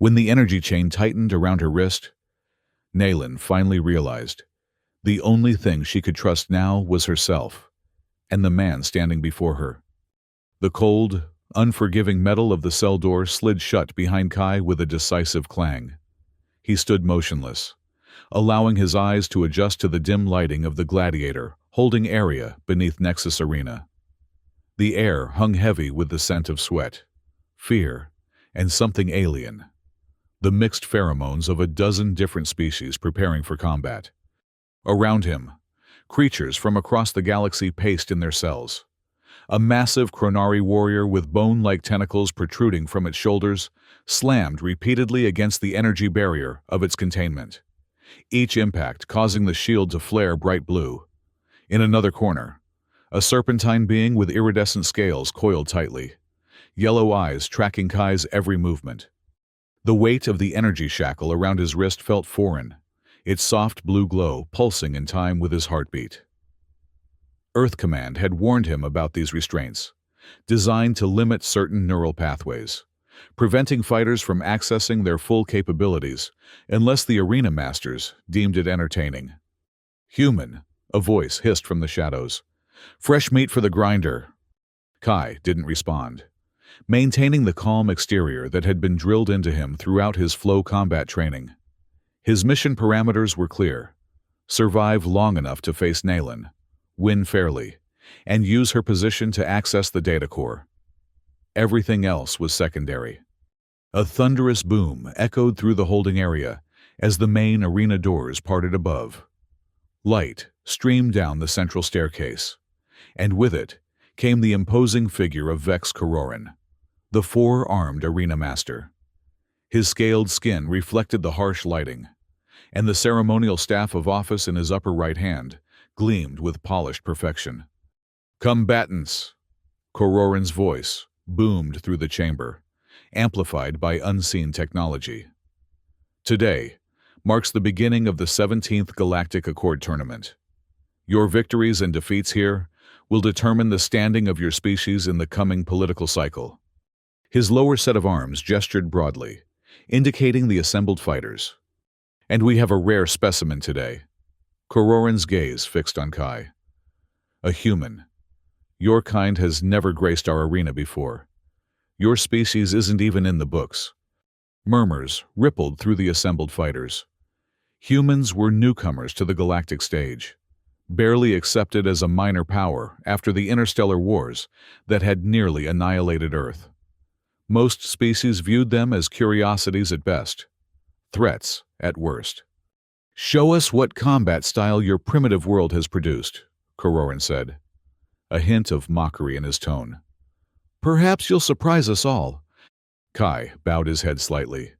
When the energy chain tightened around her wrist, Naylin finally realized the only thing she could trust now was herself and the man standing before her. The cold, unforgiving metal of the cell door slid shut behind Kai with a decisive clang. He stood motionless, allowing his eyes to adjust to the dim lighting of the gladiator holding area beneath Nexus Arena. The air hung heavy with the scent of sweat, fear, and something alien, the mixed pheromones of a dozen different species preparing for combat. Around him, creatures from across the galaxy paced in their cells. A massive Chronari warrior with bone-like tentacles protruding from its shoulders slammed repeatedly against the energy barrier of its containment, each impact causing the shield to flare bright blue. In another corner, a serpentine being with iridescent scales coiled tightly, yellow eyes tracking Kai's every movement. The weight of the energy shackle around his wrist felt foreign, its soft blue glow pulsing in time with his heartbeat. Earth Command had warned him about these restraints, designed to limit certain neural pathways, preventing fighters from accessing their full capabilities unless the arena masters deemed it entertaining. "Human," a voice hissed from the shadows. "Fresh meat for the grinder." Kai didn't respond, maintaining the calm exterior that had been drilled into him throughout his flow combat training. His mission parameters were clear: survive long enough to face Naylin, win fairly, and use her position to access the data core. Everything else was secondary. A thunderous boom echoed through the holding area as the main arena doors parted above. Light streamed down the central staircase, and with it came the imposing figure of Vex Kororin, the four-armed arena master. His scaled skin reflected the harsh lighting, and the ceremonial staff of office in his upper right hand gleamed with polished perfection. "Combatants!" Kororin's voice boomed through the chamber, amplified by unseen technology. "Today marks the beginning of the 17th Galactic Accord Tournament. Your victories and defeats here will determine the standing of your species in the coming political cycle." His lower set of arms gestured broadly, indicating the assembled fighters. "And we have a rare specimen today." Kororin's gaze fixed on Kai. "A human. Your kind has never graced our arena before. Your species isn't even in the books." Murmurs rippled through the assembled fighters. Humans were newcomers to the galactic stage, barely accepted as a minor power after the interstellar wars that had nearly annihilated Earth. Most species viewed them as curiosities at best, threats at worst. "Show us what combat style your primitive world has produced," Kororin said, a hint of mockery in his tone. "Perhaps you'll surprise us all." Kai bowed his head slightly,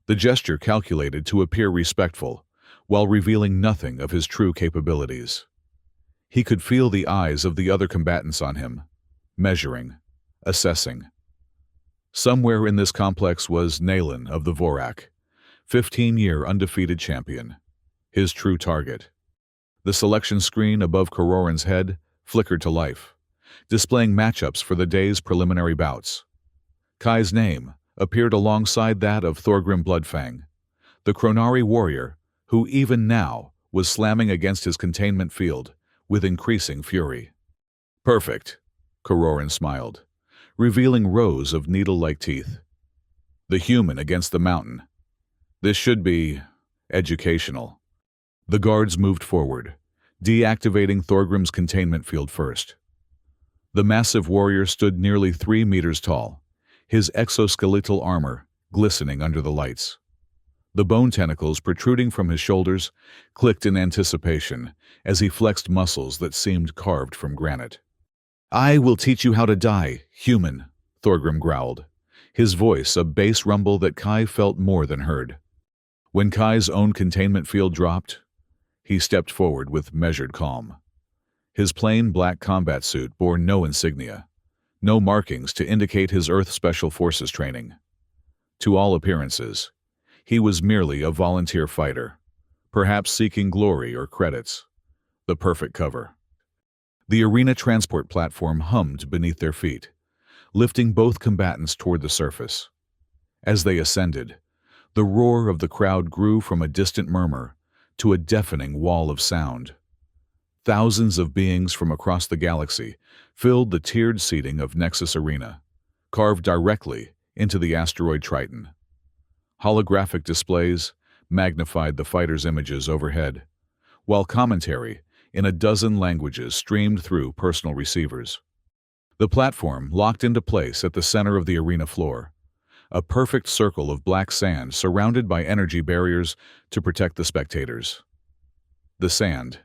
the gesture calculated to appear respectful while revealing nothing of his true capabilities. He could feel the eyes of the other combatants on him, measuring, assessing. Somewhere in this complex was Naylin of the Vorak, 15-year undefeated champion, his true target. The selection screen above Kororin's head flickered to life, displaying matchups for the day's preliminary bouts. Kai's name appeared alongside that of Thorgrim Bloodfang, the Chronari warrior who even now was slamming against his containment field with increasing fury. "Perfect," Kororin smiled, revealing rows of needle-like teeth. "The human against the mountain. This should be educational." The guards moved forward, deactivating Thorgrim's containment field first. The massive warrior stood nearly 3 meters tall, his exoskeletal armor glistening under the lights. The bone tentacles protruding from his shoulders clicked in anticipation as he flexed muscles that seemed carved from granite. "I will teach you how to die, human," Thorgrim growled, his voice a bass rumble that Kai felt more than heard. When Kai's own containment field dropped, he stepped forward with measured calm. His plain black combat suit bore no insignia, no markings to indicate his Earth Special Forces training. To all appearances, he was merely a volunteer fighter, perhaps seeking glory or credits. The perfect cover. The arena transport platform hummed beneath their feet, lifting both combatants toward the surface. As they ascended, the roar of the crowd grew from a distant murmur to a deafening wall of sound. Thousands of beings from across the galaxy filled the tiered seating of Nexus Arena, carved directly into the asteroid Triton. Holographic displays magnified the fighters' images overhead, while commentary in a dozen languages streamed through personal receivers. The platform locked into place at the center of the arena floor, a perfect circle of black sand surrounded by energy barriers to protect the spectators. The sand,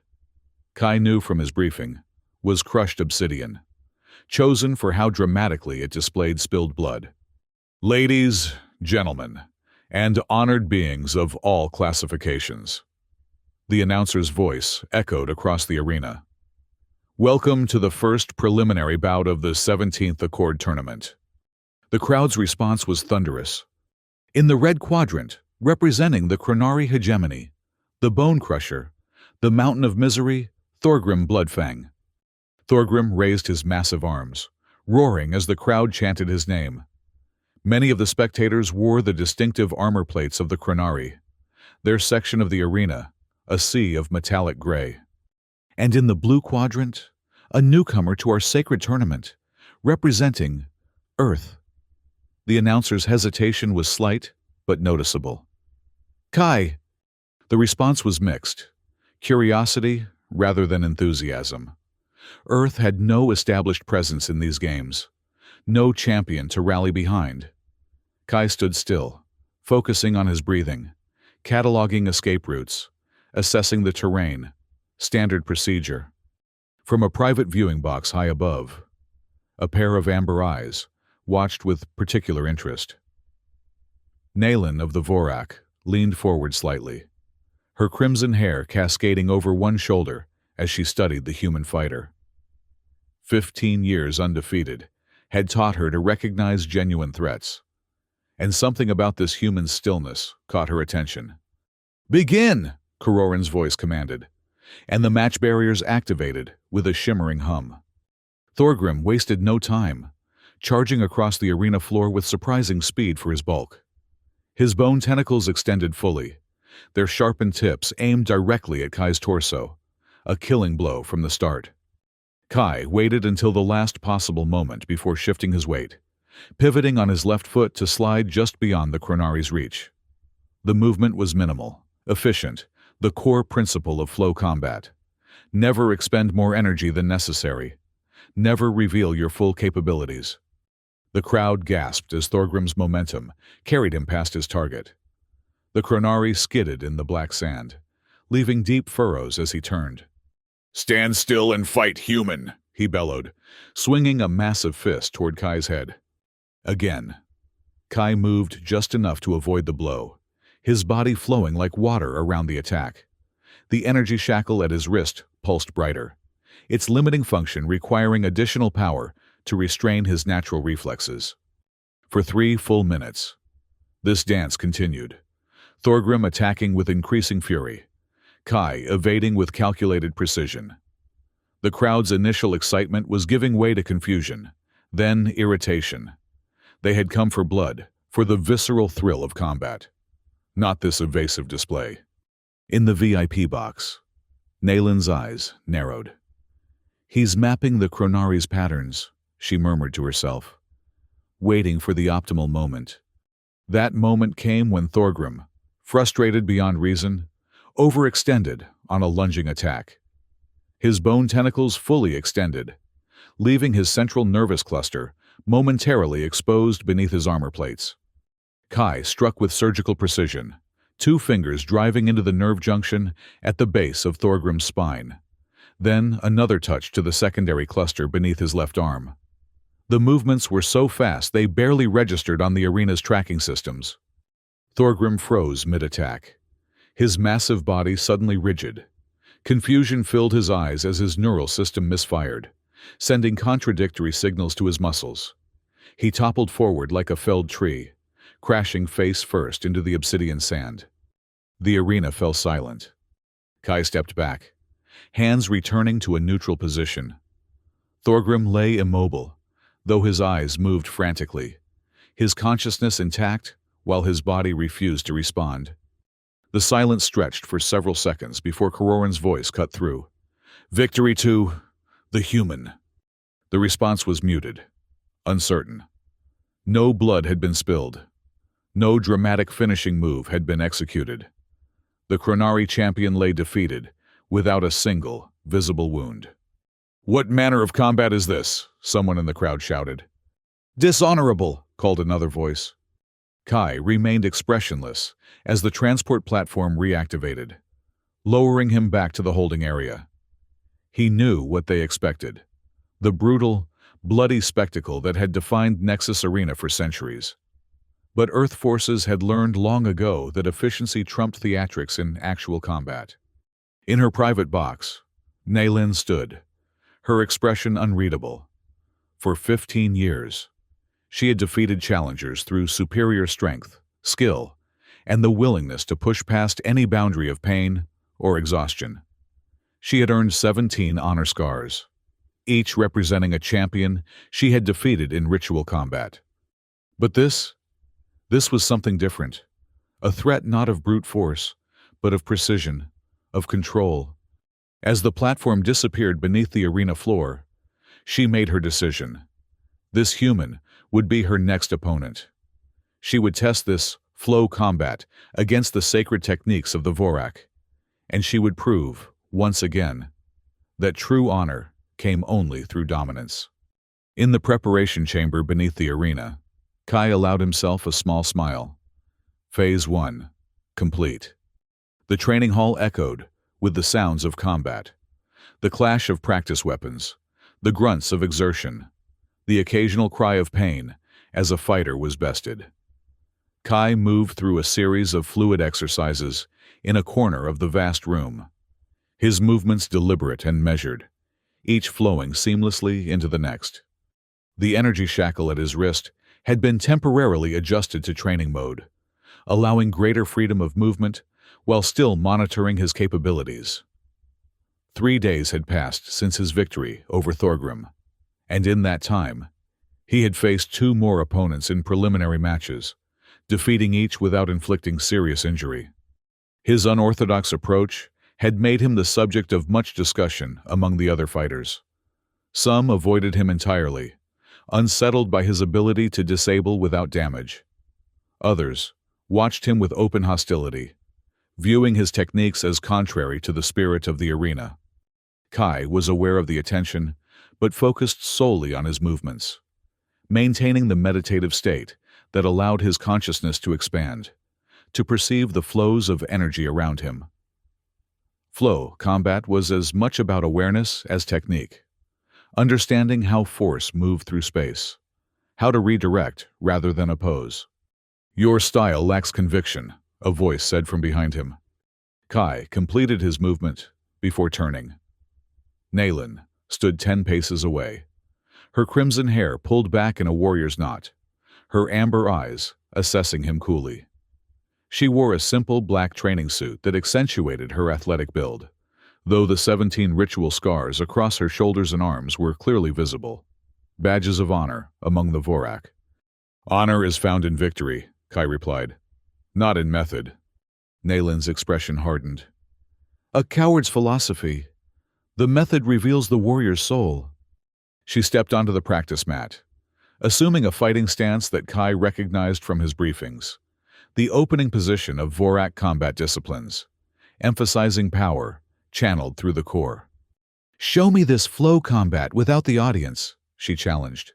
Kai knew from his briefing, was crushed obsidian, chosen for how dramatically it displayed spilled blood. Ladies, gentlemen, and honored beings of all classifications. The announcer's voice echoed across the arena. Welcome to the first preliminary bout of the 17th Accord Tournament. The crowd's response was thunderous. In the red quadrant, representing the Chronari hegemony, the Bone Crusher, the Mountain of Misery, Thorgrim Bloodfang. Thorgrim raised his massive arms, roaring as the crowd chanted his name. Many of the spectators wore the distinctive armor plates of the Chronari, their section of the arena, a sea of metallic gray. And in the blue quadrant, a newcomer to our sacred tournament, representing Earth. The announcer's hesitation was slight, but noticeable. Kai! The response was mixed. Curiosity rather than enthusiasm. Earth had no established presence in these games, no champion to rally behind. Kai stood still, focusing on his breathing, cataloging escape routes, assessing the terrain, standard procedure. From a private viewing box high above, a pair of amber eyes watched with particular interest. Naylan of the Vorak leaned forward slightly, her crimson hair cascading over one shoulder as she studied the human fighter. 15 years undefeated had taught her to recognize genuine threats, and something about this human stillness caught her attention. Begin! Kororin's voice commanded, and the match barriers activated with a shimmering hum. Thorgrim wasted no time, charging across the arena floor with surprising speed for his bulk. His bone tentacles extended fully, their sharpened tips aimed directly at Kai's torso, a killing blow from the start. Kai waited until the last possible moment before shifting his weight, pivoting on his left foot to slide just beyond the Chronari's reach. The movement was minimal, efficient, the core principle of flow combat. Never expend more energy than necessary. Never reveal your full capabilities. The crowd gasped as Thorgrim's momentum carried him past his target. The Chronari skidded in the black sand, leaving deep furrows as he turned. "Stand still and fight, human!" he bellowed, swinging a massive fist toward Kai's head. Again, Kai moved just enough to avoid the blow, his body flowing like water around the attack. The energy shackle at his wrist pulsed brighter, its limiting function requiring additional power to restrain his natural reflexes. For 3 full minutes, this dance continued, Thorgrim attacking with increasing fury, Kai evading with calculated precision. The crowd's initial excitement was giving way to confusion, then irritation. They had come for blood, for the visceral thrill of combat. Not this evasive display. In the VIP box, Naylan's eyes narrowed. "He's mapping the Chronari's patterns," she murmured to herself, waiting for the optimal moment. That moment came when Thorgrim, frustrated beyond reason, overextended on a lunging attack. His bone tentacles fully extended, leaving his central nervous cluster momentarily exposed beneath his armor plates. Kai struck with surgical precision, 2 fingers driving into the nerve junction at the base of Thorgrim's spine. Then another touch to the secondary cluster beneath his left arm. The movements were so fast they barely registered on the arena's tracking systems. Thorgrim froze mid-attack, his massive body suddenly rigid. Confusion filled his eyes as his neural system misfired, sending contradictory signals to his muscles. He toppled forward like a felled tree, crashing face first into the obsidian sand. The arena fell silent. Kai stepped back, hands returning to a neutral position. Thorgrim lay immobile, though his eyes moved frantically, his consciousness intact while his body refused to respond. The silence stretched for several seconds before Kororan's voice cut through. "Victory to the human." The response was muted, uncertain. No blood had been spilled. No dramatic finishing move had been executed. The Chronari champion lay defeated, without a single visible wound. "What manner of combat is this?" someone in the crowd shouted. "Dishonorable," called another voice. Kai remained expressionless as the transport platform reactivated, lowering him back to the holding area. He knew what they expected: the brutal, bloody spectacle that had defined Nexus Arena for centuries. But Earth forces had learned long ago that efficiency trumped theatrics in actual combat. In her private box, Naylin stood, her expression unreadable. For 15 years, she had defeated challengers through superior strength, skill, and the willingness to push past any boundary of pain or exhaustion. She had earned 17 honor scars, each representing a champion she had defeated in ritual combat. But this was something different, a threat not of brute force, but of precision, of control. As the platform disappeared beneath the arena floor, she made her decision. This human would be her next opponent. She would test this flow combat against the sacred techniques of the Vorak, and she would prove, once again, that true honor came only through dominance. In the preparation chamber beneath the arena, Kai allowed himself a small smile. Phase 1, complete. The training hall echoed with the sounds of combat, the clash of practice weapons, the grunts of exertion, the occasional cry of pain as a fighter was bested. Kai moved through a series of fluid exercises in a corner of the vast room, his movements deliberate and measured, each flowing seamlessly into the next. The energy shackle at his wrist had been temporarily adjusted to training mode, allowing greater freedom of movement while still monitoring his capabilities. 3 days had passed since his victory over Thorgrim, and in that time, he had faced 2 more opponents in preliminary matches, defeating each without inflicting serious injury. His unorthodox approach had made him the subject of much discussion among the other fighters. Some avoided him entirely, unsettled by his ability to disable without damage. Others watched him with open hostility, viewing his techniques as contrary to the spirit of the arena. Kai was aware of the attention, but focused solely on his movements, maintaining the meditative state that allowed his consciousness to expand, to perceive the flows of energy around him. Flow combat was as much about awareness as technique, understanding how force moved through space, how to redirect rather than oppose. "Your style lacks conviction," a voice said from behind him. Kai completed his movement before turning. Naylin stood 10 paces away, her crimson hair pulled back in a warrior's knot, her amber eyes assessing him coolly. She wore a simple black training suit that accentuated her athletic build, though the 17 ritual scars across her shoulders and arms were clearly visible, badges of honor among the Vorak. "Honor is found in victory," Kai replied, "not in method." Naylin's expression hardened. "A coward's philosophy. The method reveals the warrior's soul." She stepped onto the practice mat, assuming a fighting stance that Kai recognized from his briefings, the opening position of Vorak combat disciplines, emphasizing power channeled through the core. "Show me this flow combat without the audience," she challenged.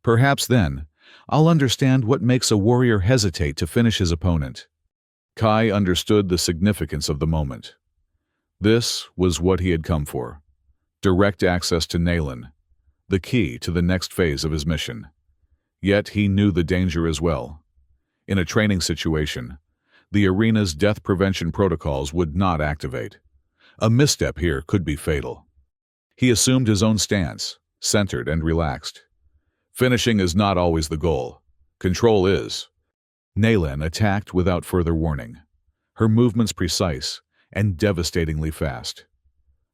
"Perhaps then, I'll understand what makes a warrior hesitate to finish his opponent." Kai understood the significance of the moment. This was what he had come for: direct access to Naylin, the key to the next phase of his mission. Yet he knew the danger as well. In a training situation, the arena's death prevention protocols would not activate. A misstep here could be fatal. He assumed his own stance, centered and relaxed. Finishing is not always the goal. Control is. Naylin attacked without further warning, her movements precise and devastatingly fast.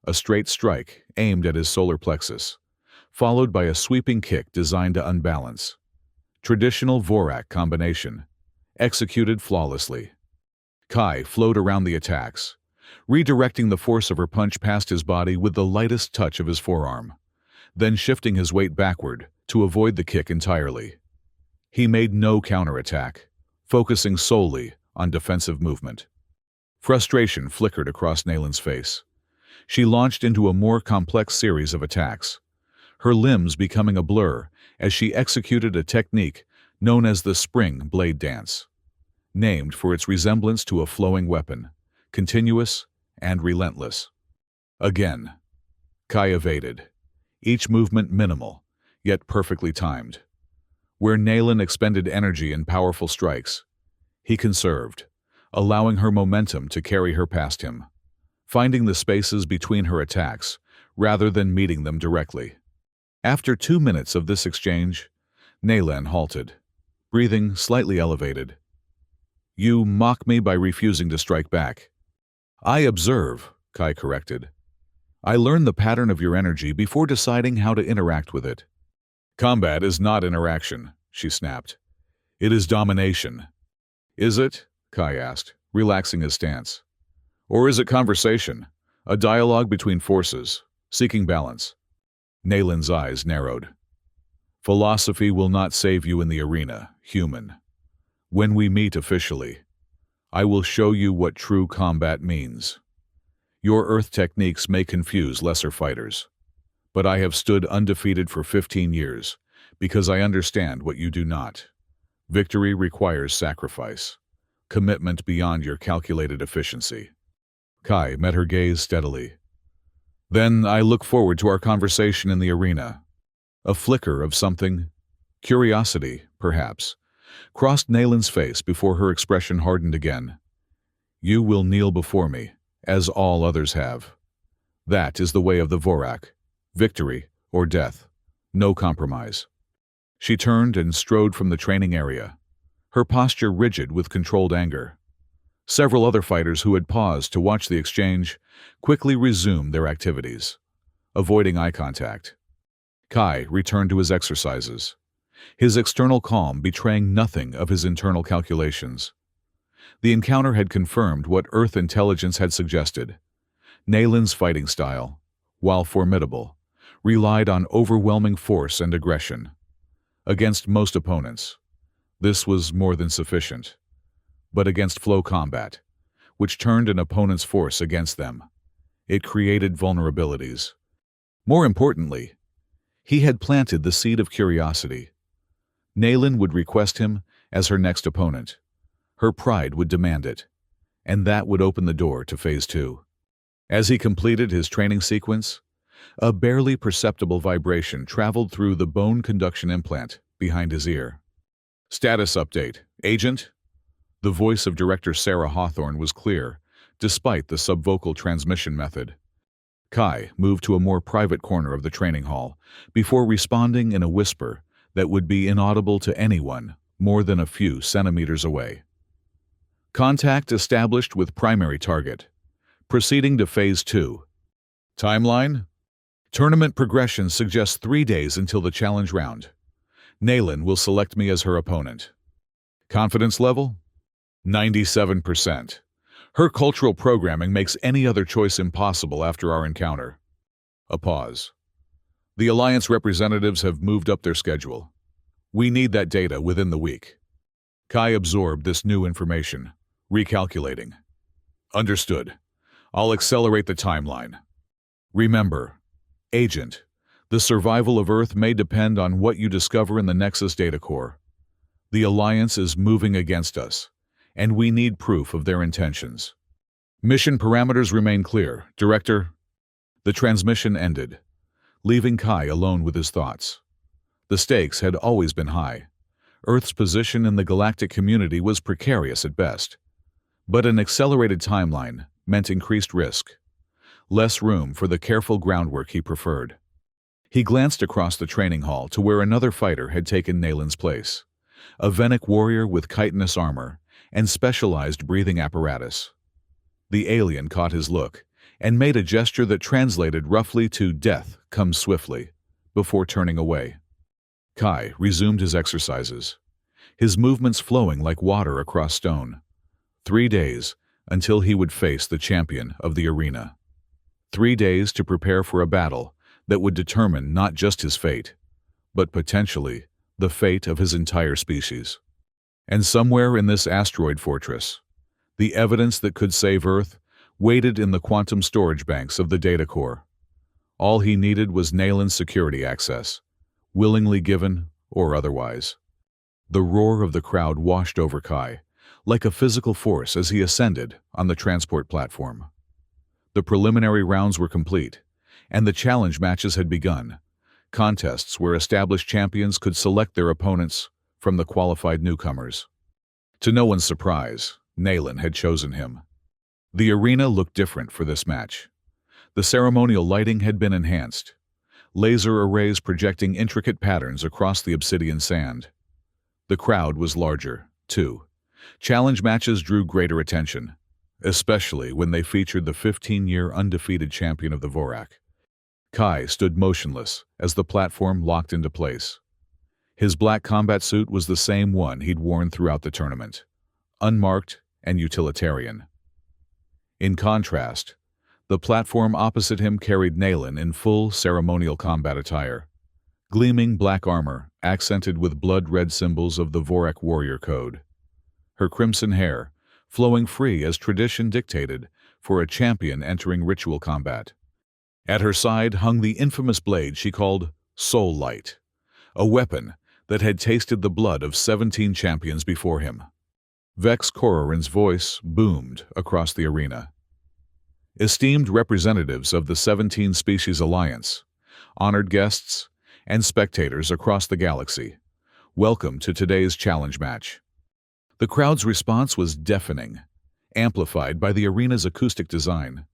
A straight strike aimed at his solar plexus, followed by a sweeping kick designed to unbalance. Traditional Vorak combination, executed flawlessly. Kai flowed around the attacks, redirecting the force of her punch past his body with the lightest touch of his forearm, then shifting his weight backward to avoid the kick entirely. He made no counterattack, focusing solely on defensive movement. Frustration flickered across Nayland's face. She launched into a more complex series of attacks, her limbs becoming a blur as she executed a technique known as the spring blade dance, named for its resemblance to a flowing weapon, continuous and relentless. Again, Kai evaded, each movement minimal, yet perfectly timed. Where Nayland expended energy in powerful strikes, he conserved, allowing her momentum to carry her past him, finding the spaces between her attacks rather than meeting them directly. After 2 minutes of this exchange, Nayland halted, breathing slightly elevated. "You mock me by refusing to strike back." "I observe," Kai corrected. "I learn the pattern of your energy before deciding how to interact with it." "Combat is not interaction," she snapped. "It is domination." "Is it?" Kai asked, relaxing his stance. "Or is it conversation, a dialogue between forces, seeking balance?" Nayland's eyes narrowed. "Philosophy will not save you in the arena, human. When we meet officially, I will show you what true combat means. Your earth techniques may confuse lesser fighters, but I have stood undefeated for 15 years because I understand what you do not. Victory requires sacrifice, commitment beyond your calculated efficiency." Kai met her gaze steadily. "Then I look forward to our conversation in the arena." A flicker of something, curiosity, perhaps, crossed Nayland's face before her expression hardened again. "You will kneel before me, as all others have. That is the way of the Vorak, victory or death, no compromise." She turned and strode from the training area, her posture rigid with controlled anger. Several other fighters who had paused to watch the exchange quickly resumed their activities, avoiding eye contact. Kai returned to his exercises, his external calm betraying nothing of his internal calculations. The encounter had confirmed what Earth intelligence had suggested. Nayland's fighting style, while formidable, relied on overwhelming force and aggression. Against most opponents, this was more than sufficient. But against flow combat, which turned an opponent's force against them, it created vulnerabilities. More importantly, he had planted the seed of curiosity. Nayland would request him as her next opponent. Her pride would demand it, and that would open the door to Phase 2. As he completed his training sequence, a barely perceptible vibration traveled through the bone conduction implant behind his ear. "Status update, Agent?" The voice of Director Sarah Hawthorne was clear, despite the subvocal transmission method. Kai moved to a more private corner of the training hall before responding in a whisper that would be inaudible to anyone more than a few centimeters away. "Contact established with primary target. Proceeding to Phase 2. Timeline? Tournament progression suggests 3 days until the challenge round. Nayland will select me as her opponent. Confidence level? 97%. Her cultural programming makes any other choice impossible after our encounter." A pause. "The Alliance representatives have moved up their schedule. We need that data within the week." Kai absorbed this new information, recalculating. "Understood. I'll accelerate the timeline. Remember, Agent, the survival of Earth may depend on what you discover in the Nexus data core. The Alliance is moving against us, and we need proof of their intentions. Mission parameters remain clear, Director." The transmission ended, leaving Kai alone with his thoughts. The stakes had always been high. Earth's position in the galactic community was precarious at best. But an accelerated timeline meant increased risk, less room for the careful groundwork he preferred. He glanced across the training hall to where another fighter had taken Nayland's place, a Venic warrior with chitinous armor and specialized breathing apparatus. The alien caught his look and made a gesture that translated roughly to "death comes swiftly," before turning away. Kai resumed his exercises, his movements flowing like water across stone. 3 days until he would face the champion of the arena. 3 days to prepare for a battle that would determine not just his fate, but potentially the fate of his entire species. And somewhere in this asteroid fortress, the evidence that could save Earth waited in the quantum storage banks of the data core. All he needed was Naelin's security access, willingly given or otherwise. The roar of the crowd washed over Kai, like a physical force as he ascended on the transport platform. The preliminary rounds were complete, and the challenge matches had begun, contests where established champions could select their opponents from the qualified newcomers. To no one's surprise, Naelin had chosen him. The arena looked different for this match. The ceremonial lighting had been enhanced, laser arrays projecting intricate patterns across the obsidian sand. The crowd was larger, too. Challenge matches drew greater attention, especially when they featured the 15-year undefeated champion of the Vorak. Kai stood motionless as the platform locked into place. His black combat suit was the same one he'd worn throughout the tournament, unmarked and utilitarian. In contrast, the platform opposite him carried Naelin in full ceremonial combat attire. Gleaming black armor, accented with blood-red symbols of the Vorak warrior code. Her crimson hair, flowing free as tradition dictated for a champion entering ritual combat. At her side hung the infamous blade she called Soul Light, a weapon that had tasted the blood of 17 champions before him. Vex Kororin's voice boomed across the arena. Esteemed representatives of the 17 Species Alliance, honored guests, and spectators across the galaxy, welcome to today's challenge match. The crowd's response was deafening, amplified by the arena's acoustic design.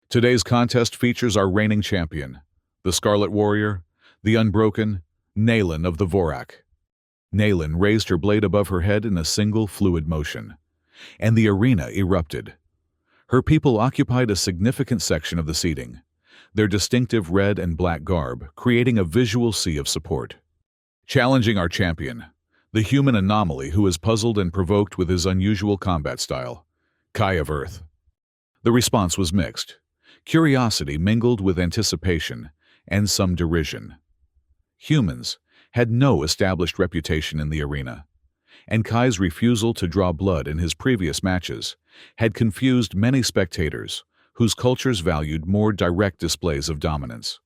Today's contest features our reigning champion, the Scarlet Warrior, the unbroken Naelin of the Vorak. Naelin raised her blade above her head in a single fluid motion, and the arena erupted. Her people occupied a significant section of the seating, their distinctive red and black garb creating a visual sea of support. Challenging our champion, the human anomaly who is puzzled and provoked with his unusual combat style, Kai of Earth. The response was mixed. Curiosity mingled with anticipation and some derision. Humans had no established reputation in the arena, and Kai's refusal to draw blood in his previous matches had confused many spectators whose cultures valued more direct displays of dominance.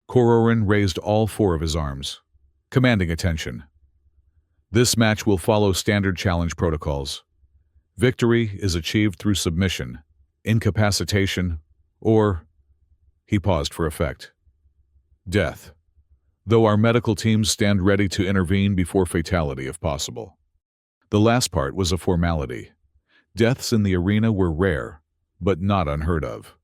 Kororin raised all 4 of his arms, commanding attention. This match will follow standard challenge protocols. Victory is achieved through submission, incapacitation, or, he paused for effect, death, though our medical teams stand ready to intervene before fatality if possible. The last part was a formality. Deaths in the arena were rare, but not unheard of,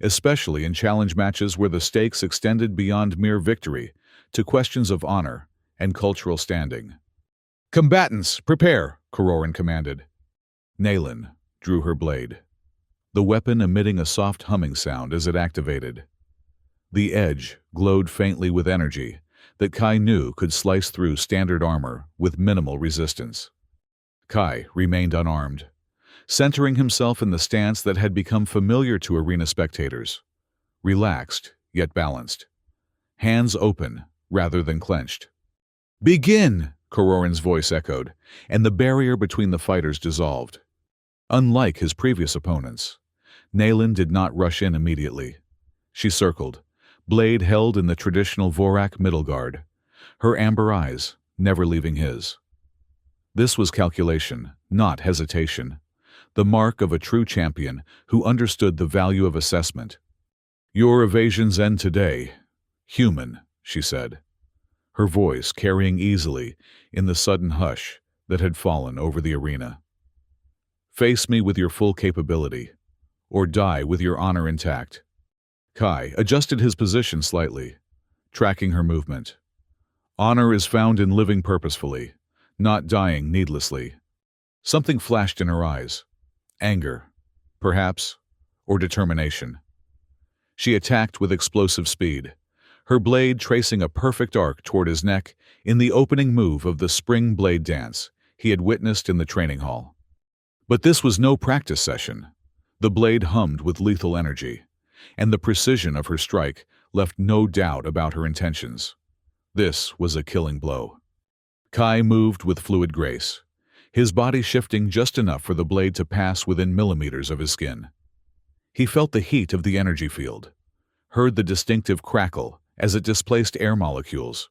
especially in challenge matches where the stakes extended beyond mere victory to questions of honor and cultural standing. "Combatants, prepare," Kororin commanded. Naelin drew her blade, the weapon emitting a soft humming sound as it activated. The edge glowed faintly with energy that Kai knew could slice through standard armor with minimal resistance. Kai remained unarmed, centering himself in the stance that had become familiar to arena spectators, relaxed yet balanced, hands open rather than clenched. "Begin!" Kororin's voice echoed, and the barrier between the fighters dissolved. Unlike his previous opponents, Naelin did not rush in immediately. She circled, blade held in the traditional Vorak middle guard, her amber eyes never leaving his. This was calculation, not hesitation, the mark of a true champion who understood the value of assessment. "Your evasions end today, human," she said, her voice carrying easily in the sudden hush that had fallen over the arena. "Face me with your full capability, or die with your honor intact." Kai adjusted his position slightly, tracking her movement. Honor is found in living purposefully, not dying needlessly. Something flashed in her eyes. Anger, perhaps, or determination. She attacked with explosive speed, her blade tracing a perfect arc toward his neck in the opening move of the spring blade dance he had witnessed in the training hall. But this was no practice session. The blade hummed with lethal energy, and the precision of her strike left no doubt about her intentions. This was a killing blow. Kai moved with fluid grace, his body shifting just enough for the blade to pass within millimeters of his skin. He felt the heat of the energy field, heard the distinctive crackle as it displaced air molecules.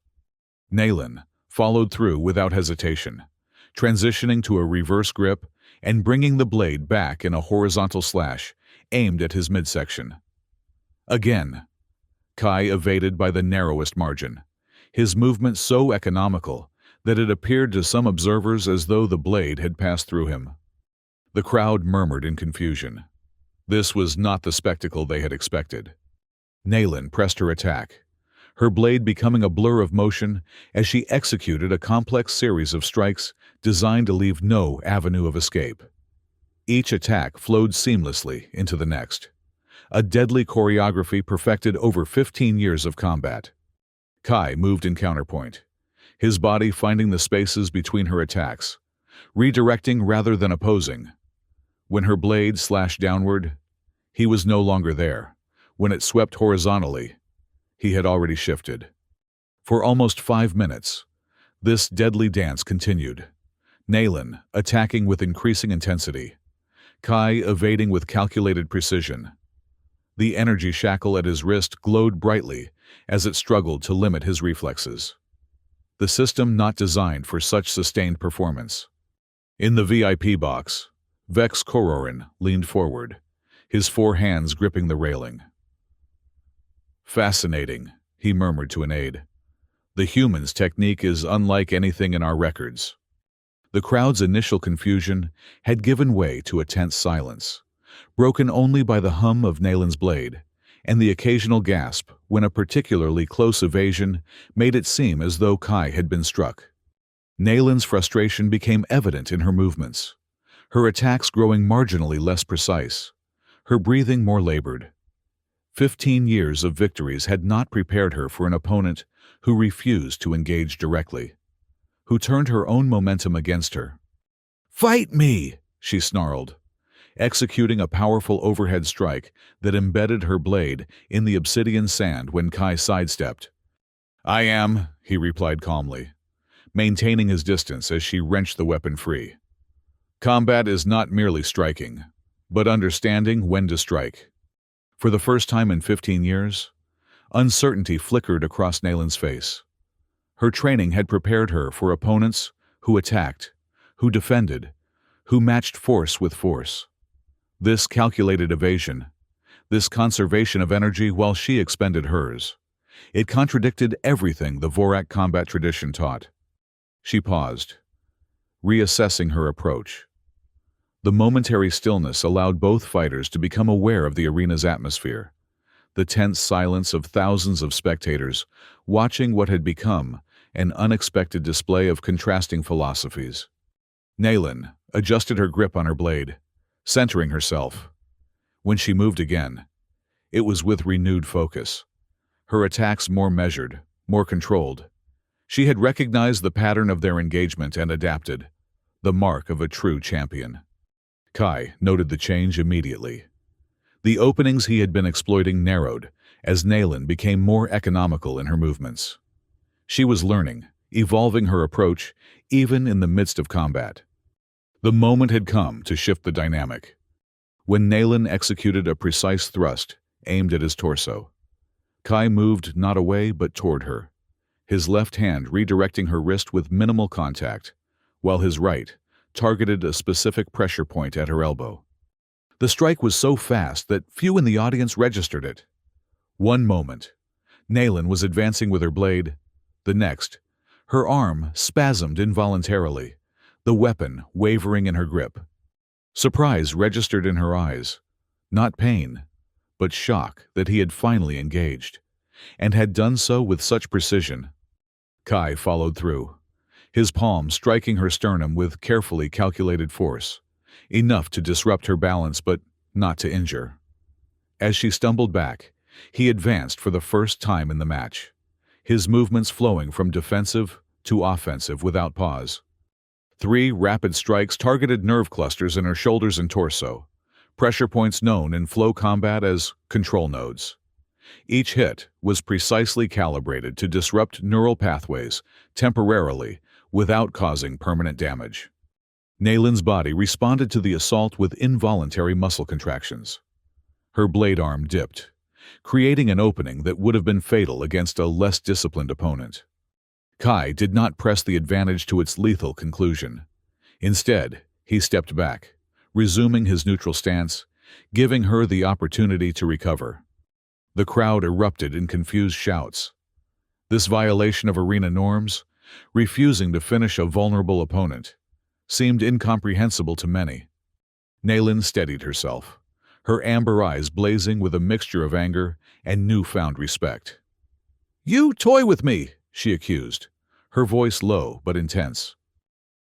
Naylan followed through without hesitation, transitioning to a reverse grip and bringing the blade back in a horizontal slash aimed at his midsection. Again, Kai evaded by the narrowest margin, his movement so economical that it appeared to some observers as though the blade had passed through him. The crowd murmured in confusion. This was not the spectacle they had expected. Naylan pressed her attack, her blade becoming a blur of motion as she executed a complex series of strikes designed to leave no avenue of escape. Each attack flowed seamlessly into the next, a deadly choreography perfected over 15 years of combat. Kai moved in counterpoint, his body finding the spaces between her attacks, redirecting rather than opposing. When her blade slashed downward, he was no longer there. When it swept horizontally, he had already shifted. For almost 5 minutes, this deadly dance continued, Naylan attacking with increasing intensity, Kai evading with calculated precision. The energy shackle at his wrist glowed brightly as it struggled to limit his reflexes. The system not designed for such sustained performance. In the VIP box, Vex Kororin leaned forward, his 4 hands gripping the railing. "Fascinating," he murmured to an aide. "The human's technique is unlike anything in our records." The crowd's initial confusion had given way to a tense silence, broken only by the hum of Naylan's blade and the occasional gasp when a particularly close evasion made it seem as though Kai had been struck. Naylan's frustration became evident in her movements, her attacks growing marginally less precise, her breathing more labored. 15 years of victories had not prepared her for an opponent who refused to engage directly, who turned her own momentum against her. "Fight me!" she snarled, executing a powerful overhead strike that embedded her blade in the obsidian sand when Kai sidestepped. "I am," he replied calmly, maintaining his distance as she wrenched the weapon free. "Combat is not merely striking, but understanding when to strike." For the first time in 15 years, uncertainty flickered across Naylan's face. Her training had prepared her for opponents who attacked, who defended, who matched force with force. This calculated evasion, this conservation of energy while she expended hers, it contradicted everything the Vorak combat tradition taught. She paused, reassessing her approach. The momentary stillness allowed both fighters to become aware of the arena's atmosphere, the tense silence of thousands of spectators watching what had become an unexpected display of contrasting philosophies. Naylan adjusted her grip on her blade, centering herself. When she moved again, it was with renewed focus, her attacks more measured, more controlled. She had recognized the pattern of their engagement and adapted, the mark of a true champion. Kai noted the change immediately. The openings he had been exploiting narrowed as Naylan became more economical in her movements. She was learning, evolving her approach even in the midst of combat. The moment had come to shift the dynamic. When Naylan executed a precise thrust aimed at his torso, Kai moved not away but toward her, his left hand redirecting her wrist with minimal contact, while his right targeted a specific pressure point at her elbow. The strike was so fast that few in the audience registered it. One moment, Naylan was advancing with her blade. The next, her arm spasmed involuntarily, the weapon wavering in her grip. Surprise registered in her eyes, not pain, but shock that he had finally engaged, and had done so with such precision. Kai followed through, his palm striking her sternum with carefully calculated force, enough to disrupt her balance but not to injure. As she stumbled back, he advanced for the first time in the match, his movements flowing from defensive to offensive without pause. 3 rapid strikes targeted nerve clusters in her shoulders and torso, pressure points known in flow combat as control nodes. Each hit was precisely calibrated to disrupt neural pathways temporarily without causing permanent damage. Naylin's body responded to the assault with involuntary muscle contractions. Her blade arm dipped, creating an opening that would have been fatal against a less disciplined opponent. Kai did not press the advantage to its lethal conclusion. Instead, he stepped back, resuming his neutral stance, giving her the opportunity to recover. The crowd erupted in confused shouts. This violation of arena norms, refusing to finish a vulnerable opponent, seemed incomprehensible to many. Naylin steadied herself, her amber eyes blazing with a mixture of anger and newfound respect. "You toy with me," she accused, her voice low but intense.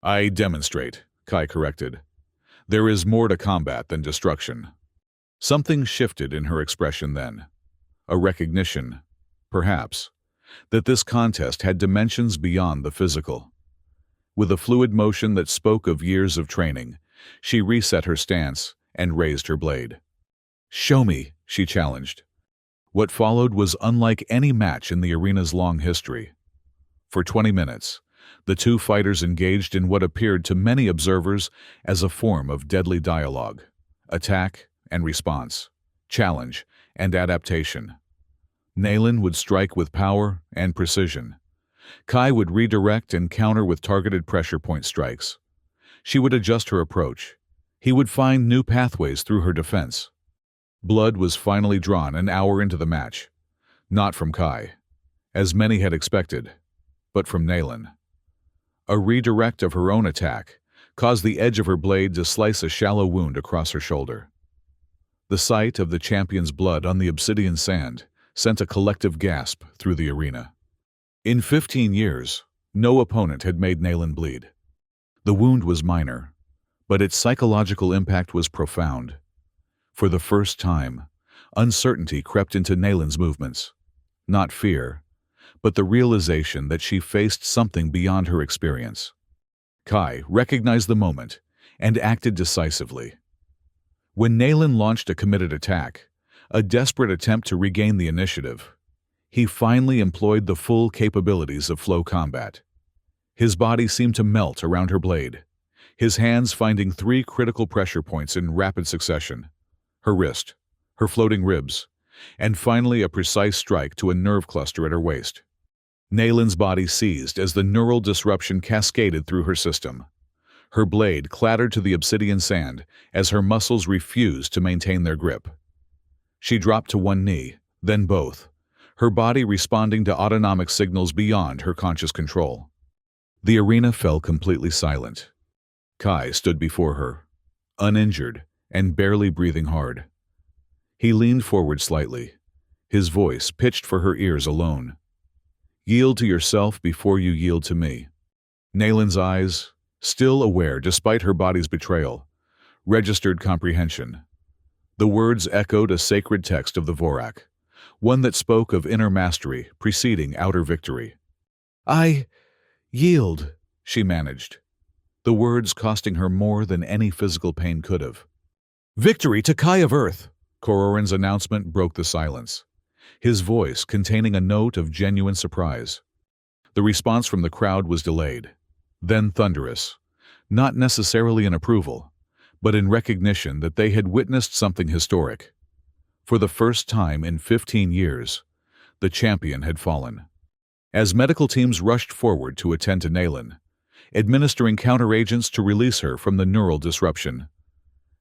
"I demonstrate," Kai corrected. "There is more to combat than destruction." Something shifted in her expression then. A recognition, perhaps, that this contest had dimensions beyond the physical. With a fluid motion that spoke of years of training, she reset her stance and raised her blade. "Show me," she challenged. What followed was unlike any match in the arena's long history. For 20 minutes, the two fighters engaged in what appeared to many observers as a form of deadly dialogue, attack and response, challenge and adaptation. Naylin would strike with power and precision. Kai would redirect and counter with targeted pressure point strikes. She would adjust her approach. He would find new pathways through her defense. Blood was finally drawn an hour into the match, not from Kai, as many had expected, but from Naylin. A redirect of her own attack caused the edge of her blade to slice a shallow wound across her shoulder. The sight of the champion's blood on the obsidian sand sent a collective gasp through the arena. In 15 years, no opponent had made Naylin bleed. The wound was minor, but its psychological impact was profound. For the first time, uncertainty crept into Naylin's movements. Not fear, but the realization that she faced something beyond her experience. Kai recognized the moment and acted decisively. When Naylin launched a committed attack, a desperate attempt to regain the initiative, he finally employed the full capabilities of flow combat. His body seemed to melt around her blade, his hands finding 3 critical pressure points in rapid succession: her wrist, her floating ribs, and finally a precise strike to a nerve cluster at her waist. Naylin's body seized as the neural disruption cascaded through her system. Her blade clattered to the obsidian sand as her muscles refused to maintain their grip. She dropped to one knee, then both, her body responding to autonomic signals beyond her conscious control. The arena fell completely silent. Kai stood before her, uninjured and barely breathing hard. He leaned forward slightly, his voice pitched for her ears alone. "Yield to yourself before you yield to me." Naylin's eyes, still aware despite her body's betrayal, registered comprehension. The words echoed a sacred text of the Vorak, one that spoke of inner mastery preceding outer victory. "I yield," she managed, the words costing her more than any physical pain could have. "Victory to Kai of Earth!" Kororin's announcement broke the silence, his voice containing a note of genuine surprise. The response from the crowd was delayed, then thunderous, not necessarily in approval, but in recognition that they had witnessed something historic. For the first time in 15 years, the champion had fallen. As medical teams rushed forward to attend to Naylin, administering counteragents to release her from the neural disruption,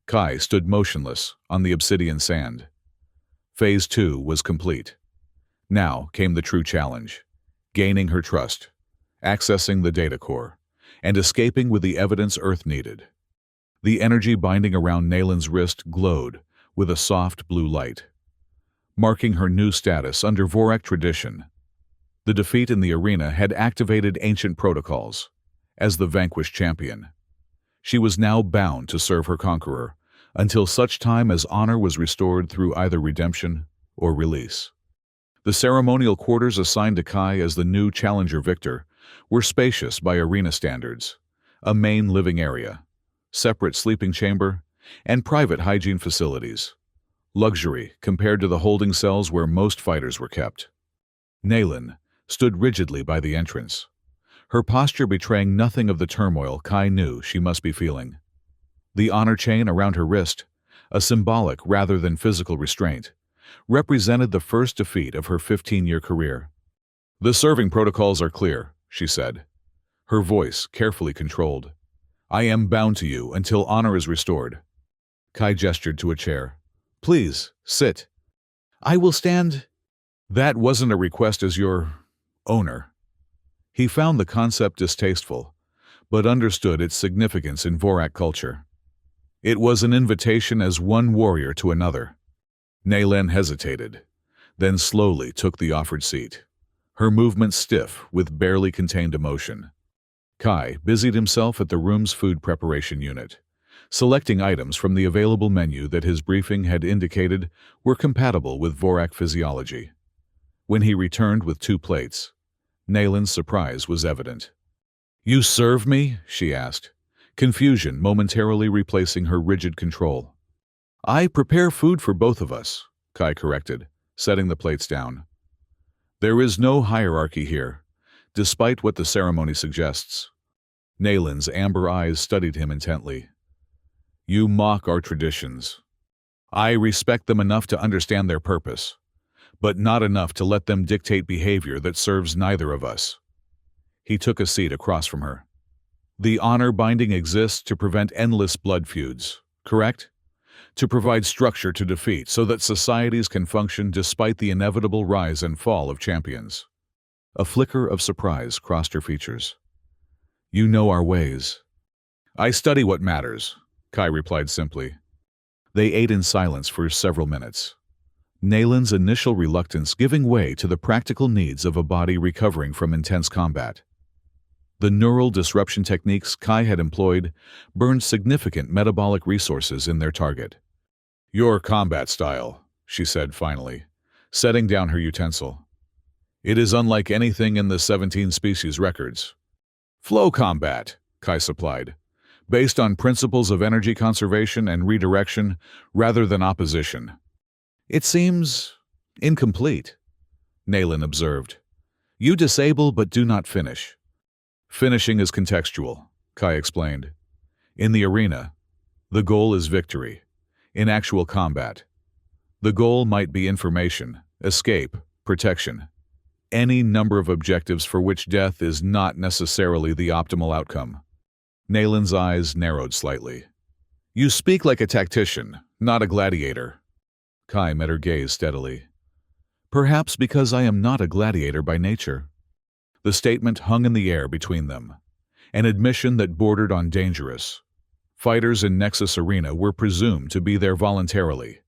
Kai stood motionless on the obsidian sand. Phase 2 was complete. Now came the true challenge: gaining her trust, accessing the data core, and escaping with the evidence Earth needed. The energy binding around Naylin's wrist glowed with a soft blue light, marking her new status under Vorak tradition. The defeat in the arena had activated ancient protocols. As the vanquished champion, she was now bound to serve her conqueror until such time as honor was restored through either redemption or release. The ceremonial quarters assigned to Kai as the new challenger victor were spacious by arena standards, a main living area, separate sleeping chamber, and private hygiene facilities. Luxury compared to the holding cells where most fighters were kept. Naylin stood rigidly by the entrance, her posture betraying nothing of the turmoil Kai knew she must be feeling. The honor chain around her wrist, a symbolic rather than physical restraint, represented the first defeat of her 15-year career. "The serving protocols are clear," she said, her voice carefully controlled. "I am bound to you until honor is restored." Kai gestured to a chair. "Please, sit." "I will stand." "That wasn't a request as your owner." He found the concept distasteful, but understood its significance in Vorak culture. It was an invitation as one warrior to another. Naylin hesitated, then slowly took the offered seat, her movements stiff with barely contained emotion. Kai busied himself at the room's food preparation unit, selecting items from the available menu that his briefing had indicated were compatible with Vorak physiology. When he returned with 2 plates, Naylin's surprise was evident. "You serve me?" she asked, confusion momentarily replacing her rigid control. "I prepare food for both of us," Kai corrected, setting the plates down. "There is no hierarchy here, despite what the ceremony suggests." Naylin's amber eyes studied him intently. "You mock our traditions. I respect them enough to understand their purpose, but not enough to let them dictate behavior that serves neither of us." He took a seat across from her. "The honor binding exists to prevent endless blood feuds, correct? To provide structure to defeat so that societies can function despite the inevitable rise and fall of champions." A flicker of surprise crossed her features. "You know our ways." "I study what matters," Kai replied simply. They ate in silence for several minutes, Naylin's initial reluctance giving way to the practical needs of a body recovering from intense combat. The neural disruption techniques Kai had employed burned significant metabolic resources in their target. "Your combat style," she said finally, setting down her utensil. "It is unlike anything in the 17 species records." "Flow combat," Kai supplied, "based on principles of energy conservation and redirection rather than opposition." "It seems incomplete," Naylin observed. "You disable but do not finish." "Finishing is contextual," Kai explained. "In the arena, the goal is victory. In actual combat, the goal might be information, escape, protection. Any number of objectives for which death is not necessarily the optimal outcome." Naylin's eyes narrowed slightly. "You speak like a tactician, not a gladiator." Kai met her gaze steadily. "Perhaps because I am not a gladiator by nature." The statement hung in the air between them, an admission that bordered on dangerous. Fighters in Nexus Arena were presumed to be there voluntarily,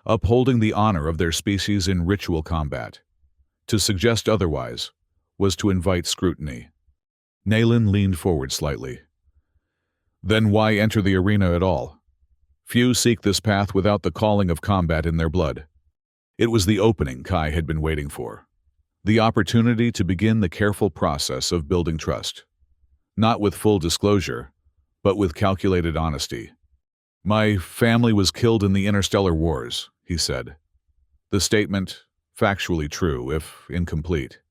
upholding the honor of their species in ritual combat. To suggest otherwise was to invite scrutiny. Naylin leaned forward slightly. "Then why enter the arena at all? Few seek this path without the calling of combat in their blood." It was the opening Kai had been waiting for. The opportunity to begin the careful process of building trust. Not with full disclosure, but with calculated honesty. "My family was killed in the interstellar wars," he said. The statement, factually true, if incomplete.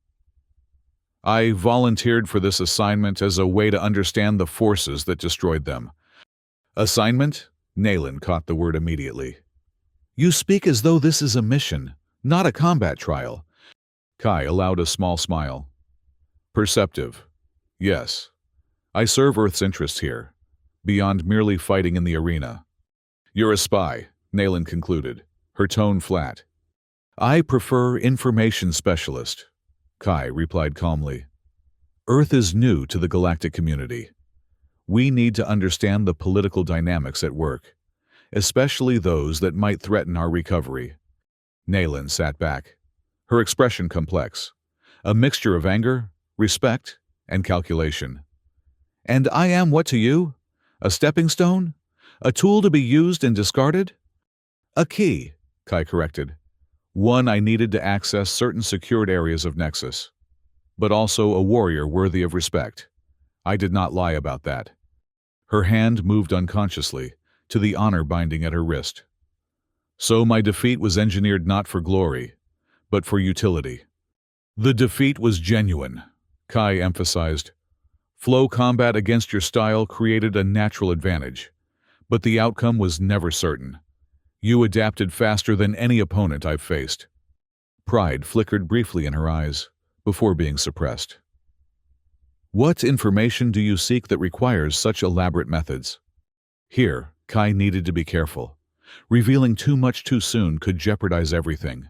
"I volunteered for this assignment as a way to understand the forces that destroyed them." "Assignment?" Naylin caught the word immediately. "You speak as though this is a mission, not a combat trial." Kai allowed a small smile. "Perceptive. Yes. I serve Earth's interests here, beyond merely fighting in the arena." "You're a spy," Naylin concluded, her tone flat. "I prefer information specialist," Kai replied calmly. "Earth is new to the galactic community. We need to understand the political dynamics at work, especially those that might threaten our recovery." Naylin sat back, her expression complex, a mixture of anger, respect, and calculation. "And I am what to you? A stepping stone? A tool to be used and discarded?" "A key," Kai corrected. "One I needed to access certain secured areas of Nexus, but also a warrior worthy of respect." I did not lie about that. Her hand moved unconsciously to the honor binding at her wrist. So my defeat was engineered not for glory, but for utility. The defeat was genuine, Kai emphasized. Flow combat against your style created a natural advantage, but the outcome was never certain. You adapted faster than any opponent I've faced. Pride flickered briefly in her eyes, before being suppressed. What information do you seek that requires such elaborate methods? Here, Kai needed to be careful. Revealing too much too soon could jeopardize everything.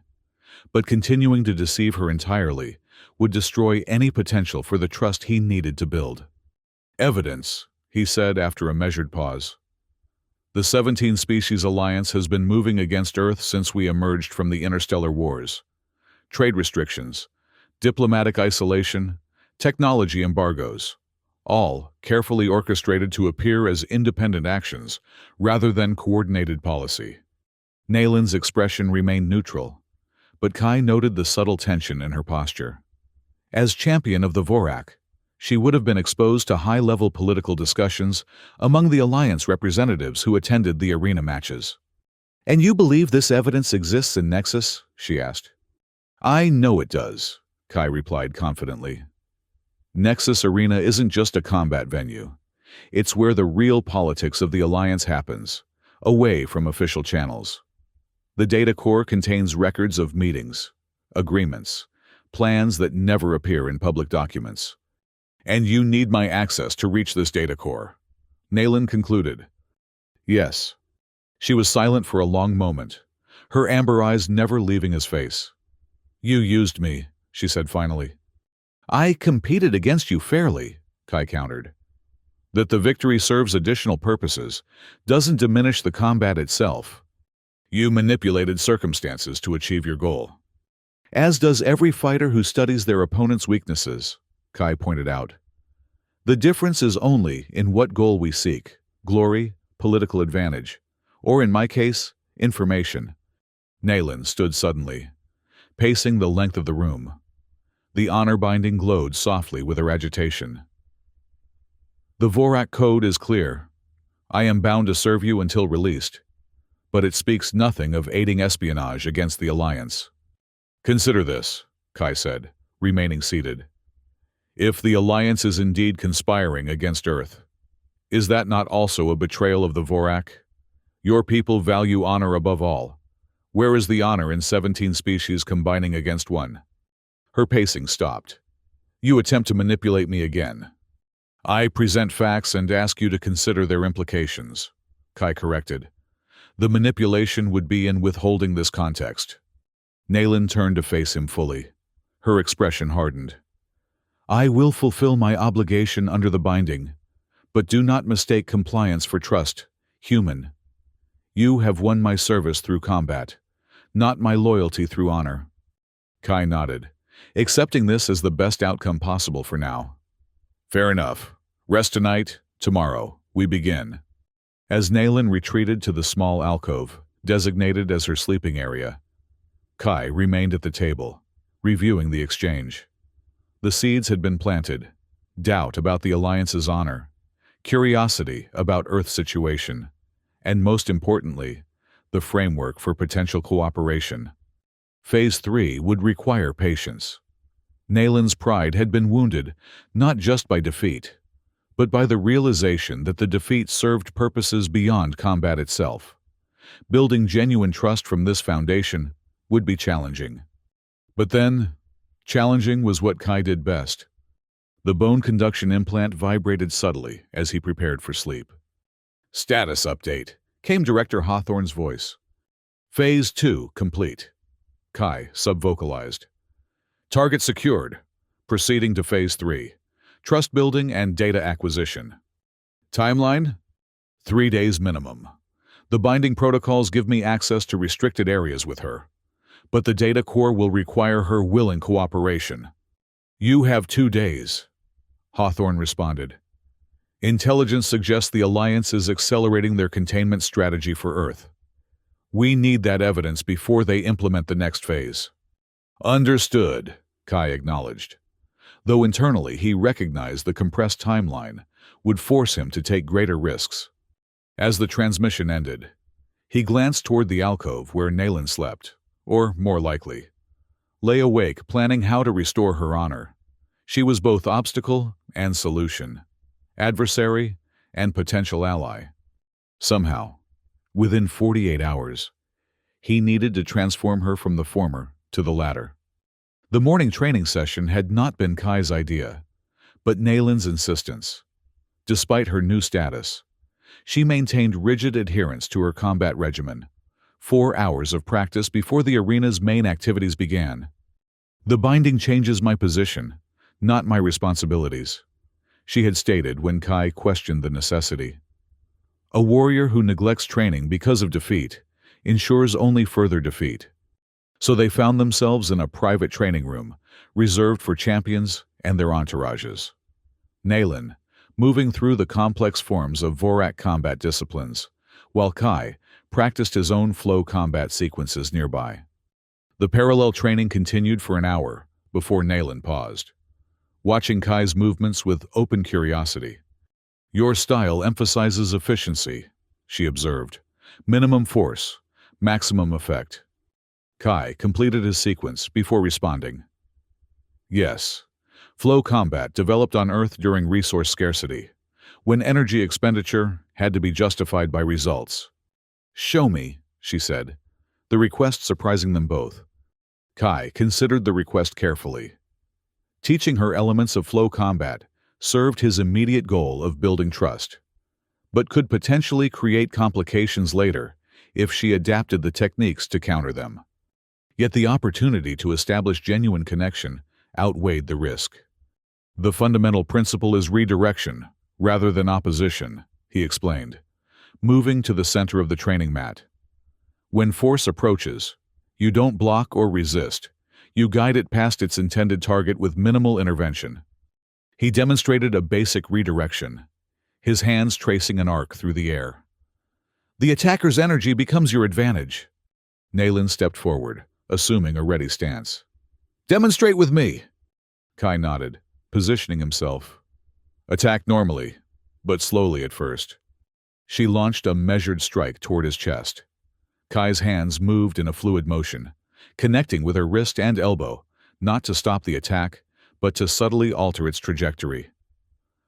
But continuing to deceive her entirely would destroy any potential for the trust he needed to build. Evidence, he said after a measured pause. The 17-species alliance has been moving against Earth since we emerged from the interstellar wars. Trade restrictions, diplomatic isolation, technology embargoes, all carefully orchestrated to appear as independent actions rather than coordinated policy. Nayland's expression remained neutral, but Kai noted the subtle tension in her posture. As champion of the Vorak, she would have been exposed to high-level political discussions among the Alliance representatives who attended the arena matches. "And you believe this evidence exists in Nexus?" she asked. "I know it does," Kai replied confidently. Nexus Arena isn't just a combat venue. It's where the real politics of the Alliance happens, away from official channels. The data core contains records of meetings, agreements, plans that never appear in public documents. And you need my access to reach this data core, Nayland concluded. Yes. She was silent for a long moment, her amber eyes never leaving his face. "You used me," she said finally. "I competed against you fairly," Kai countered. That the victory serves additional purposes doesn't diminish the combat itself. You manipulated circumstances to achieve your goal. As does every fighter who studies their opponent's weaknesses, Kai pointed out. The difference is only in what goal we seek: glory, political advantage, or in my case, information. Nayland stood suddenly, pacing the length of the room. The honor binding glowed softly with her agitation. "The Vorak Code is clear. I am bound to serve you until released, but it speaks nothing of aiding espionage against the Alliance." "Consider this," Kai said, remaining seated. "If the Alliance is indeed conspiring against Earth, is that not also a betrayal of the Vorak? Your people value honor above all. Where is the honor in 17 species combining against one?" Her pacing stopped. "You attempt to manipulate me again." "I present facts and ask you to consider their implications," Kai corrected. "The manipulation would be in withholding this context." Nayland turned to face him fully. Her expression hardened. "I will fulfill my obligation under the binding, but do not mistake compliance for trust, human. You have won my service through combat, not my loyalty through honor." Kai nodded, accepting this as the best outcome possible for now. "Fair enough. Rest tonight, tomorrow, we begin." As Nayland retreated to the small alcove, designated as her sleeping area, Kai remained at the table, reviewing the exchange. The seeds had been planted: doubt about the Alliance's honor, curiosity about Earth's situation, and most importantly, the framework for potential cooperation. Phase 3 would require patience. Nayland's pride had been wounded not just by defeat, but by the realization that the defeat served purposes beyond combat itself. Building genuine trust from this foundation would be challenging. But then, challenging was what Kai did best. The bone conduction implant vibrated subtly as he prepared for sleep. "Status update," came Director Hawthorne's voice. "Phase 2 complete." Kai subvocalized. "Target secured. Proceeding to Phase 3. Trust building and data acquisition. Timeline? 3 days minimum. The binding protocols give me access to restricted areas with her, but the data core will require her willing cooperation." "You have 2 days," Hawthorne responded. "Intelligence suggests the Alliance is accelerating their containment strategy for Earth. We need that evidence before they implement the next phase." "Understood," Kai acknowledged, though internally he recognized the compressed timeline would force him to take greater risks. As the transmission ended, he glanced toward the alcove where Nayland slept, or, more likely, lay awake planning how to restore her honor. She was both obstacle and solution, adversary and potential ally. Somehow, within 48 hours, he needed to transform her from the former to the latter. The morning training session had not been Kai's idea, but Nayland's insistence. Despite her new status, she maintained rigid adherence to her combat regimen, 4 hours of practice before the arena's main activities began. "The binding changes my position, not my responsibilities," she had stated when Kai questioned the necessity. A warrior who neglects training because of defeat ensures only further defeat. So they found themselves in a private training room, reserved for champions and their entourages. Nayland, moving through the complex forms of Vorak combat disciplines, while Kai practiced his own flow combat sequences nearby. The parallel training continued for an hour before Nayland paused, watching Kai's movements with open curiosity. "Your style emphasizes efficiency," she observed. "Minimum force, maximum effect." Kai completed his sequence before responding. "Yes. Flow combat developed on Earth during resource scarcity, when energy expenditure had to be justified by results." "Show me," she said, the request surprising them both. Kai considered the request carefully. Teaching her elements of flow combat served his immediate goal of building trust, but could potentially create complications later if she adapted the techniques to counter them. Yet the opportunity to establish genuine connection outweighed the risk. "The fundamental principle is redirection, rather than opposition," he explained, moving to the center of the training mat. "When force approaches, you don't block or resist. You guide it past its intended target with minimal intervention." He demonstrated a basic redirection, his hands tracing an arc through the air. "The attacker's energy becomes your advantage." Nayland stepped forward, assuming a ready stance. "Demonstrate with me." Kai nodded, positioning himself. "Attack normally, but slowly at first." She launched a measured strike toward his chest. Kai's hands moved in a fluid motion, connecting with her wrist and elbow, not to stop the attack, but to subtly alter its trajectory.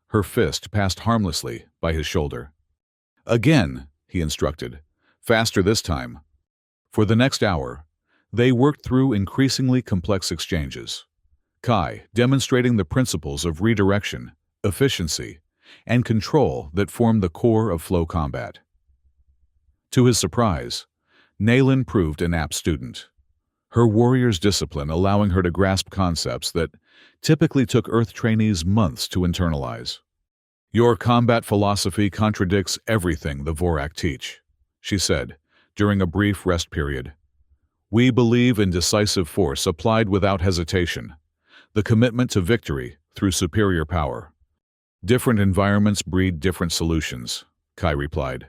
Her fist passed harmlessly by his shoulder. "Again," he instructed, "faster this time." For the next hour, they worked through increasingly complex exchanges. Kai demonstrating the principles of redirection, efficiency, and control that form the core of flow combat. To his surprise, Nayland proved an apt student, her warrior's discipline allowing her to grasp concepts that typically took Earth trainees months to internalize. "Your combat philosophy contradicts everything the Vorak teach," she said, during a brief rest period. "We believe in decisive force applied without hesitation, the commitment to victory through superior power. Different environments breed different solutions," Kai replied.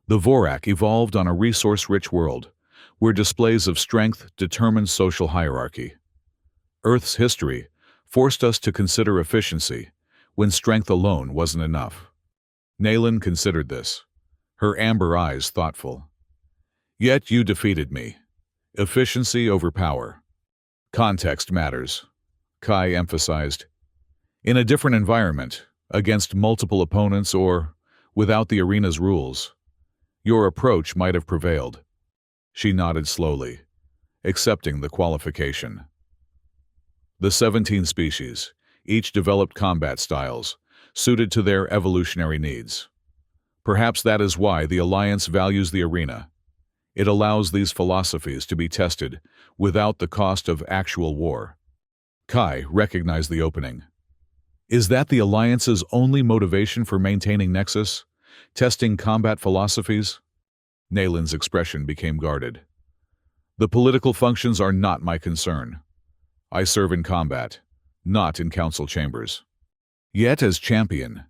The Vorak evolved on a resource-rich world, where displays of strength determined social hierarchy. Earth's history forced us to consider efficiency when strength alone wasn't enough. Nayland considered this, her amber eyes thoughtful. "Yet you defeated me. Efficiency over power. Context matters," Kai emphasized. "In a different environment, against multiple opponents or without the arena's rules, your approach might have prevailed." She nodded slowly, accepting the qualification. The 17 species, each developed combat styles, suited to their evolutionary needs. Perhaps that is why the Alliance values the arena. It allows these philosophies to be tested without the cost of actual war. Kai recognized the opening. Is that the Alliance's only motivation for maintaining Nexus? Testing combat philosophies? Nayland's expression became guarded. "The political functions are not my concern. I serve in combat, not in council chambers." Yet as champion,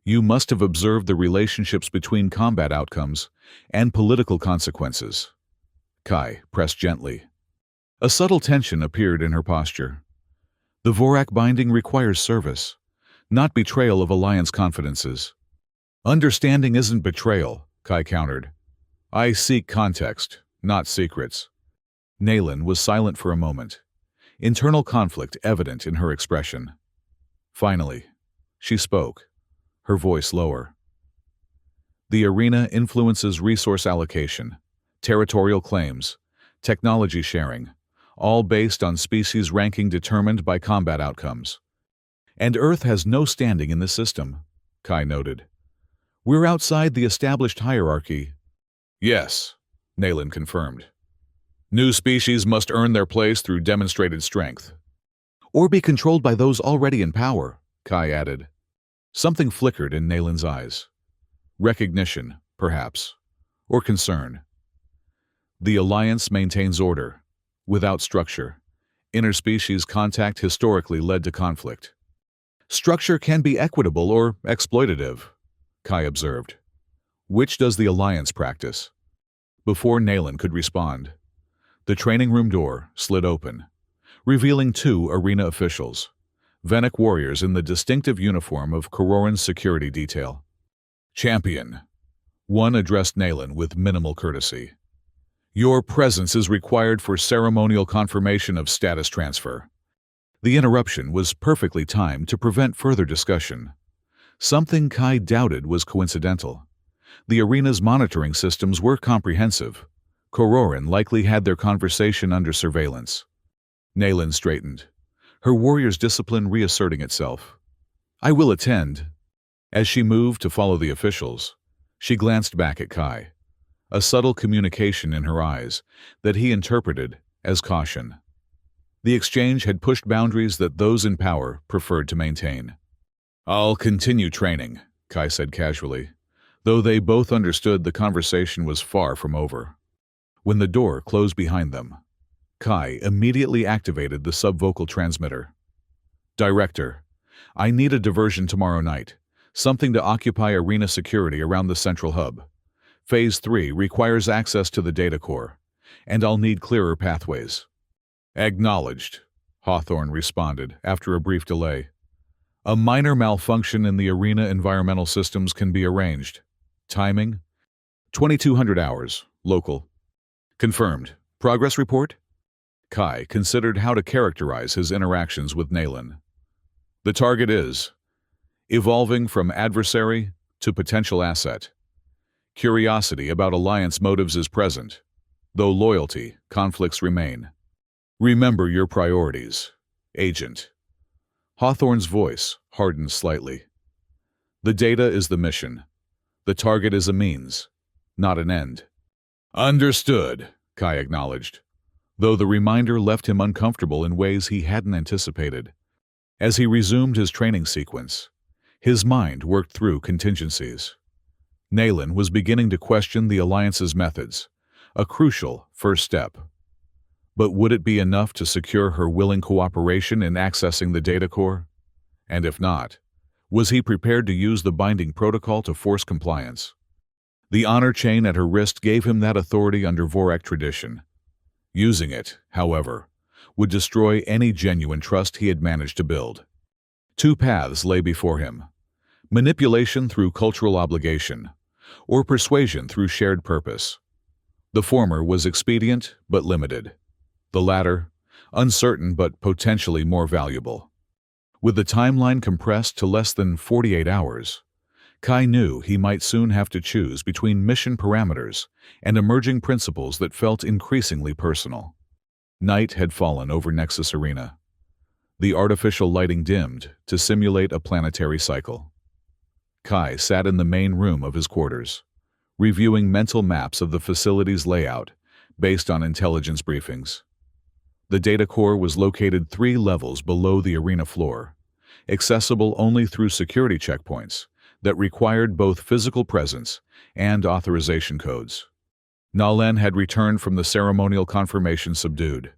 you must have observed the relationships between combat outcomes and political consequences. Kai pressed gently. A subtle tension appeared in her posture. The Vorak binding requires service, not betrayal of Alliance confidences. Understanding isn't betrayal, Kai countered. I seek context, not secrets. Nayland was silent for a moment, internal conflict evident in her expression. Finally, she spoke, her voice lower. The arena influences resource allocation, territorial claims, technology sharing, all based on species ranking determined by combat outcomes. And Earth has no standing in this system, Kai noted. We're outside the established hierarchy. Yes, Nayland confirmed. New species must earn their place through demonstrated strength. Or be controlled by those already in power, Kai added. Something flickered in Nayland's eyes. Recognition, perhaps, or concern. The Alliance maintains order, without structure. Interspecies contact historically led to conflict. Structure can be equitable or exploitative, Kai observed. Which does the Alliance practice? Before Nayland could respond, the training room door slid open, revealing two arena officials, Venic warriors in the distinctive uniform of Kororan's security detail. Champion. One addressed Nayland with minimal courtesy. Your presence is required for ceremonial confirmation of status transfer. The interruption was perfectly timed to prevent further discussion. Something Kai doubted was coincidental. The arena's monitoring systems were comprehensive. Kororan likely had their conversation under surveillance. Nayland straightened, her warrior's discipline reasserting itself. I will attend. As she moved to follow the officials, she glanced back at Kai, a subtle communication in her eyes that he interpreted as caution. The exchange had pushed boundaries that those in power preferred to maintain. I'll continue training, Kai said casually, though they both understood the conversation was far from over. When the door closed behind them, Kai immediately activated the subvocal transmitter. Director, I need a diversion tomorrow night, something to occupy arena security around the central hub. Phase 3 requires access to the data core, and I'll need clearer pathways. Acknowledged, Hawthorne responded after a brief delay. A minor malfunction in the arena environmental systems can be arranged. Timing? 2200 hours, local. Confirmed. Progress report? Kai considered how to characterize his interactions with Nayland. The target is evolving from adversary to potential asset. Curiosity about Alliance motives is present, though loyalty, conflicts remain. Remember your priorities, Agent. Hawthorne's voice hardened slightly. The data is the mission. The target is a means, not an end. Understood, Kai acknowledged, though the reminder left him uncomfortable in ways he hadn't anticipated. As he resumed his training sequence, his mind worked through contingencies. Nayland was beginning to question the Alliance's methods, a crucial first step. But would it be enough to secure her willing cooperation in accessing the data core? And if not, was he prepared to use the binding protocol to force compliance? The honor chain at her wrist gave him that authority under Vorak tradition. Using it, however, would destroy any genuine trust he had managed to build. Two paths lay before him: manipulation through cultural obligation, or persuasion through shared purpose. The former was expedient but limited. The latter, uncertain but potentially more valuable. With the timeline compressed to less than 48 hours, Kai knew he might soon have to choose between mission parameters and emerging principles that felt increasingly personal. Night had fallen over Nexus Arena. The artificial lighting dimmed to simulate a planetary cycle. Kai sat in the main room of his quarters, reviewing mental maps of the facility's layout based on intelligence briefings. The data core was located 3 levels below the arena floor, accessible only through security checkpoints that required both physical presence and authorization codes. Nalen had returned from the ceremonial confirmation subdued.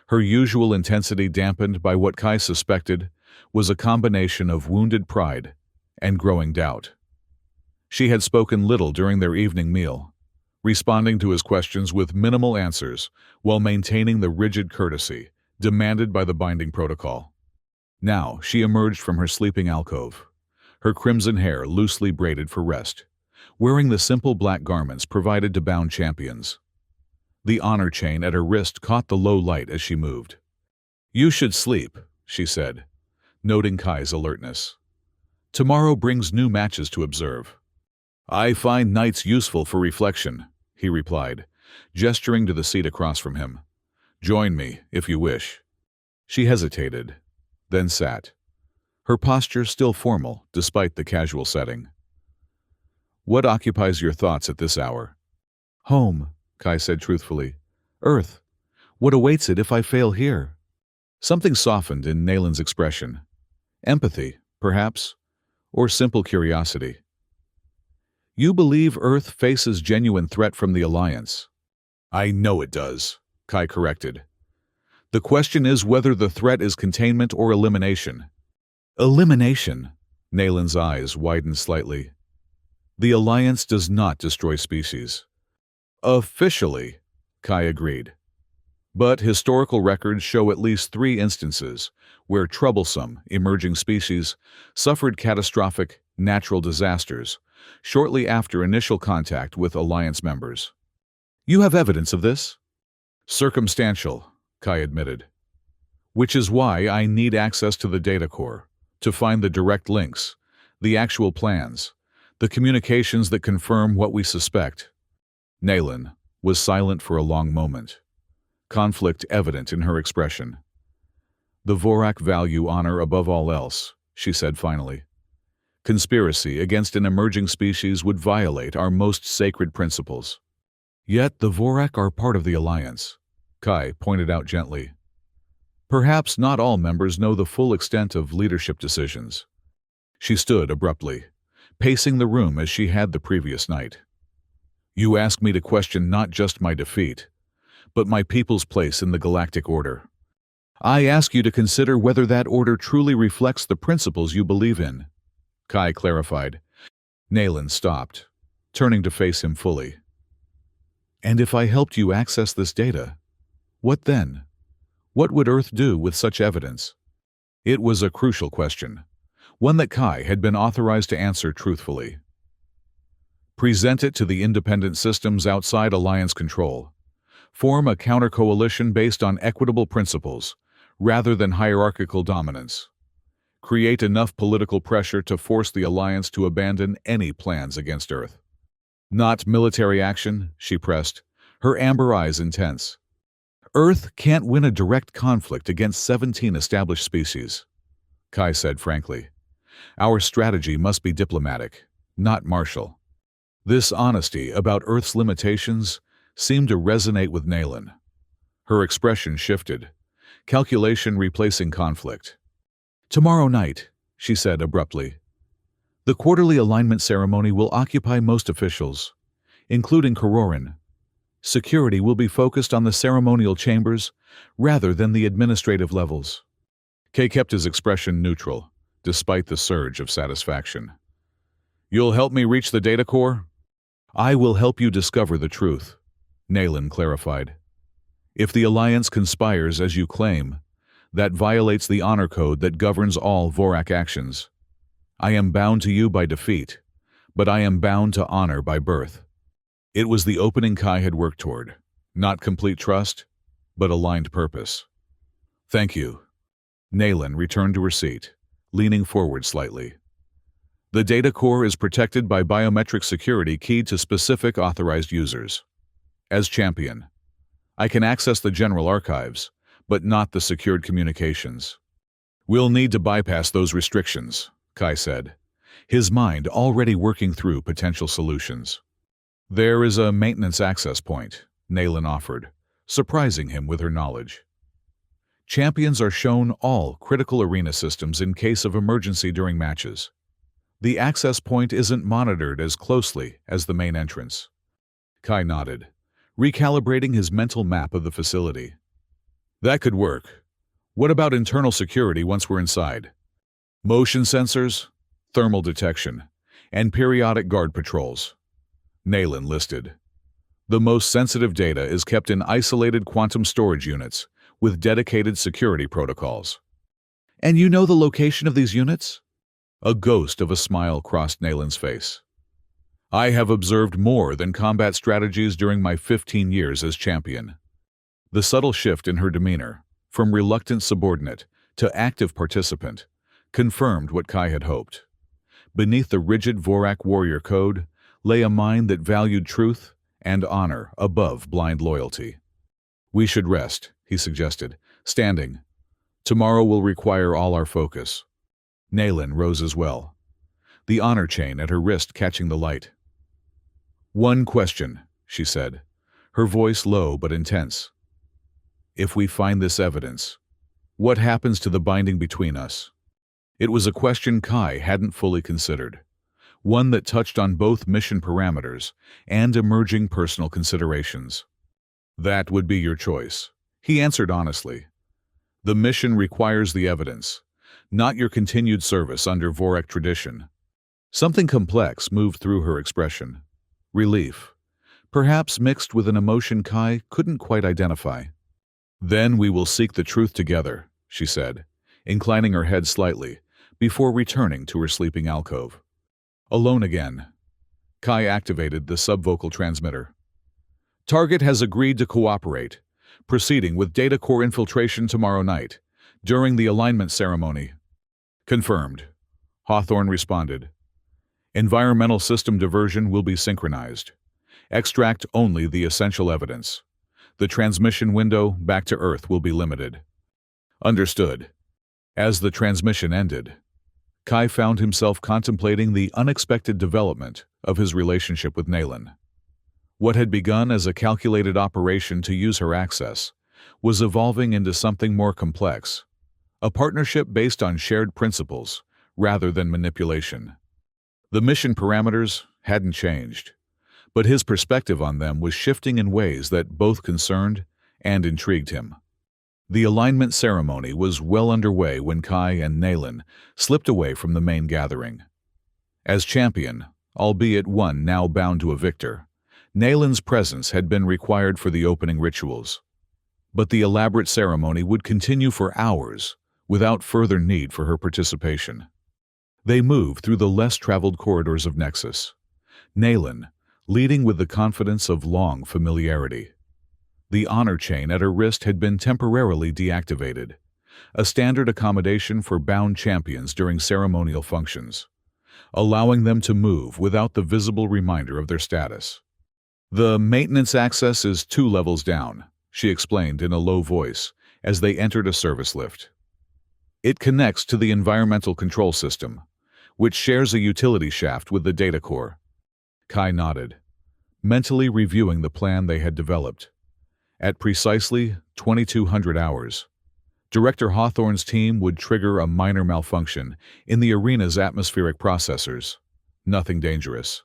Her usual intensity dampened by what Kai suspected was a combination of wounded pride and growing doubt. She had spoken little during their evening meal, responding to his questions with minimal answers while maintaining the rigid courtesy demanded by the binding protocol. Now she emerged from her sleeping alcove, her crimson hair loosely braided for rest, wearing the simple black garments provided to bound champions. The honor chain at her wrist caught the low light as she moved. "You should sleep," she said, noting Kai's alertness. "Tomorrow brings new matches to observe." "I find nights useful for reflection," he replied, gesturing to the seat across from him. "Join me, if you wish." She hesitated, then sat, her posture still formal despite the casual setting. "What occupies your thoughts at this hour?" "Home," Kai said truthfully. "Earth. What awaits it if I fail here?" Something softened in Nalen's expression. Empathy, perhaps, or simple curiosity. "You believe Earth faces genuine threat from the Alliance?" "I know it does," Kai corrected. "The question is whether the threat is containment or elimination." "Elimination?" Nalen's eyes widened slightly. "The Alliance does not destroy species." "Officially," Kai agreed. "But historical records show at least 3 instances where troublesome, emerging species suffered catastrophic natural disasters shortly after initial contact with Alliance members." "You have evidence of this?" "Circumstantial," Kai admitted. "Which is why I need access to the data core, to find the direct links, the actual plans, the communications that confirm what we suspect." Nalen was silent for a long moment, conflict evident in her expression. "The Vorak value honor above all else," she said finally. "Conspiracy against an emerging species would violate our most sacred principles." "Yet the Vorak are part of the Alliance," Kai pointed out gently. "Perhaps not all members know the full extent of leadership decisions." She stood abruptly, pacing the room as she had the previous night. "You ask me to question not just my defeat, but my people's place in the galactic order. I ask you to consider whether that order truly reflects the principles you believe in," Kai clarified. Nalen stopped, turning to face him fully. "And if I helped you access this data, what then? What would Earth do with such evidence?" It was a crucial question, one that Kai had been authorized to answer truthfully. "Present it to the independent systems outside Alliance control. Form a counter-coalition based on equitable principles, rather than hierarchical dominance. Create enough political pressure to force the Alliance to abandon any plans against Earth." "Not military action," she pressed, her amber eyes intense. "Earth can't win a direct conflict against 17 established species," Kai said frankly. "Our strategy must be diplomatic, not martial." This honesty about Earth's limitations seemed to resonate with Nalen. Her expression shifted, calculation replacing conflict. "Tomorrow night," she said abruptly. "The quarterly alignment ceremony will occupy most officials, including Kororin. Security will be focused on the ceremonial chambers rather than the administrative levels." Kay kept his expression neutral, despite the surge of satisfaction. "You'll help me reach the data core?" "I will help you discover the truth," Nalen clarified. "If the Alliance conspires as you claim, that violates the honor code that governs all Vorak actions. I am bound to you by defeat, but I am bound to honor by birth." It was the opening Kai had worked toward, not complete trust, but aligned purpose. "Thank you." Nalen returned to her seat, leaning forward slightly. "The data core is protected by biometric security keyed to specific authorized users. As champion, I can access the general archives, but not the secured communications." "We'll need to bypass those restrictions," Kai said, his mind already working through potential solutions. "There is a maintenance access point," Nalen offered, surprising him with her knowledge. "Champions are shown all critical arena systems in case of emergency during matches. The access point isn't monitored as closely as the main entrance." Kai nodded, recalibrating his mental map of the facility. "That could work. What about internal security once we're inside?" "Motion sensors, thermal detection, and periodic guard patrols," Nalen listed. "The most sensitive data is kept in isolated quantum storage units with dedicated security protocols." And you know the location of these units? A ghost of a smile crossed Nalen's face. I have observed more than combat strategies during my 15 years as champion. The subtle shift in her demeanor, from reluctant subordinate to active participant, confirmed what Kai had hoped. Beneath the rigid Vorak warrior code lay a mind that valued truth and honor above blind loyalty. We should rest, he suggested, standing. Tomorrow will require all our focus. Nalen rose as well, the honor chain at her wrist catching the light. One question, she said, her voice low but intense. If we find this evidence, what happens to the binding between us? It was a question Kai hadn't fully considered, one that touched on both mission parameters and emerging personal considerations. That would be your choice, he answered honestly. The mission requires the evidence, not your continued service under Vorak tradition. Something complex moved through her expression. Relief, perhaps mixed with an emotion Kai couldn't quite identify. Then we will seek the truth together, she said, inclining her head slightly, before returning to her sleeping alcove. Alone again. Kai activated the subvocal transmitter. Target has agreed to cooperate, proceeding with data core infiltration tomorrow night, during the alignment ceremony. Confirmed. Hawthorne responded. Environmental system diversion will be synchronized. Extract only the essential evidence. The transmission window back to Earth will be limited. Understood. As the transmission ended, Kai found himself contemplating the unexpected development of his relationship with Nalen. What had begun as a calculated operation to use her access was evolving into something more complex, a partnership based on shared principles rather than manipulation. The mission parameters hadn't changed, but his perspective on them was shifting in ways that both concerned and intrigued him. The alignment ceremony was well underway when Kai and Nalen slipped away from the main gathering. As champion, albeit one now bound to a victor, Nalen's presence had been required for the opening rituals. But the elaborate ceremony would continue for hours without further need for her participation. They moved through the less-traveled corridors of Nexus, Nalen leading with the confidence of long familiarity. The honor chain at her wrist had been temporarily deactivated, a standard accommodation for bound champions during ceremonial functions, allowing them to move without the visible reminder of their status. The maintenance access is 2 levels down, she explained in a low voice as they entered a service lift. It connects to the environmental control system, which shares a utility shaft with the data core. Kai nodded, mentally reviewing the plan they had developed. At precisely 2200 hours, Director Hawthorne's team would trigger a minor malfunction in the arena's atmospheric processors. Nothing dangerous,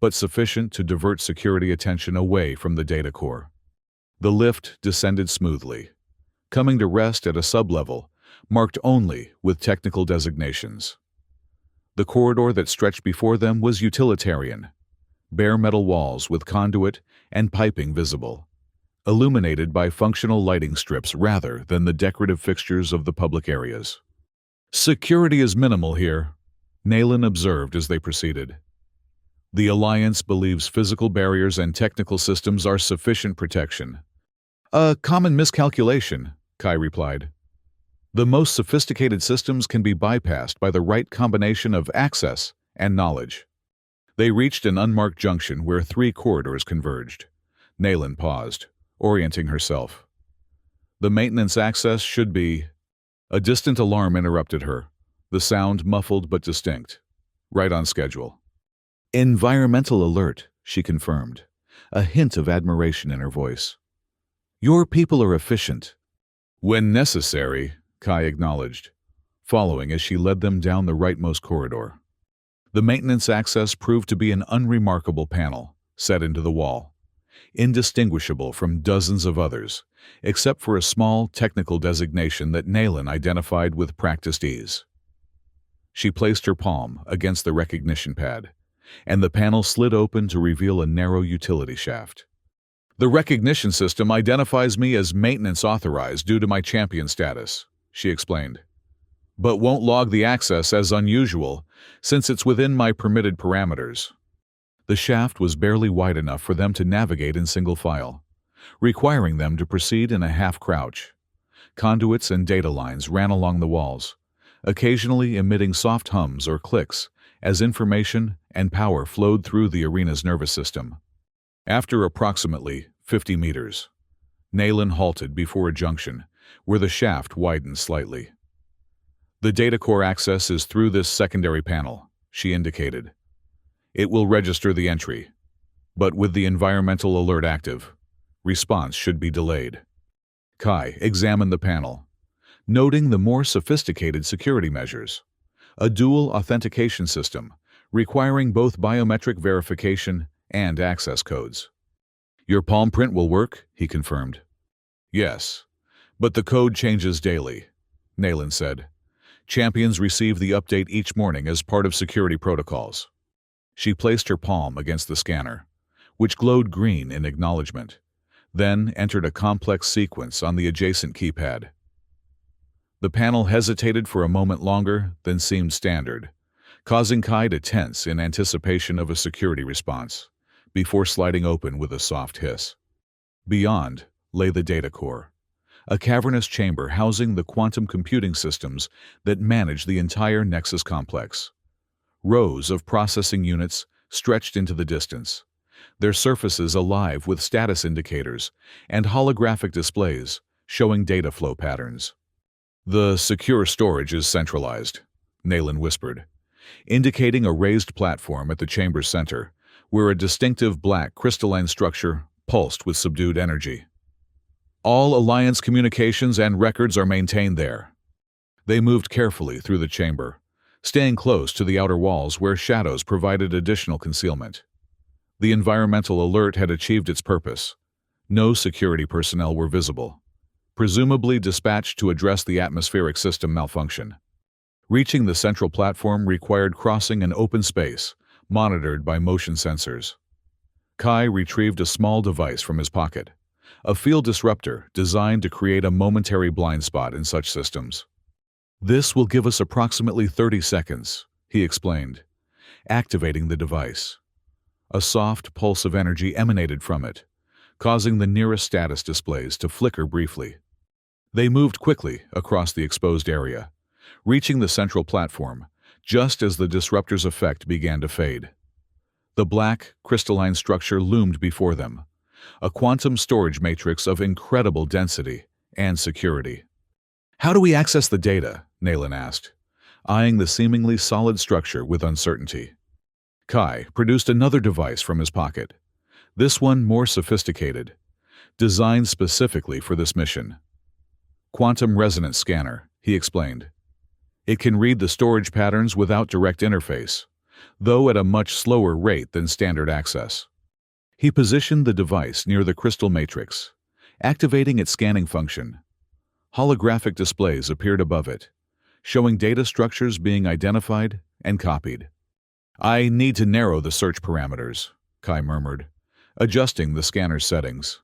but sufficient to divert security attention away from the data core. The lift descended smoothly, coming to rest at a sublevel marked only with technical designations. The corridor that stretched before them was utilitarian, bare metal walls with conduit and piping visible, illuminated by functional lighting strips rather than the decorative fixtures of the public areas. Security is minimal here, Nalen observed as they proceeded. The Alliance believes physical barriers and technical systems are sufficient protection. A common miscalculation, Kai replied. The most sophisticated systems can be bypassed by the right combination of access and knowledge. They reached an unmarked junction where 3 corridors converged. Nalen paused, orienting herself. The maintenance access should be... A distant alarm interrupted her, the sound muffled but distinct. Right on schedule. Environmental alert, she confirmed, a hint of admiration in her voice. Your people are efficient. When necessary, Kai acknowledged, following as she led them down the rightmost corridor. The maintenance access proved to be an unremarkable panel, set into the wall, indistinguishable from dozens of others, except for a small technical designation that Nalen identified with practiced ease. She placed her palm against the recognition pad, and the panel slid open to reveal a narrow utility shaft. The recognition system identifies me as maintenance authorized due to my champion status, she explained. but won't log the access as unusual since it's within my permitted parameters. The shaft was barely wide enough for them to navigate in single file, requiring them to proceed in a half-crouch. Conduits and data lines ran along the walls, occasionally emitting soft hums or clicks as information and power flowed through the arena's nervous system. After approximately 50 meters, Nayland halted before a junction where the shaft widened slightly. "The data core access is through this secondary panel," she indicated. "It will register the entry, but with the environmental alert active, response should be delayed." Kai examined the panel, noting the more sophisticated security measures. A dual authentication system requiring both biometric verification and access codes. "Your palm print will work," he confirmed. "Yes, but the code changes daily," Nayland said. "Champions receive the update each morning as part of security protocols." She placed her palm against the scanner, which glowed green in acknowledgement, then entered a complex sequence on the adjacent keypad. The panel hesitated for a moment longer than seemed standard, causing Kai to tense in anticipation of a security response, before sliding open with a soft hiss. Beyond lay the data core, a cavernous chamber housing the quantum computing systems that manage the entire Nexus complex. Rows of processing units stretched into the distance, their surfaces alive with status indicators and holographic displays showing data flow patterns. "The secure storage is centralized," Nayland whispered, indicating a raised platform at the chamber's center, where a distinctive black crystalline structure pulsed with subdued energy. "All Alliance communications and records are maintained there." They moved carefully through the chamber, staying close to the outer walls where shadows provided additional concealment. The environmental alert had achieved its purpose. No security personnel were visible, presumably dispatched to address the atmospheric system malfunction. Reaching the central platform required crossing an open space, monitored by motion sensors. Kai retrieved a small device from his pocket, a field disruptor designed to create a momentary blind spot in such systems. "This will give us approximately 30 seconds, he explained, activating the device. A soft pulse of energy emanated from it, causing the nearest status displays to flicker briefly. They moved quickly across the exposed area, reaching the central platform just as the disruptor's effect began to fade. The black, crystalline structure loomed before them, a quantum storage matrix of incredible density and security. "How do we access the data?" Nayland asked, eyeing the seemingly solid structure with uncertainty. Kai produced another device from his pocket, this one more sophisticated, designed specifically for this mission. "Quantum resonance scanner," he explained. "It can read the storage patterns without direct interface, though at a much slower rate than standard access." He positioned the device near the crystal matrix, activating its scanning function. Holographic displays appeared above it, showing data structures being identified and copied. "I need to narrow the search parameters," Kai murmured, adjusting the scanner's settings.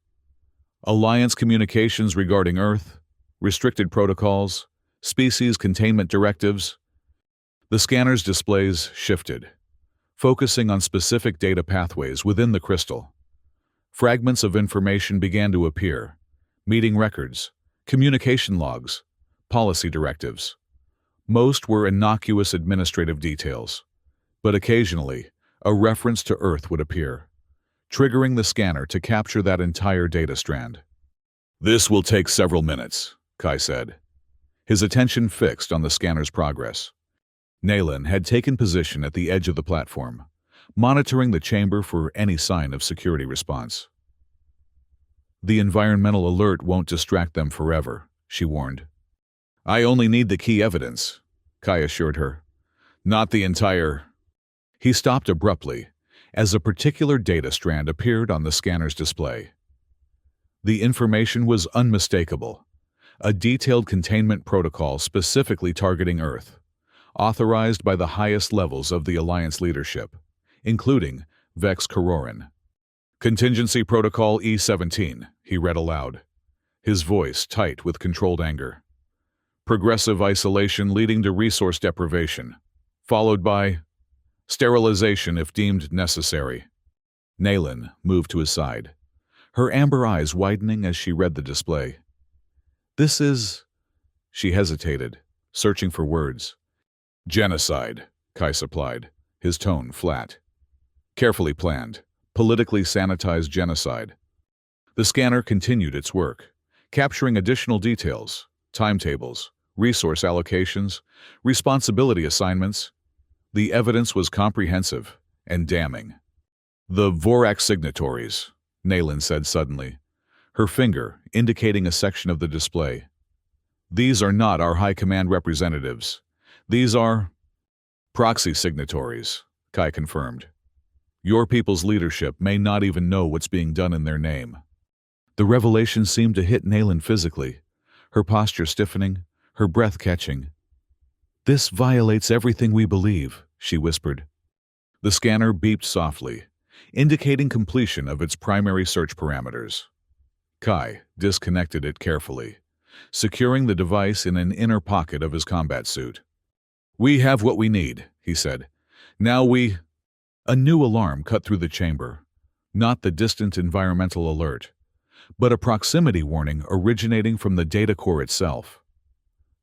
"Alliance communications regarding Earth, restricted protocols, species containment directives." The scanner's displays shifted, focusing on specific data pathways within the crystal. Fragments of information began to appear: meeting records, communication logs, policy directives. Most were innocuous administrative details, but occasionally a reference to Earth would appear, triggering the scanner to capture that entire data strand. "This will take several minutes," Kai said, his attention fixed on the scanner's progress. Nayland had taken position at the edge of the platform, monitoring the chamber for any sign of security response. "The environmental alert won't distract them forever," she warned. "I only need the key evidence," Kai assured her. "Not the entire—" He stopped abruptly as a particular data strand appeared on the scanner's display. The information was unmistakable: a detailed containment protocol specifically targeting Earth, authorized by the highest levels of the Alliance leadership, including Vex Kororin. "Contingency Protocol E-17, he read aloud, his voice tight with controlled anger. progressive isolation leading to resource deprivation, followed by sterilization if deemed necessary. Naylin moved to his side, her amber eyes widening as she read the display. This is... She hesitated, searching for words. Genocide, Kai supplied, his tone flat. Carefully planned, politically sanitized genocide. The scanner continued its work, capturing additional details, timetables, resource allocations, responsibility assignments. The evidence was comprehensive and damning. The Vorak signatories, Naylin said suddenly, her finger indicating a section of the display. These are not our high command representatives. These are proxy signatories, Kai confirmed. Your people's leadership may not even know what's being done in their name. The revelation seemed to hit Naylin physically, her posture stiffening, her breath catching. This violates everything we believe, she whispered. The scanner beeped softly, indicating completion of its primary search parameters. Kai disconnected it carefully, securing the device in an inner pocket of his combat suit. We have what we need, he said. Now we... A new alarm cut through the chamber, not the distant environmental alert, but a proximity warning originating from the data core itself.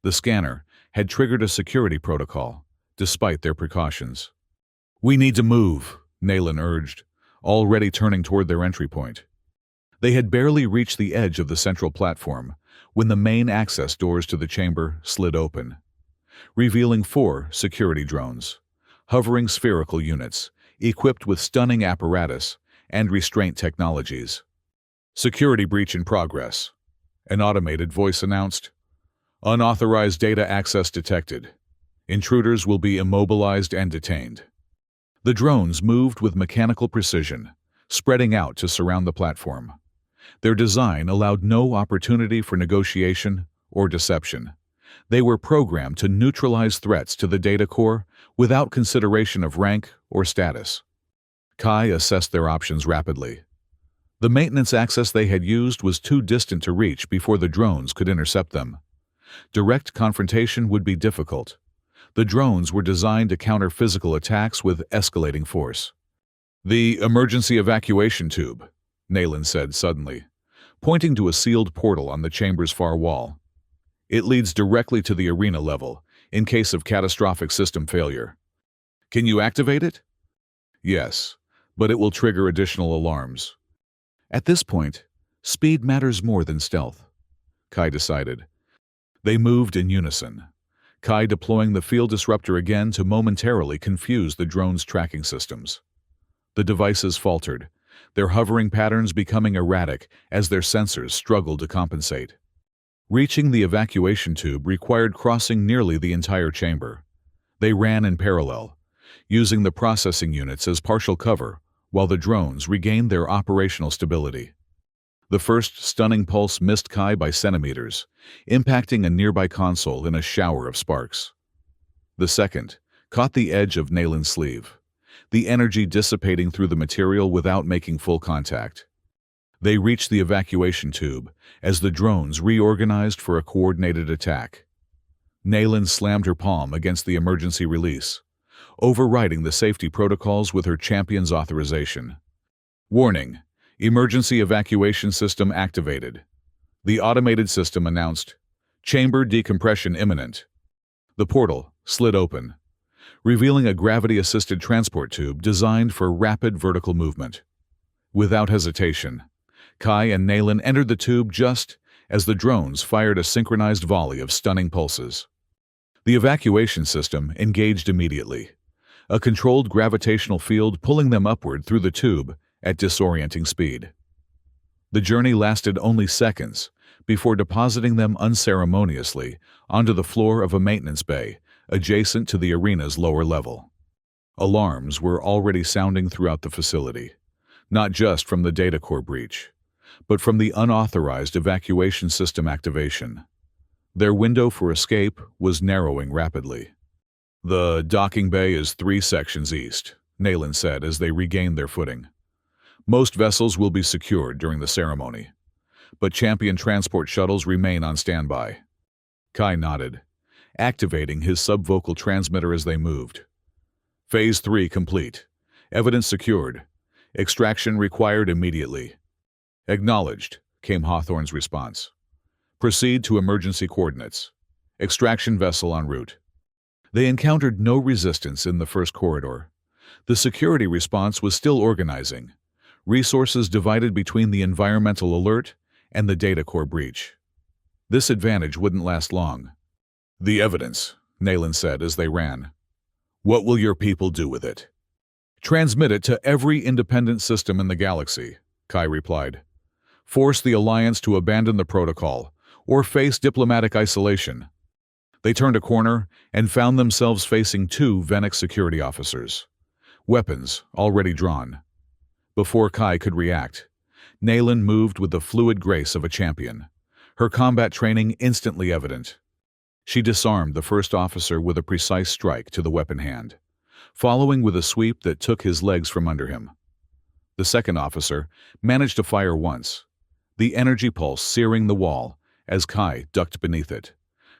The scanner had triggered a security protocol, despite their precautions. We need to move, Naylin urged, already turning toward their entry point. They had barely reached the edge of the central platform when the main access doors to the chamber slid open, revealing 4 security drones, hovering spherical units, equipped with stunning apparatus and restraint technologies. Security breach in progress, an automated voice announced. Unauthorized data access detected. Intruders will be immobilized and detained. The drones moved with mechanical precision, spreading out to surround the platform. Their design allowed no opportunity for negotiation or deception. They were programmed to neutralize threats to the data core without consideration of rank or status. Kai assessed their options rapidly. The maintenance access they had used was too distant to reach before the drones could intercept them. Direct confrontation would be difficult. The drones were designed to counter physical attacks with escalating force. The emergency evacuation tube, Naylin said suddenly, pointing to a sealed portal on the chamber's far wall. It leads directly to the arena level, in case of catastrophic system failure. Can you activate it? Yes, but it will trigger additional alarms. At this point, speed matters more than stealth, Kai decided. They moved in unison, Kai deploying the field disruptor again to momentarily confuse the drone's tracking systems. The devices faltered, their hovering patterns becoming erratic as their sensors struggled to compensate. Reaching the evacuation tube required crossing nearly the entire chamber. They ran in parallel, using the processing units as partial cover while the drones regained their operational stability. The first stunning pulse missed Kai by centimeters, impacting a nearby console in a shower of sparks. The second caught the edge of Naylin's sleeve, the energy dissipating through the material without making full contact. They reached the evacuation tube as the drones reorganized for a coordinated attack. Naylin slammed her palm against the emergency release, overriding the safety protocols with her champion's authorization. Warning: emergency evacuation system activated. The automated system announced, chamber decompression imminent. The portal slid open, revealing a gravity-assisted transport tube designed for rapid vertical movement. Without hesitation, Kai and Naylin entered the tube just as the drones fired a synchronized volley of stunning pulses. The evacuation system engaged immediately, a controlled gravitational field pulling them upward through the tube at disorienting speed. The journey lasted only seconds before depositing them unceremoniously onto the floor of a maintenance bay adjacent to the arena's lower level. Alarms were already sounding throughout the facility, not just from the data core breach, but from the unauthorized evacuation system activation. Their window for escape was narrowing rapidly. The docking bay is 3 sections east, Naylin said as they regained their footing. Most vessels will be secured during the ceremony, but champion transport shuttles remain on standby. Kai nodded, activating his subvocal transmitter as they moved. Phase 3 complete. Evidence secured. Extraction required immediately. Acknowledged, came Hawthorne's response. Proceed to emergency coordinates. Extraction vessel en route. They encountered no resistance in the first corridor. The security response was still organizing. Resources divided between the environmental alert and the data core breach. This advantage wouldn't last long. The evidence, Nayland said as they ran. What will your people do with it? Transmit it to every independent system in the galaxy, Kai replied. Force the Alliance to abandon the protocol or face diplomatic isolation. They turned a corner and found themselves facing 2 Venic security officers. Weapons already drawn. Before Kai could react, Nayland moved with the fluid grace of a champion, her combat training instantly evident. She disarmed the first officer with a precise strike to the weapon hand, following with a sweep that took his legs from under him. The second officer managed to fire once, the energy pulse searing the wall as Kai ducked beneath it,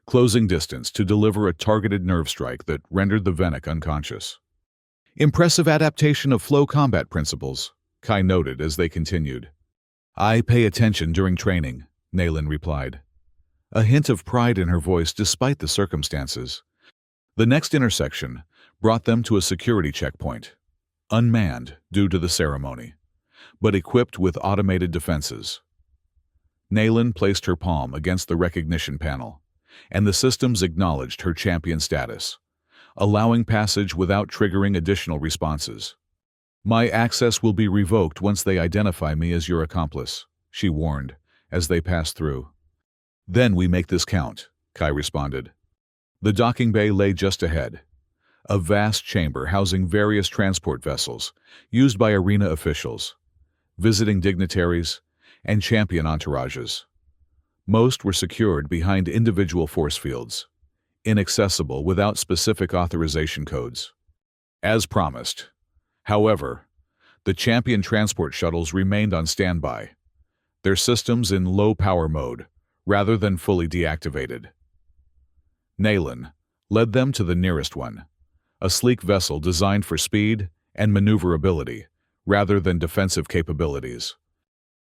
closing distance to deliver a targeted nerve strike that rendered the Venic unconscious. Impressive adaptation of flow combat principles, Kai noted as they continued. I pay attention during training, Nayland replied, a hint of pride in her voice despite the circumstances. The next intersection brought them to a security checkpoint, unmanned due to the ceremony, but equipped with automated defenses. Nayland placed her palm against the recognition panel, and the systems acknowledged her champion status, allowing passage without triggering additional responses. My access will be revoked once they identify me as your accomplice, she warned as they passed through. Then we make this count, Kai responded. The docking bay lay just ahead, a vast chamber housing various transport vessels used by arena officials, visiting dignitaries, and champion entourages. Most were secured behind individual force fields, inaccessible without specific authorization codes. As promised, however, the champion transport shuttles remained on standby, their systems in low-power mode rather than fully deactivated. Nayland led them to the nearest one, a sleek vessel designed for speed and maneuverability rather than defensive capabilities.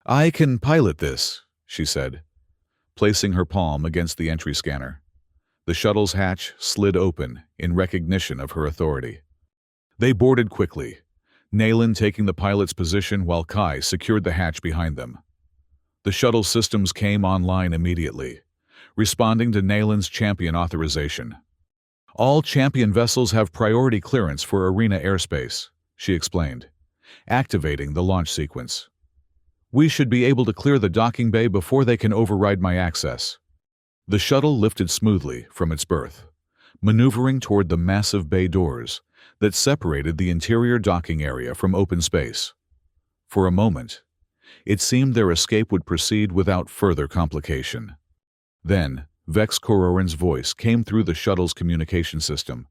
I can pilot this, she said, placing her palm against the entry scanner. The shuttle's hatch slid open in recognition of her authority. They boarded quickly, Nayland taking the pilot's position while Kai secured the hatch behind them. The shuttle systems came online immediately, responding to Nayland's champion authorization. All champion vessels have priority clearance for arena airspace, she explained, activating the launch sequence. We should be able to clear the docking bay before they can override my access. The shuttle lifted smoothly from its berth, maneuvering toward the massive bay doors that separated the interior docking area from open space. For a moment, it seemed their escape would proceed without further complication. Then, Vex Kororan's voice came through the shuttle's communication system,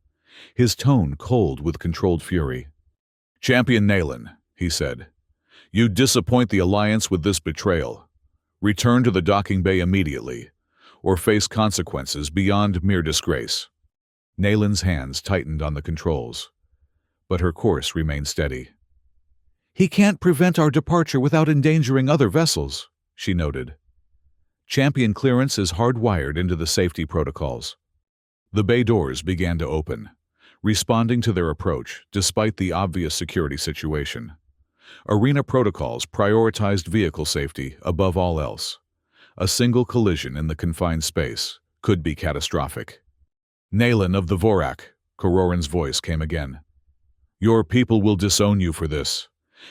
his tone cold with controlled fury. Champion Nayland, he said, you disappoint the Alliance with this betrayal. Return to the docking bay immediately, or face consequences beyond mere disgrace. Nayland's hands tightened on the controls, but her course remained steady. He can't prevent our departure without endangering other vessels, she noted. Champion clearance is hardwired into the safety protocols. The bay doors began to open, responding to their approach despite the obvious security situation. Arena protocols prioritized vehicle safety above all else. A single collision in the confined space could be catastrophic. Nayland of the Vorak, Kororan's voice came again. Your people will disown you for this.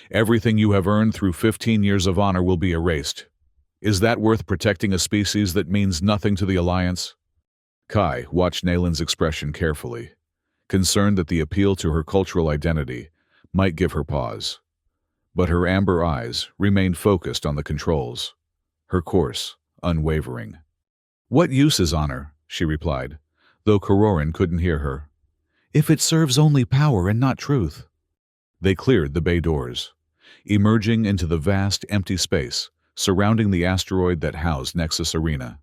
Everything you have earned through 15 years of honor will be erased. Is that worth protecting a species that means nothing to the Alliance? Kai watched Nayland's expression carefully, concerned that the appeal to her cultural identity might give her pause. But her amber eyes remained focused on the controls, her course unwavering. What use is honor? She replied, though Kororan couldn't hear her. If it serves only power and not truth. They cleared the bay doors, emerging into the vast empty space surrounding the asteroid that housed Nexus Arena.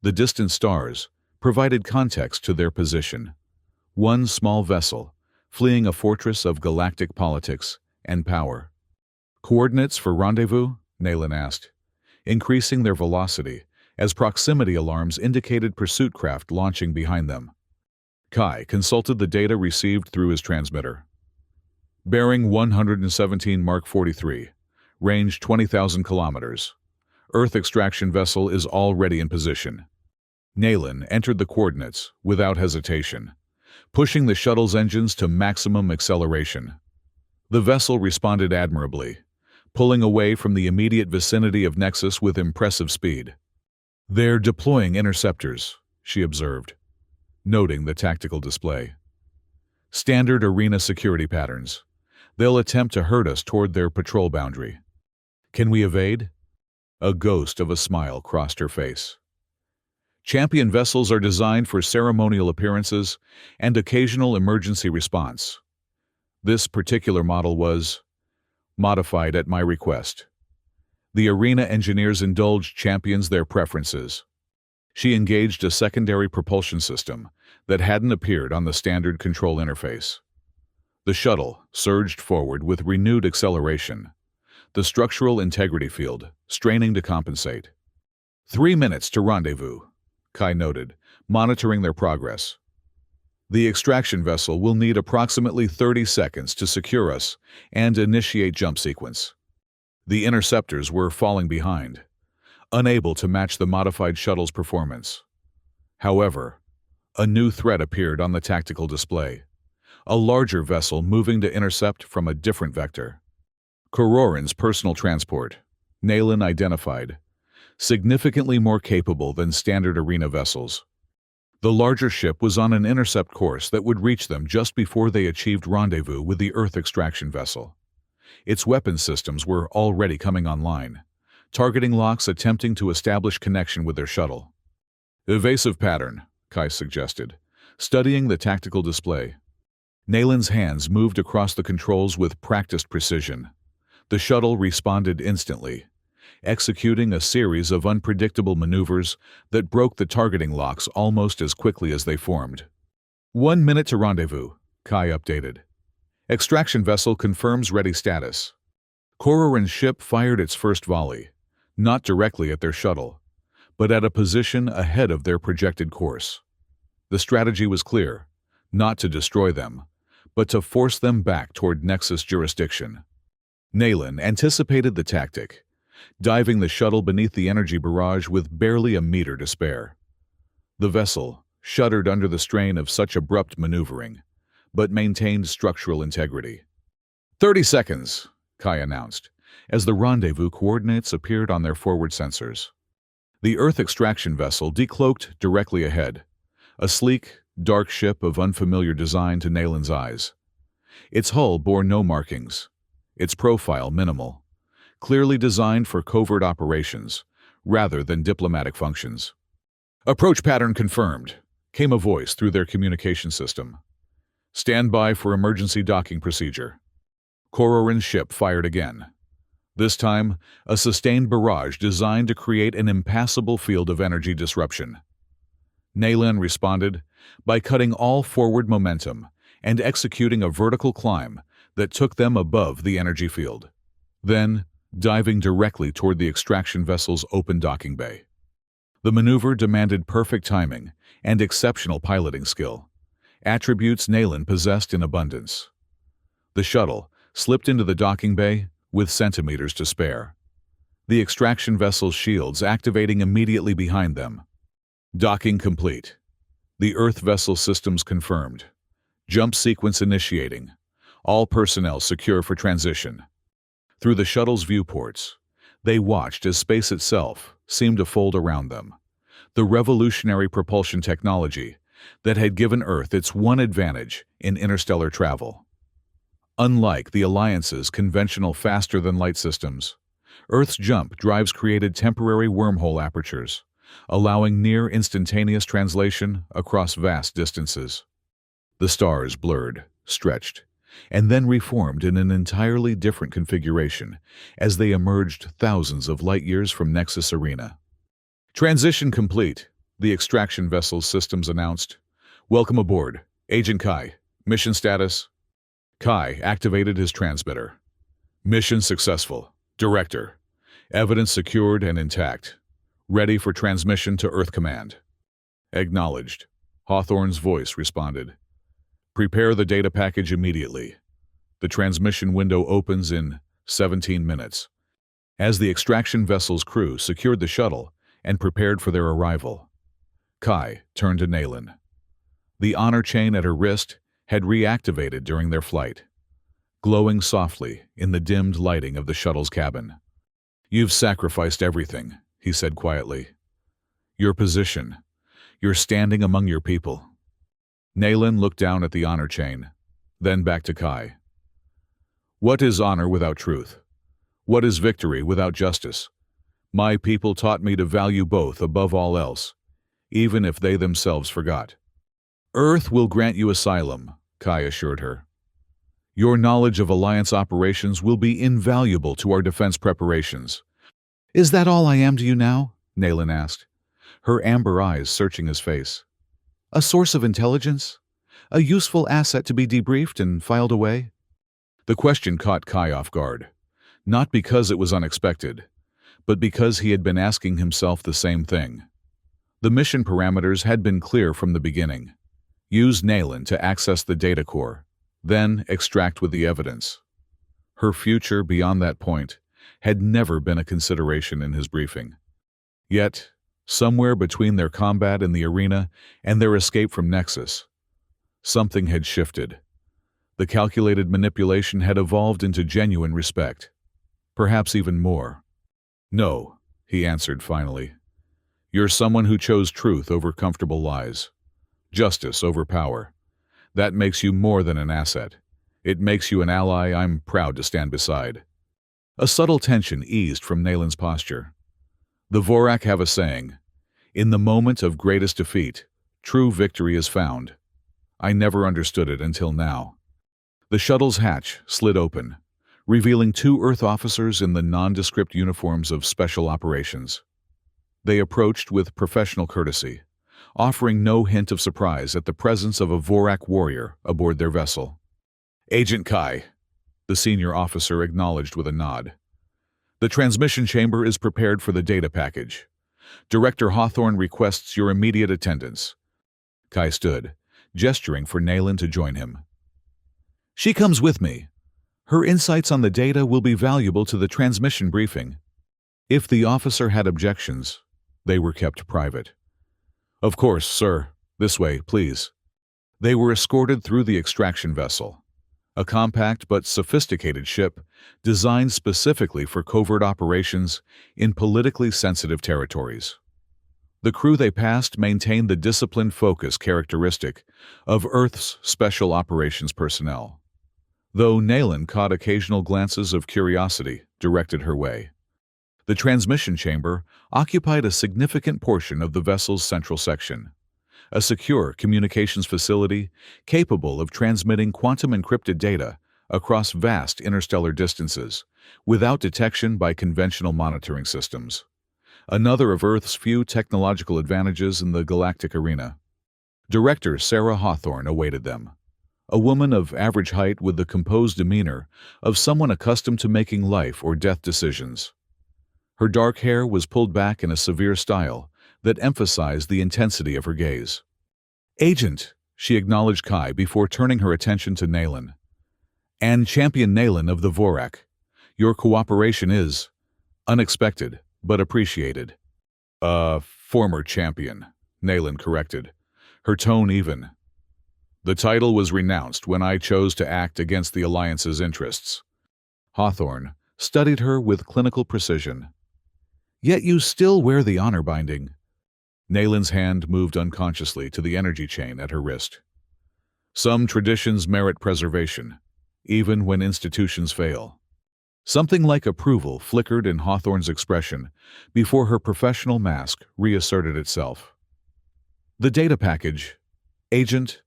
The distant stars provided context to their position. One small vessel, fleeing a fortress of galactic politics and power. Coordinates for rendezvous? Nayland asked, increasing their velocity as proximity alarms indicated pursuit craft launching behind them. Kai consulted the data received through his transmitter. Bearing 117 Mark 43, range 20,000 kilometers. Earth extraction vessel is already in position. Nayland entered the coordinates without hesitation, pushing the shuttle's engines to maximum acceleration. The vessel responded admirably, pulling away from the immediate vicinity of Nexus with impressive speed. "They're deploying interceptors," she observed, noting the tactical display. "Standard arena security patterns. They'll attempt to herd us toward their patrol boundary. Can we evade?" A ghost of a smile crossed her face. Champion vessels are designed for ceremonial appearances and occasional emergency response. This particular model was modified at my request. The arena engineers indulged champions their preferences. She engaged a secondary propulsion system that hadn't appeared on the standard control interface. The shuttle surged forward with renewed acceleration, the structural integrity field straining to compensate. 3 minutes to rendezvous, Kai noted, monitoring their progress. The extraction vessel will need approximately 30 seconds to secure us and initiate jump sequence. The interceptors were falling behind, unable to match the modified shuttle's performance. However, a new threat appeared on the tactical display, a larger vessel moving to intercept from a different vector. Kororan's personal transport, Nayland identified, significantly more capable than standard arena vessels. The larger ship was on an intercept course that would reach them just before they achieved rendezvous with the Earth extraction vessel. Its weapon systems were already coming online, targeting locks attempting to establish connection with their shuttle. "Evasive pattern," Kai suggested, studying the tactical display. Nayland's hands moved across the controls with practiced precision. The shuttle responded instantly, executing a series of unpredictable maneuvers that broke the targeting locks almost as quickly as they formed. 1 minute to rendezvous, Kai updated. Extraction vessel confirms ready status. Kororan's ship fired its first volley, not directly at their shuttle, but at a position ahead of their projected course. The strategy was clear, not to destroy them, but to force them back toward Nexus jurisdiction. Nayland anticipated the tactic, diving the shuttle beneath the energy barrage with barely a meter to spare. The vessel shuddered under the strain of such abrupt maneuvering, but maintained structural integrity. 30 seconds, Kai announced, as the rendezvous coordinates appeared on their forward sensors. The Earth extraction vessel decloaked directly ahead, a sleek, dark ship of unfamiliar design to Nayland's eyes. Its hull bore no markings, its profile minimal, clearly designed for covert operations rather than diplomatic functions. "Approach pattern confirmed," came a voice through their communication system. "Stand by for emergency docking procedure." Kororan's ship fired again. This time, a sustained barrage designed to create an impassable field of energy disruption. Nayland responded by cutting all forward momentum and executing a vertical climb that took them above the energy field. Then, diving directly toward the extraction vessel's open docking bay. The maneuver demanded perfect timing and exceptional piloting skill, attributes Nayland possessed in abundance. The shuttle slipped into the docking bay with centimeters to spare, the extraction vessel's shields activating immediately behind them. Docking complete. The Earth vessel systems confirmed. Jump sequence initiating. All personnel secure for transition. Through the shuttle's viewports, they watched as space itself seemed to fold around them, the revolutionary propulsion technology that had given Earth its one advantage in interstellar travel. Unlike the Alliance's conventional faster-than-light systems, Earth's jump drives created temporary wormhole apertures, allowing near-instantaneous translation across vast distances. The stars blurred, stretched, and then reformed in an entirely different configuration as they emerged thousands of light-years from Nexus Arena. "Transition complete," The extraction vessel's systems announced, "Welcome aboard, Agent Kai. Mission status." Kai activated his transmitter. "Mission successful. Director. Evidence secured and intact. Ready for transmission to Earth Command." "Acknowledged." Hawthorne's voice responded. "Prepare the data package immediately. The transmission window opens in 17 minutes." As the extraction vessel's crew secured the shuttle and prepared for their arrival, Kai turned to Nayland. The honor chain at her wrist had reactivated during their flight, glowing softly in the dimmed lighting of the shuttle's cabin. "You've sacrificed everything," he said quietly. "Your position. You're standing among your people." Nayland looked down at the honor chain, then back to Kai. "What is honor without truth? What is victory without justice? My people taught me to value both above all else, even if they themselves forgot." "Earth will grant you asylum," Kai assured her. "Your knowledge of Alliance operations will be invaluable to our defense preparations." "Is that all I am to you now?" Nayland asked, her amber eyes searching his face. "A source of intelligence? A useful asset to be debriefed and filed away?" The question caught Kai off guard, not because it was unexpected, but because he had been asking himself the same thing. The mission parameters had been clear from the beginning. Use Nayland to access the data core, then extract with the evidence. Her future beyond that point had never been a consideration in his briefing. Yet, somewhere between their combat in the arena and their escape from Nexus, something had shifted. The calculated manipulation had evolved into genuine respect. Perhaps even more. "No," he answered finally. "You're someone who chose truth over comfortable lies. Justice over power. That makes you more than an asset. It makes you an ally I'm proud to stand beside." A subtle tension eased from Nayland's posture. The Vorak have a saying, "In the moment of greatest defeat, true victory is found." I never understood it until now. The shuttle's hatch slid open, revealing two Earth officers in the nondescript uniforms of Special Operations. They approached with professional courtesy, offering no hint of surprise at the presence of a Vorak warrior aboard their vessel. "Agent Kai," the senior officer acknowledged with a nod. "The transmission chamber is prepared for the data package. Director Hawthorne requests your immediate attendance." Kai stood, gesturing for Nayland to join him. "She comes with me. Her insights on the data will be valuable to the transmission briefing." If the officer had objections, they were kept private. "Of course, sir. This way, please." They were escorted through the extraction vessel, a compact but sophisticated ship designed specifically for covert operations in politically sensitive territories. The crew they passed maintained the disciplined focus characteristic of Earth's special operations personnel, though Nayland caught occasional glances of curiosity directed her way. The transmission chamber occupied a significant portion of the vessel's central section, a secure communications facility capable of transmitting quantum-encrypted data across vast interstellar distances without detection by conventional monitoring systems. Another of Earth's few technological advantages in the galactic arena. Director Sarah Hawthorne awaited them, a woman of average height with the composed demeanor of someone accustomed to making life or death decisions. Her dark hair was pulled back in a severe style that emphasized the intensity of her gaze. "Agent," she acknowledged Kai before turning her attention to Nayland. "And Champion Nayland of the Vorak. Your cooperation is unexpected, but appreciated." Former champion," Nayland corrected, her tone even. "The title was renounced when I chose to act against the Alliance's interests." Hawthorne studied her with clinical precision. "Yet you still wear the honor binding." Nayland's hand moved unconsciously to the energy chain at her wrist. "Some traditions merit preservation, even when institutions fail." Something like approval flickered in Hawthorne's expression before her professional mask reasserted itself. "The data package, Agent."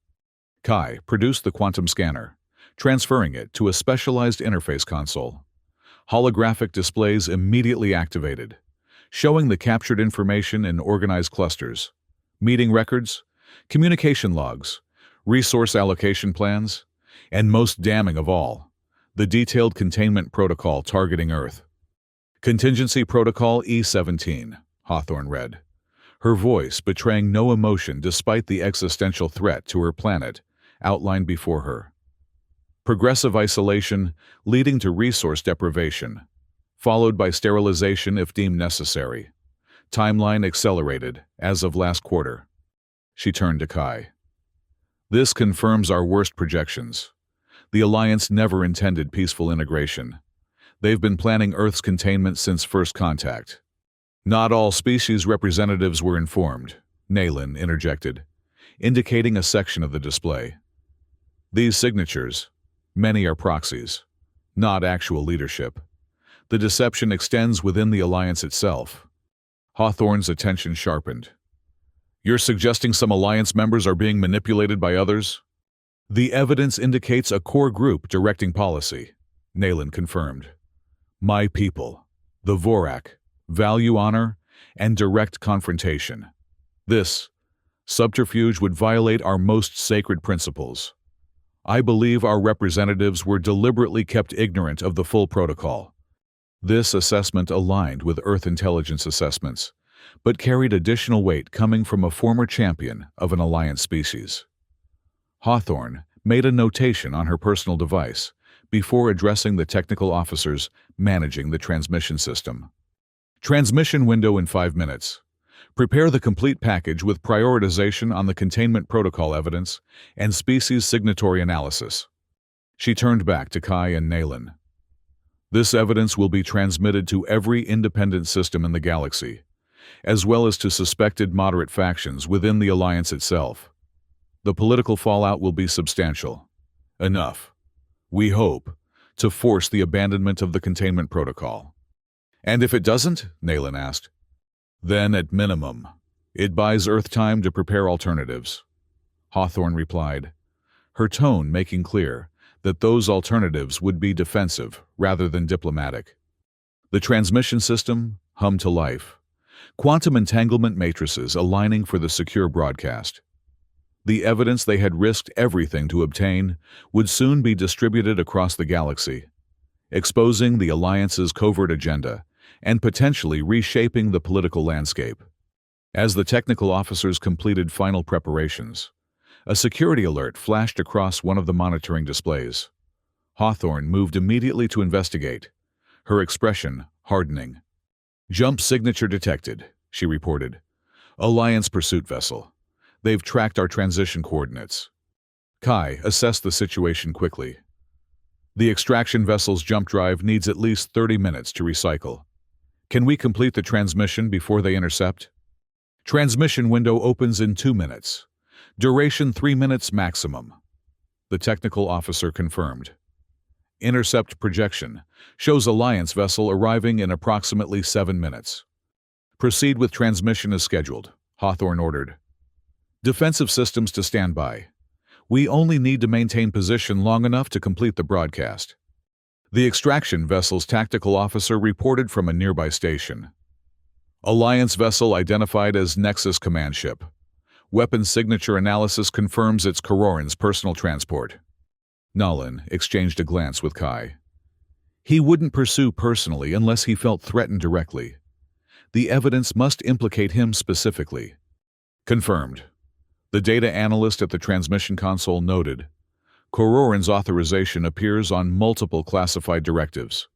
Kai produced the quantum scanner, transferring it to a specialized interface console. Holographic displays immediately activated, showing the captured information in organized clusters, meeting records, communication logs, resource allocation plans, and most damning of all, the detailed containment protocol targeting Earth. Contingency Protocol E-17, Hawthorne read, her voice betraying no emotion despite the existential threat to her planet outlined before her. Progressive isolation leading to resource deprivation, followed by sterilization if deemed necessary. Timeline accelerated as of last quarter. She turned to Kai. This confirms our worst projections. The Alliance never intended peaceful integration. They've been planning Earth's containment since first contact. Not all species representatives were informed, Nayland interjected, indicating a section of the display. These signatures, many are proxies, not actual leadership. The deception extends within the Alliance itself. Hawthorne's attention sharpened. You're suggesting some Alliance members are being manipulated by others? The evidence indicates a core group directing policy, Nayland confirmed. My people, the Vorak, value honor and direct confrontation. This subterfuge would violate our most sacred principles. I believe our representatives were deliberately kept ignorant of the full protocol. This assessment aligned with Earth intelligence assessments, but carried additional weight coming from a former champion of an Alliance species. Hawthorne made a notation on her personal device before addressing the technical officers managing the transmission system. Transmission window in 5 minutes. Prepare the complete package with prioritization on the containment protocol evidence and species signatory analysis. She turned back to Kai and Nayland. This evidence will be transmitted to every independent system in the galaxy, as well as to suspected moderate factions within the Alliance itself. The political fallout will be substantial. Enough, we hope, to force the abandonment of the containment protocol. And if it doesn't? Nayland asked. Then, at minimum, it buys Earth time to prepare alternatives. Hawthorne replied, her tone making clear that those alternatives would be defensive rather than diplomatic. The transmission system hummed to life, quantum entanglement matrices aligning for the secure broadcast. The evidence they had risked everything to obtain would soon be distributed across the galaxy, exposing the Alliance's covert agenda and potentially reshaping the political landscape. As the technical officers completed final preparations, a security alert flashed across one of the monitoring displays. Hawthorne moved immediately to investigate, her expression hardening. Jump signature detected, she reported. Alliance pursuit vessel. They've tracked our transition coordinates. Kai assessed the situation quickly. The extraction vessel's jump drive needs at least 30 minutes to recycle. Can we complete the transmission before they intercept? Transmission window opens in 2 minutes. Duration 3 minutes maximum. The technical officer confirmed. Intercept projection shows Alliance vessel arriving in approximately 7 minutes. Proceed with transmission as scheduled, Hawthorne ordered. Defensive systems to stand by. We only need to maintain position long enough to complete the broadcast. The extraction vessel's tactical officer reported from a nearby station. Alliance vessel identified as Nexus command ship. Weapons signature analysis confirms it's Kororan's personal transport. Nayland exchanged a glance with Kai. He wouldn't pursue personally unless he felt threatened directly. The evidence must implicate him specifically. Confirmed. The data analyst at the transmission console noted, Kororan's authorization appears on multiple classified directives,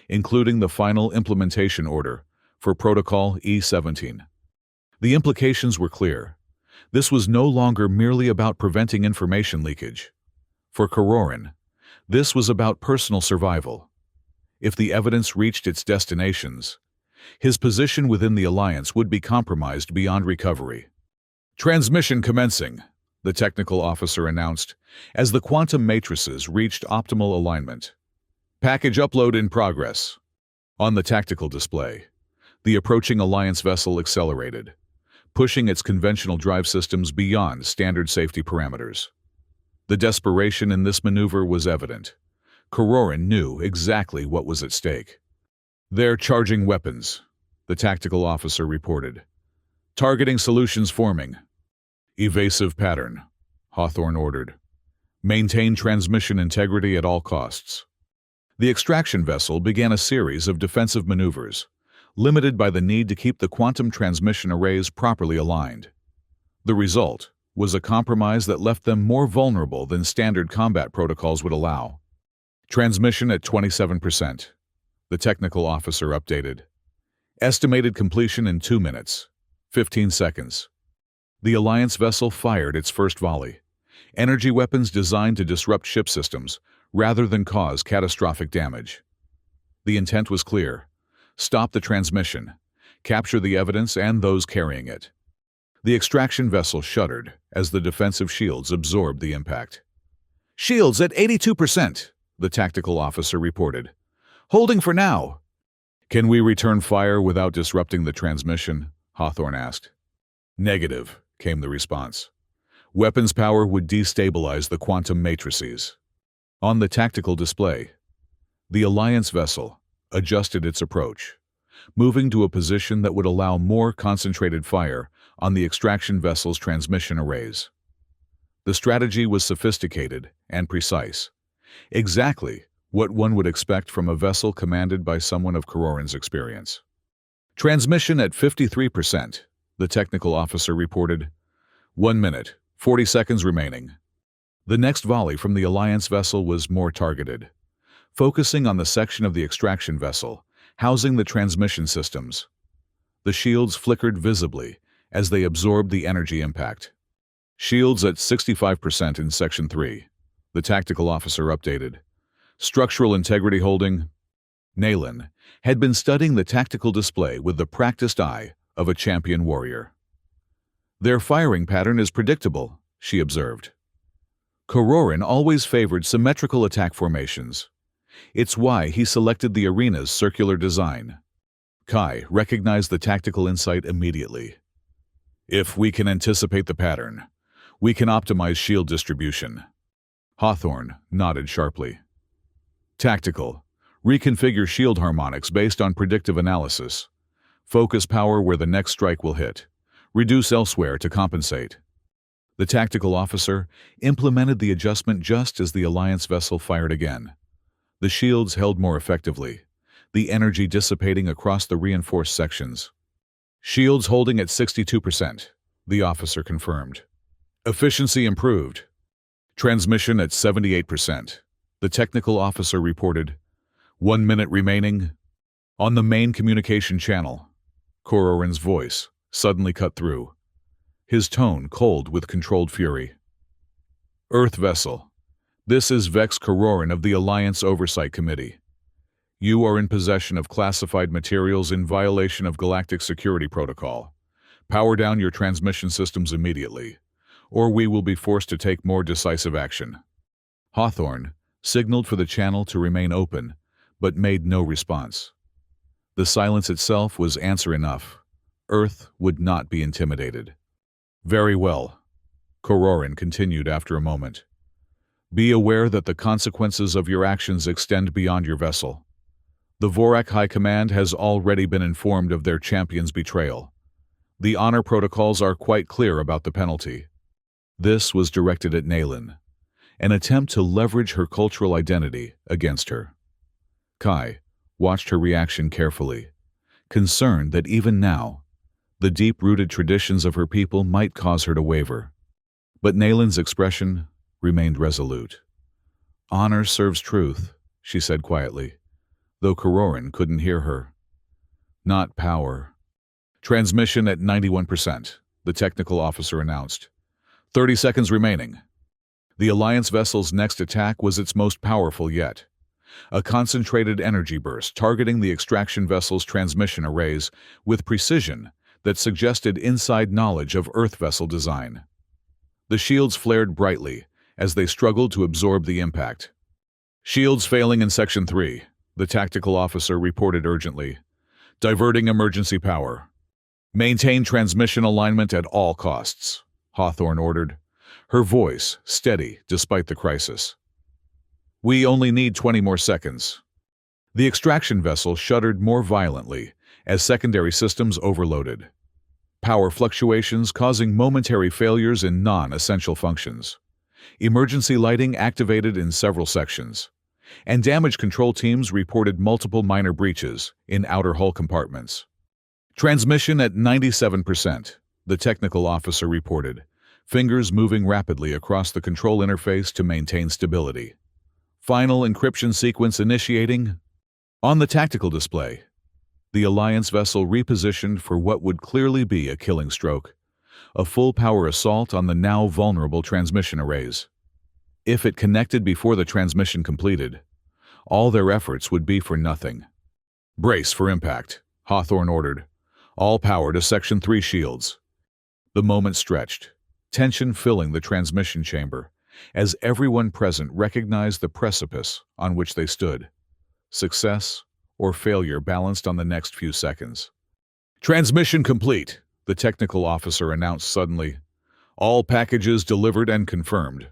including the final implementation order for Protocol E-17. The implications were clear. This was no longer merely about preventing information leakage. For Kororan, this was about personal survival. If the evidence reached its destinations, his position within the Alliance would be compromised beyond recovery. Transmission commencing, the technical officer announced, as the quantum matrices reached optimal alignment. Package upload in progress. On the tactical display, the approaching Alliance vessel accelerated, pushing its conventional drive systems beyond standard safety parameters. The desperation in this maneuver was evident. Kororan knew exactly what was at stake. They're charging weapons, the tactical officer reported. Targeting solutions forming, Evasive pattern, Hawthorne ordered. Maintain transmission integrity at all costs. The extraction vessel began a series of defensive maneuvers, limited by the need to keep the quantum transmission arrays properly aligned. The result was a compromise that left them more vulnerable than standard combat protocols would allow. Transmission at 27%. The technical officer updated. Estimated completion in 2 minutes, 15 seconds. The Alliance vessel fired its first volley. Energy weapons designed to disrupt ship systems, rather than cause catastrophic damage. The intent was clear. Stop the transmission. Capture the evidence and those carrying it. The extraction vessel shuddered as the defensive shields absorbed the impact. Shields at 82%, the tactical officer reported. Holding for now. Can we return fire without disrupting the transmission? Hawthorne asked. Negative, came the response. Weapons power would destabilize the quantum matrices. On the tactical display, the Alliance vessel adjusted its approach, moving to a position that would allow more concentrated fire on the extraction vessel's transmission arrays. The strategy was sophisticated and precise, exactly what one would expect from a vessel commanded by someone of Kororin's experience. Transmission at 53%, the technical officer reported. 1 minute, 40 seconds remaining. The next volley from the Alliance vessel was more targeted, focusing on the section of the extraction vessel, housing the transmission systems. The shields flickered visibly as they absorbed the energy impact. Shields at 65% in Section 3, the tactical officer updated. Structural integrity holding. Naylin had been studying the tactical display with the practiced eye of a champion warrior. Their firing pattern is predictable, she observed. Kororin always favored symmetrical attack formations. It's why he selected the arena's circular design. Kai recognized the tactical insight immediately. If we can anticipate the pattern, we can optimize shield distribution. Hawthorne nodded sharply. Tactical. Reconfigure shield harmonics based on predictive analysis. Focus power where the next strike will hit. Reduce elsewhere to compensate. The tactical officer implemented the adjustment just as the Alliance vessel fired again. The shields held more effectively, the energy dissipating across the reinforced sections. Shields holding at 62%, the officer confirmed. Efficiency improved. Transmission at 78%. The technical officer reported. 1 minute remaining. On the main communication channel, Kororin's voice suddenly cut through, his tone cold with controlled fury. Earth vessel, this is Vex Kororin of the Alliance Oversight Committee. You are in possession of classified materials in violation of Galactic Security Protocol. Power down your transmission systems immediately, or we will be forced to take more decisive action. Hawthorne signaled for the channel to remain open, but made no response. The silence itself was answer enough. Earth would not be intimidated. Very well, Kororin continued after a moment. Be aware that the consequences of your actions extend beyond your vessel. The Vorak High Command has already been informed of their champion's betrayal. The honor protocols are quite clear about the penalty. This was directed at Naylin, an attempt to leverage her cultural identity against her. Kai watched her reaction carefully, concerned that even now, the deep-rooted traditions of her people might cause her to waver. But Naylin's expression remained resolute. Honor serves truth, she said quietly, though Kororin couldn't hear her. Not power. Transmission at 91%, the technical officer announced. 30 seconds remaining. The Alliance vessel's next attack was its most powerful yet. A concentrated energy burst targeting the extraction vessel's transmission arrays with precision that suggested inside knowledge of Earth vessel design. The shields flared brightly as they struggled to absorb the impact. Shields failing in Section 3, the tactical officer reported urgently. Diverting emergency power. Maintain transmission alignment at all costs, Hawthorne ordered, her voice steady despite the crisis. We only need 20 more seconds. The extraction vessel shuddered more violently as secondary systems overloaded. Power fluctuations causing momentary failures in non-essential functions. Emergency lighting activated in several sections. And damage control teams reported multiple minor breaches in outer hull compartments. Transmission at 97%, the technical officer reported, fingers moving rapidly across the control interface to maintain stability. Final encryption sequence initiating. On the tactical display, the Alliance vessel repositioned for what would clearly be a killing stroke, a full-power assault on the now vulnerable transmission arrays. If it connected before the transmission completed, all their efforts would be for nothing. "Brace for impact," Hawthorne ordered. "All power to Section 3 shields." The moment stretched, tension filling the transmission chamber, as everyone present recognized the precipice on which they stood. Success or failure balanced on the next few seconds. "Transmission complete," the technical officer announced suddenly. "All packages delivered and confirmed."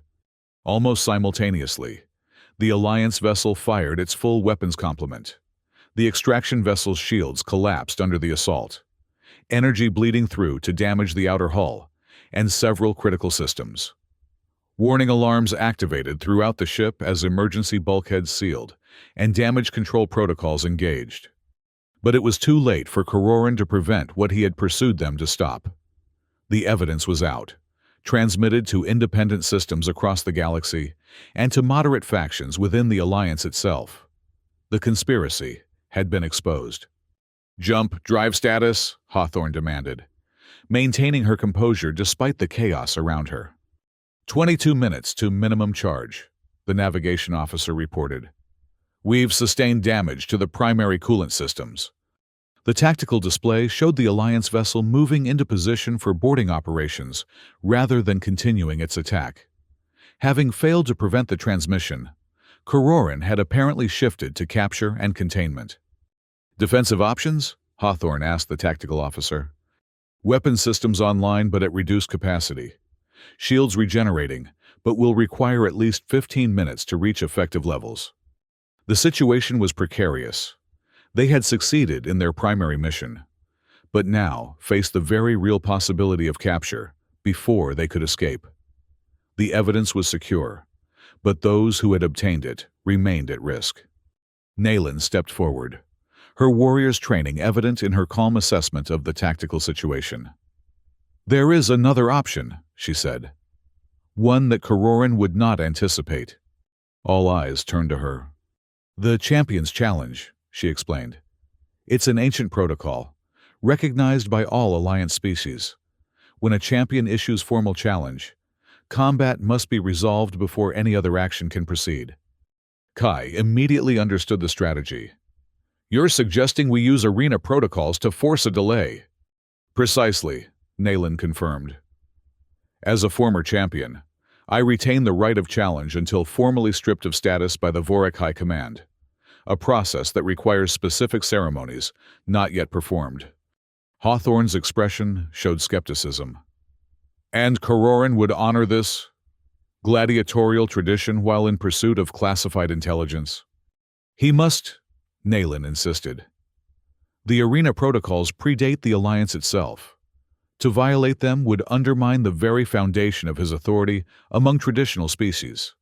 Almost simultaneously, the Alliance vessel fired its full weapons complement. The extraction vessel's shields collapsed under the assault, energy bleeding through to damage the outer hull and several critical systems. Warning alarms activated throughout the ship as emergency bulkheads sealed and damage control protocols engaged. But it was too late for Kororan to prevent what he had pursued them to stop. The evidence was out, transmitted to independent systems across the galaxy and to moderate factions within the Alliance itself. The conspiracy had been exposed. "Jump drive status," Hawthorne demanded, maintaining her composure despite the chaos around her. 22 minutes to minimum charge, the navigation officer reported. "We've sustained damage to the primary coolant systems." The tactical display showed the Alliance vessel moving into position for boarding operations rather than continuing its attack. Having failed to prevent the transmission, Kororan had apparently shifted to capture and containment. "Defensive options?" Hawthorne asked the tactical officer. "Weapon systems online but at reduced capacity. Shields regenerating, but will require at least 15 minutes to reach effective levels." The situation was precarious. They had succeeded in their primary mission, but now faced the very real possibility of capture before they could escape. The evidence was secure, but those who had obtained it remained at risk. Naylin stepped forward, her warrior's training evident in her calm assessment of the tactical situation. "There is another option," she said. "One that Kororan would not anticipate." All eyes turned to her. "The Champion's Challenge," she explained. "It's an ancient protocol, recognized by all Alliance species. When a champion issues formal challenge, combat must be resolved before any other action can proceed." Kai immediately understood the strategy. "You're suggesting we use arena protocols to force a delay?" "Precisely," Naylin confirmed. "As a former champion, I retain the right of challenge until formally stripped of status by the Vorik High Command, a process that requires specific ceremonies not yet performed." Hawthorne's expression showed skepticism. "And Kororan would honor this gladiatorial tradition while in pursuit of classified intelligence?" "He must," Naylin insisted. "The arena protocols predate the Alliance itself. To violate them would undermine the very foundation of his authority among traditional species.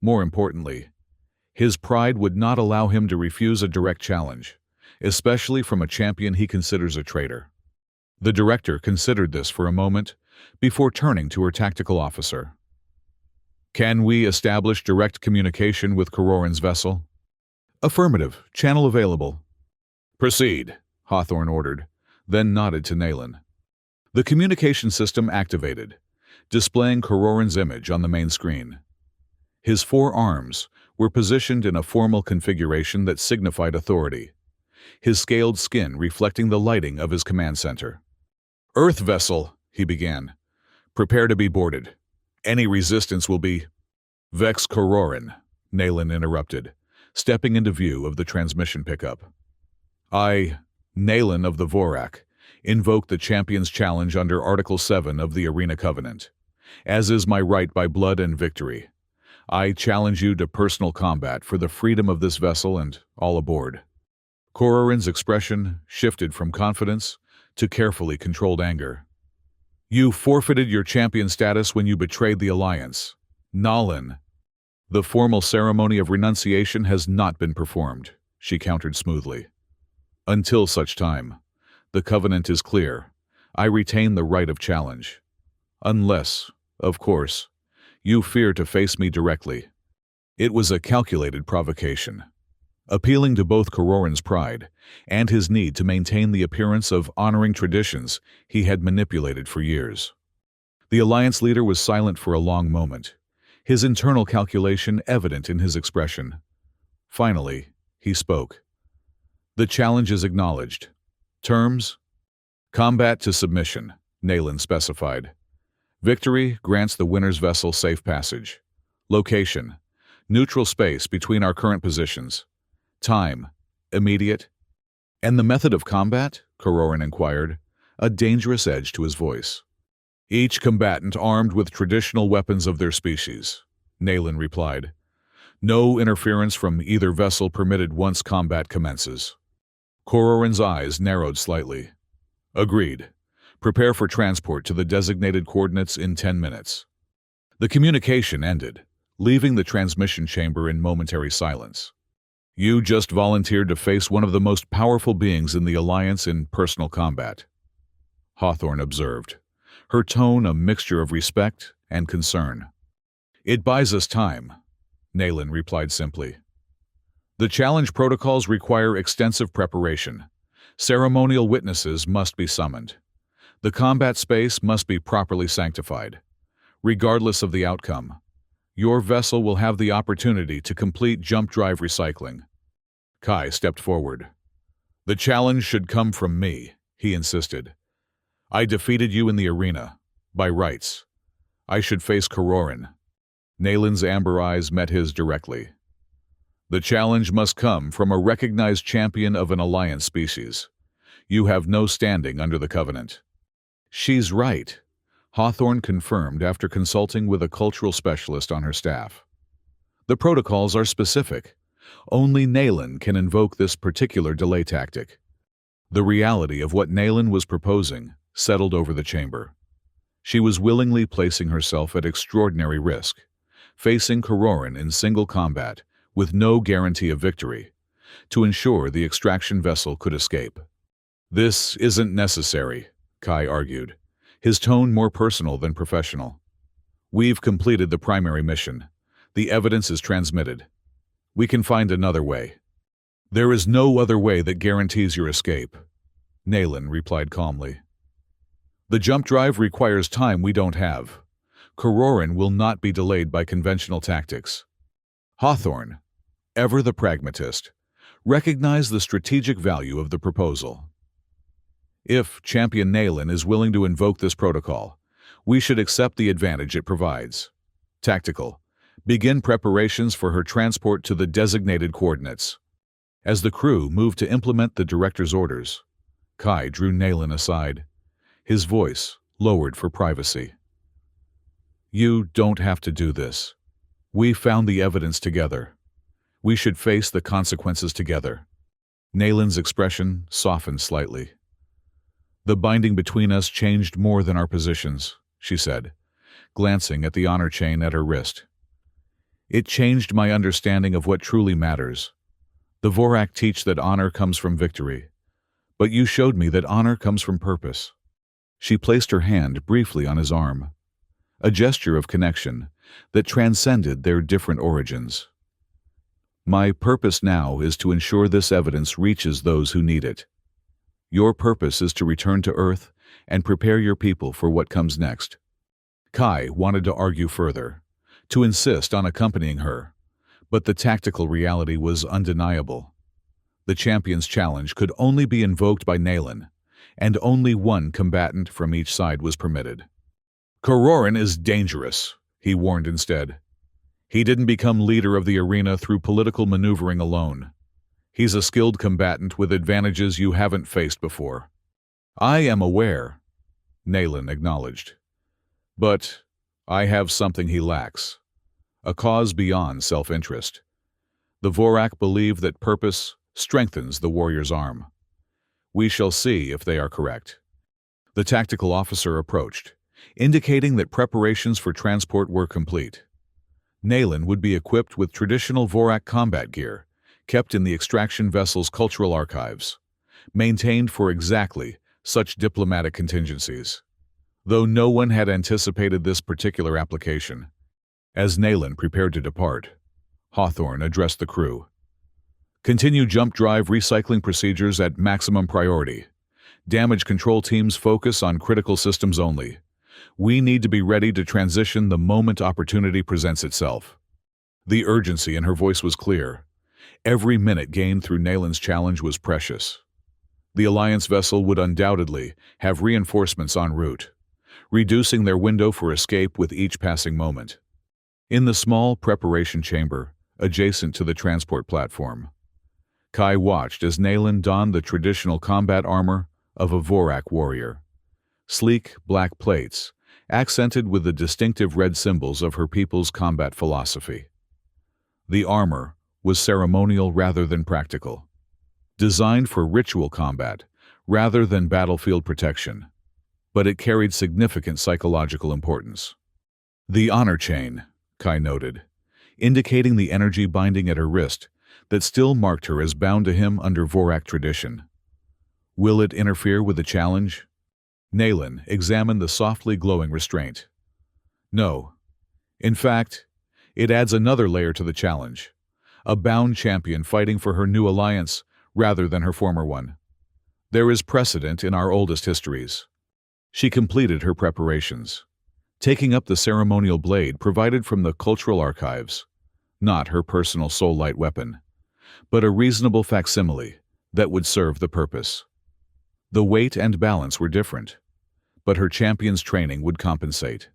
More importantly, his pride would not allow him to refuse a direct challenge, especially from a champion he considers a traitor." The director considered this for a moment before turning to her tactical officer. "Can we establish direct communication with Kororan's vessel?" "Affirmative. Channel available." "Proceed," Hawthorne ordered, then nodded to Naylin. The communication system activated, displaying Kororan's image on the main screen. His four arms were positioned in a formal configuration that signified authority, his scaled skin reflecting the lighting of his command center. "Earth vessel," he began. "Prepare to be boarded. Any resistance will be—" "Vex Kororan," Naylin interrupted, stepping into view of the transmission pickup. "I, Naylin of the Vorak, invoke the Champion's Challenge under Article 7 of the Arena Covenant. As is my right by blood and victory, I challenge you to personal combat for the freedom of this vessel and all aboard." Kororan's expression shifted from confidence to carefully controlled anger. You forfeited your champion status when you betrayed the alliance. Nalin. The formal ceremony of renunciation has not been performed, she countered smoothly. Until such time, the covenant is clear. I retain the right of challenge. Unless, of course, you fear to face me directly. It was a calculated provocation, appealing to both Kororin's pride and his need to maintain the appearance of honoring traditions he had manipulated for years. The alliance leader was silent for a long moment, his internal calculation evident in his expression. Finally, he spoke. The challenge is acknowledged. Terms? Combat to submission, Nayland specified. Victory grants the winner's vessel safe passage. Location: neutral space between our current positions. Time: immediate. And the method of combat? Kororin inquired, a dangerous edge to his voice. Each combatant armed with traditional weapons of their species, Nayland replied. No interference from either vessel permitted once combat commences. Kororin's eyes narrowed slightly. Agreed. Prepare for transport to the designated coordinates in 10 minutes. The communication ended, leaving the transmission chamber in momentary silence. You just volunteered to face one of the most powerful beings in the Alliance in personal combat, Hawthorne observed, her tone a mixture of respect and concern. It buys us time, Nayland replied simply. The challenge protocols require extensive preparation. Ceremonial witnesses must be summoned. The combat space must be properly sanctified. Regardless of the outcome, your vessel will have the opportunity to complete jump drive recycling. Kai stepped forward. The challenge should come from me, he insisted. I defeated you in the arena, by rights. I should face Kororin. Nayland's amber eyes met his directly. The challenge must come from a recognized champion of an alliance species. You have no standing under the covenant. She's right, Hawthorne confirmed after consulting with a cultural specialist on her staff. The protocols are specific. Only Nayland can invoke this particular delay tactic. The reality of what Nayland was proposing settled over the chamber. She was willingly placing herself at extraordinary risk, facing Kororin in single combat with no guarantee of victory, to ensure the extraction vessel could escape. This isn't necessary, Kai argued, his tone more personal than professional. We've completed the primary mission. The evidence is transmitted. We can find another way. There is no other way that guarantees your escape, Nayland replied calmly. The jump drive requires time we don't have. Kororin will not be delayed by conventional tactics. Hawthorne, ever the pragmatist, recognized the strategic value of the proposal. If Champion Nayland is willing to invoke this protocol, we should accept the advantage it provides. Tactical. Begin preparations for her transport to the designated coordinates. As the crew moved to implement the director's orders, Kai drew Nayland aside, his voice lowered for privacy. You don't have to do this. We found the evidence together. We should face the consequences together. Nayland's expression softened slightly. The binding between us changed more than our positions, she said, glancing at the honor chain at her wrist. It changed my understanding of what truly matters. The Vorak teach that honor comes from victory, but you showed me that honor comes from purpose. She placed her hand briefly on his arm, a gesture of connection that transcended their different origins. My purpose now is to ensure this evidence reaches those who need it. Your purpose is to return to Earth and prepare your people for what comes next. Kai wanted to argue further, to insist on accompanying her, but the tactical reality was undeniable. The champion's challenge could only be invoked by Nayland, and only one combatant from each side was permitted. Kororin is dangerous, he warned instead. He didn't become leader of the arena through political maneuvering alone. He's a skilled combatant with advantages you haven't faced before. I am aware, Nayland acknowledged. But I have something he lacks, a cause beyond self-interest. The Vorak believe that purpose strengthens the warrior's arm. We shall see if they are correct. The tactical officer approached, indicating that preparations for transport were complete. Nayland would be equipped with traditional Vorak combat gear, kept in the extraction vessel's cultural archives, maintained for exactly such diplomatic contingencies. Though no one had anticipated this particular application, as Nayland prepared to depart, Hawthorne addressed the crew. Continue jump drive recycling procedures at maximum priority. Damage control teams focus on critical systems only. We need to be ready to transition the moment opportunity presents itself. The urgency in her voice was clear. Every minute gained through Nayland's challenge was precious. The Alliance vessel would undoubtedly have reinforcements en route, reducing their window for escape with each passing moment. In the small preparation chamber, adjacent to the transport platform, Kai watched as Nayland donned the traditional combat armor of a Vorak warrior. Sleek black plates, accented with the distinctive red symbols of her people's combat philosophy. The armor was ceremonial rather than practical, designed for ritual combat rather than battlefield protection, but it carried significant psychological importance. The honor chain, Kai noted, indicating the energy binding at her wrist that still marked her as bound to him under Vorak tradition. Will it interfere with the challenge? Nayland examined the softly glowing restraint. No. In fact, it adds another layer to the challenge. A bound champion fighting for her new alliance rather than her former one. There is precedent in our oldest histories. She completed her preparations, taking up the ceremonial blade provided from the cultural archives, not her personal soul-light weapon, but a reasonable facsimile that would serve the purpose. The weight and balance were different, but her champion's training would compensate.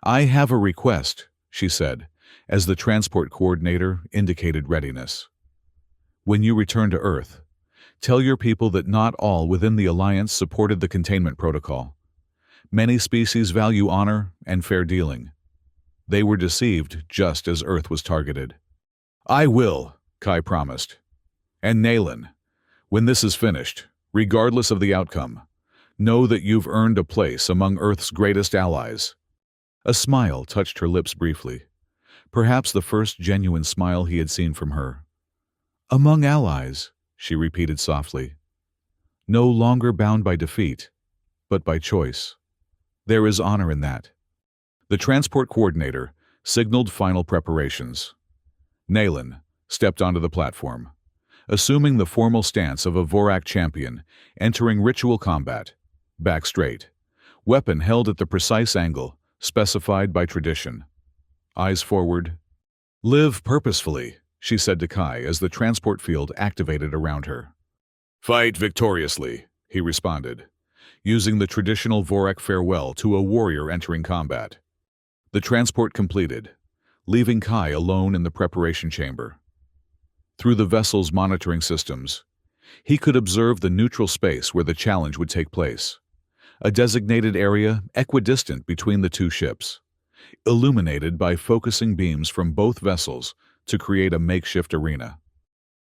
I have a request, she said, as the transport coordinator indicated readiness. When you return to Earth, tell your people that not all within the Alliance supported the containment protocol. Many species value honor and fair dealing. They were deceived just as Earth was targeted. I will, Kai promised. And Nayland, when this is finished, regardless of the outcome, know that you've earned a place among Earth's greatest allies. A smile touched her lips briefly, perhaps the first genuine smile he had seen from her. Among allies, she repeated softly. No longer bound by defeat, but by choice. There is honor in that. The transport coordinator signaled final preparations. Nayland stepped onto the platform, assuming the formal stance of a Vorak champion entering ritual combat, back straight, weapon held at the precise angle specified by tradition. Eyes forward. Live purposefully, she said to Kai as the transport field activated around her. Fight victoriously, he responded, using the traditional Vorak farewell to a warrior entering combat. The transport completed, leaving Kai alone in the preparation chamber. Through the vessel's monitoring systems, he could observe the neutral space where the challenge would take place, a designated area equidistant between the two ships, illuminated by focusing beams from both vessels to create a makeshift arena.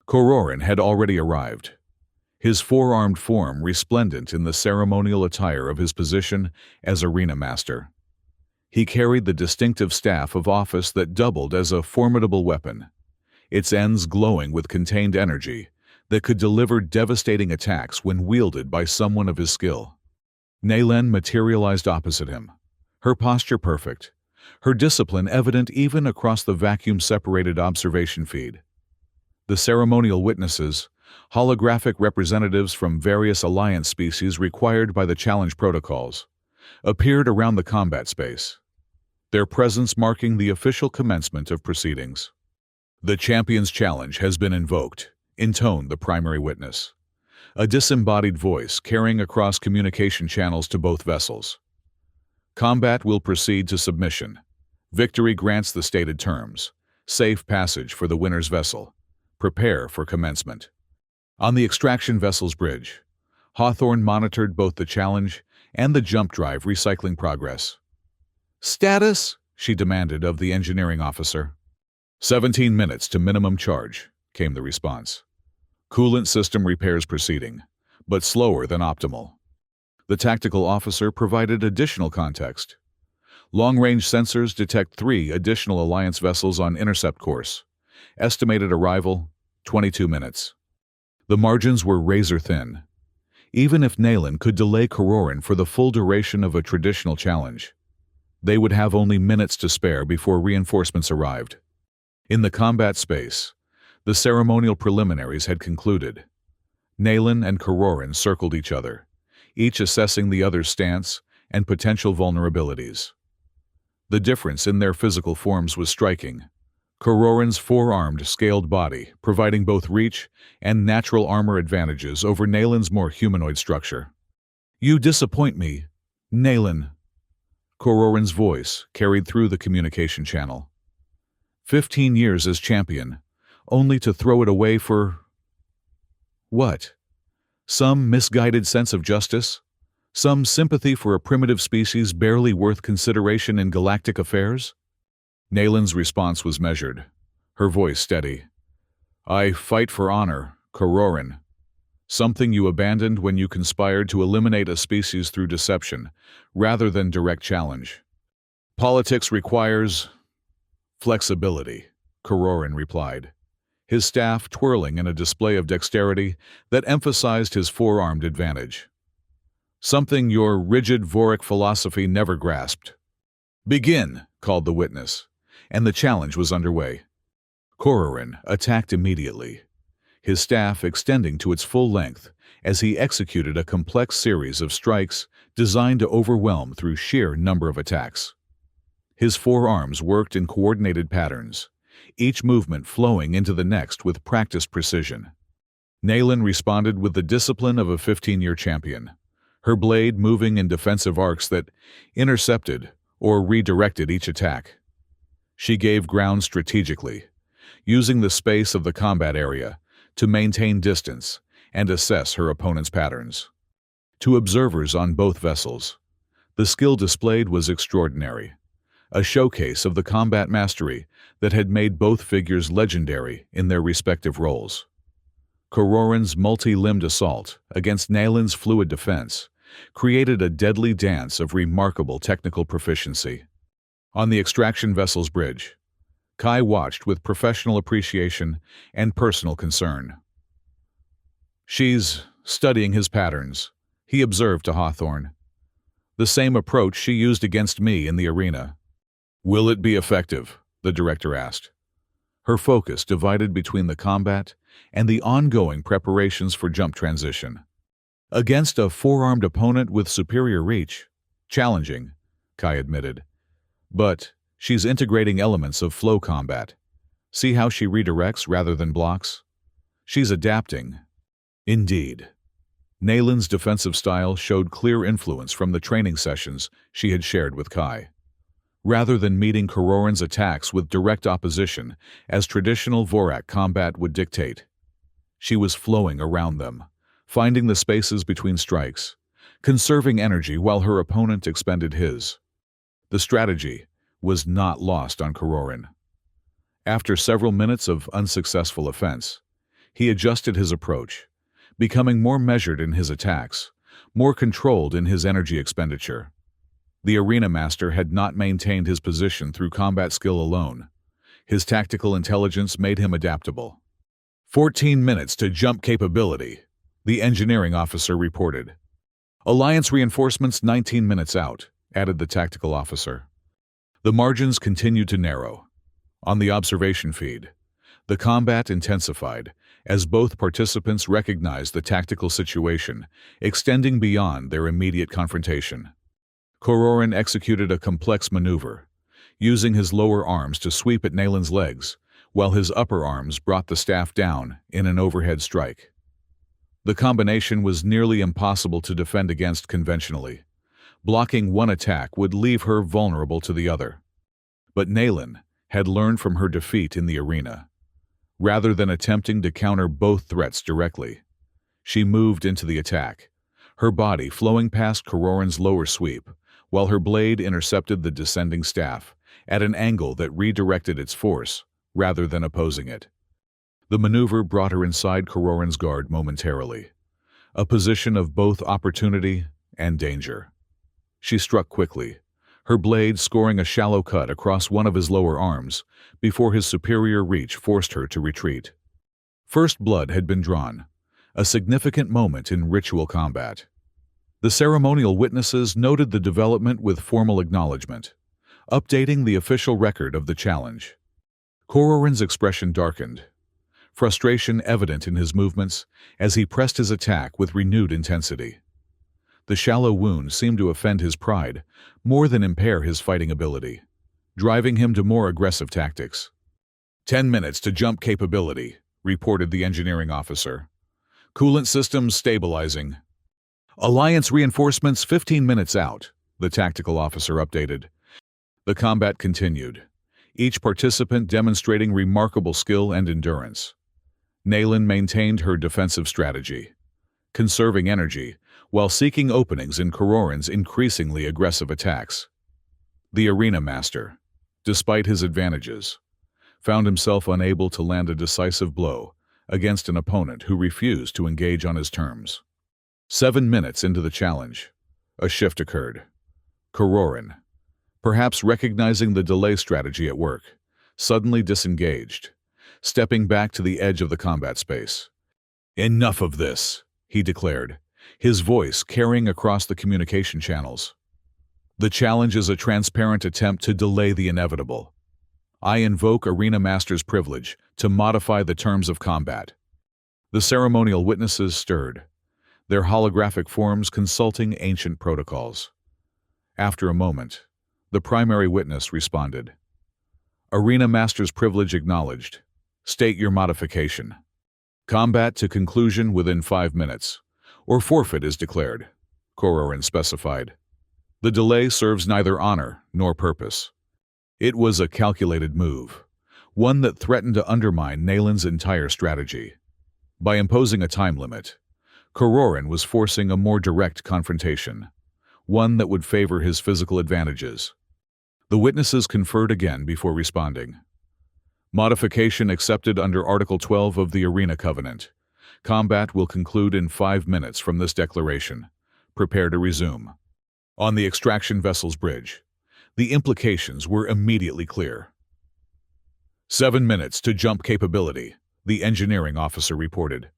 Kororin had already arrived, his four-armed form resplendent in the ceremonial attire of his position as arena master. He carried the distinctive staff of office that doubled as a formidable weapon, its ends glowing with contained energy that could deliver devastating attacks when wielded by someone of his skill. Nayland materialized opposite him, her posture perfect, her discipline evident even across the vacuum-separated observation feed. The ceremonial witnesses, holographic representatives from various Alliance species required by the challenge protocols, appeared around the combat space, their presence marking the official commencement of proceedings. The champion's challenge has been invoked, intoned the primary witness, a disembodied voice carrying across communication channels to both vessels. Combat will proceed to submission. Victory grants the stated terms. Safe passage for the winner's vessel. Prepare for commencement. On the extraction vessel's bridge, Hawthorne monitored both the challenge and the jump drive recycling progress. Status? She demanded of the engineering officer. 17 minutes to minimum charge, came the response. Coolant system repairs proceeding, but slower than optimal. The tactical officer provided additional context. Long-range sensors detect 3 additional Alliance vessels on intercept course. Estimated arrival, 22 minutes. The margins were razor-thin. Even if Nayland could delay Kororin for the full duration of a traditional challenge, they would have only minutes to spare before reinforcements arrived. In the combat space, the ceremonial preliminaries had concluded. Nayland and Kororin circled each other, each assessing the other's stance and potential vulnerabilities. The difference in their physical forms was striking. Kororin's four-armed, scaled body, providing both reach and natural armor advantages over Nayland's more humanoid structure. "You disappoint me, Nayland." Kororin's voice carried through the communication channel. 15 years as champion, only to throw it away for... what? Some misguided sense of justice? Some sympathy for a primitive species barely worth consideration in galactic affairs? Nayland's response was measured, her voice steady. "I fight for honor, Kororin. Something you abandoned when you conspired to eliminate a species through deception, rather than direct challenge. Politics requires flexibility," Kororin replied, his staff twirling in a display of dexterity that emphasized his four-armed advantage. "Something your rigid Voric philosophy never grasped." "Begin," called the witness, and the challenge was underway. Kororin attacked immediately, his staff extending to its full length as he executed a complex series of strikes designed to overwhelm through sheer number of attacks. His forearms worked in coordinated patterns, each movement flowing into the next with practiced precision. Nayland responded with the discipline of a 15-year champion, her blade moving in defensive arcs that intercepted or redirected each attack. She gave ground strategically, using the space of the combat area to maintain distance and assess her opponent's patterns. To observers on both vessels, the skill displayed was extraordinary, a showcase of the combat mastery that had made both figures legendary in their respective roles. Kororin's multi-limbed assault against Nayland's fluid defense created a deadly dance of remarkable technical proficiency. On the extraction vessel's bridge, Kai watched with professional appreciation and personal concern. "She's studying his patterns," he observed to Hawthorne. "The same approach she used against me in the arena." "Will it be effective?" the director asked. Her focus divided between the combat and the ongoing preparations for jump transition. "Against a four-armed opponent with superior reach? Challenging," Kai admitted. "But she's integrating elements of flow combat. See how she redirects rather than blocks? She's adapting." Indeed. Nayland's defensive style showed clear influence from the training sessions she had shared with Kai. Rather than meeting Kororin's attacks with direct opposition, as traditional Vorak combat would dictate, she was flowing around them, finding the spaces between strikes, conserving energy while her opponent expended his. The strategy was not lost on Kororin. After several minutes of unsuccessful offense, he adjusted his approach, becoming more measured in his attacks, more controlled in his energy expenditure. The arena master had not maintained his position through combat skill alone. His tactical intelligence made him adaptable. 14 minutes to jump capability, the engineering officer reported. "Alliance reinforcements 19 minutes out," added the tactical officer. The margins continued to narrow. On the observation feed, the combat intensified as both participants recognized the tactical situation, extending beyond their immediate confrontation. Kororin executed a complex maneuver, using his lower arms to sweep at Nayland's legs, while his upper arms brought the staff down in an overhead strike. The combination was nearly impossible to defend against conventionally. Blocking one attack would leave her vulnerable to the other. But Nayland had learned from her defeat in the arena. Rather than attempting to counter both threats directly, she moved into the attack, her body flowing past Kororin's lower sweep, while her blade intercepted the descending staff at an angle that redirected its force rather than opposing it. The maneuver brought her inside Kororin's guard momentarily, a position of both opportunity and danger. She struck quickly, her blade scoring a shallow cut across one of his lower arms before his superior reach forced her to retreat. First blood had been drawn, a significant moment in ritual combat. The ceremonial witnesses noted the development with formal acknowledgement, updating the official record of the challenge. Kororin's expression darkened, frustration evident in his movements as he pressed his attack with renewed intensity. The shallow wound seemed to offend his pride more than impair his fighting ability, driving him to more aggressive tactics. 10 minutes to jump capability, reported the engineering officer. Coolant systems stabilizing. Alliance reinforcements 15 minutes out, the tactical officer updated. The combat continued, each participant demonstrating remarkable skill and endurance. Naylin maintained her defensive strategy, conserving energy while seeking openings in Kororin's increasingly aggressive attacks. The arena master, despite his advantages, found himself unable to land a decisive blow against an opponent who refused to engage on his terms. 7 minutes into the challenge, a shift occurred. Kororin, perhaps recognizing the delay strategy at work, suddenly disengaged, stepping back to the edge of the combat space. "Enough of this," he declared, his voice carrying across the communication channels. "The challenge is a transparent attempt to delay the inevitable. I invoke Arena Master's privilege to modify the terms of combat." The ceremonial witnesses stirred, their holographic forms consulting ancient protocols. After a moment, the primary witness responded. "Arena Master's privilege acknowledged. State your modification. Combat to conclusion within 5 minutes, or forfeit is declared," Kororin specified. The delay serves neither honor nor purpose. It was a calculated move, one that threatened to undermine Naylin's entire strategy. By imposing a time limit, Kororin was forcing a more direct confrontation, one that would favor his physical advantages. The witnesses conferred again before responding. "Modification accepted under Article 12 of the Arena Covenant. Combat will conclude in 5 minutes from this declaration. Prepare to resume." On the extraction vessel's bridge, the implications were immediately clear. 7 minutes to jump capability, the engineering officer reported.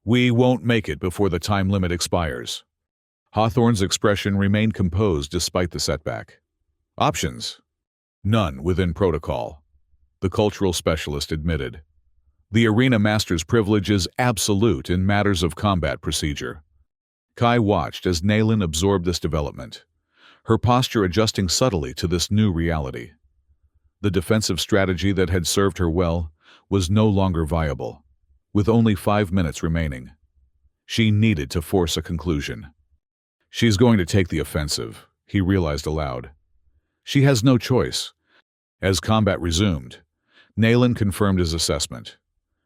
"We won't make it before the time limit expires." Hawthorne's expression remained composed despite the setback. "Options? None within protocol," the cultural specialist admitted. "The Arena Master's privilege is absolute in matters of combat procedure." Kai watched as Naylin absorbed this development, her posture adjusting subtly to this new reality. The defensive strategy that had served her well was no longer viable. With only 5 minutes remaining, she needed to force a conclusion. "She's going to take the offensive," he realized aloud. "She has no choice." As combat resumed, Naylin confirmed his assessment.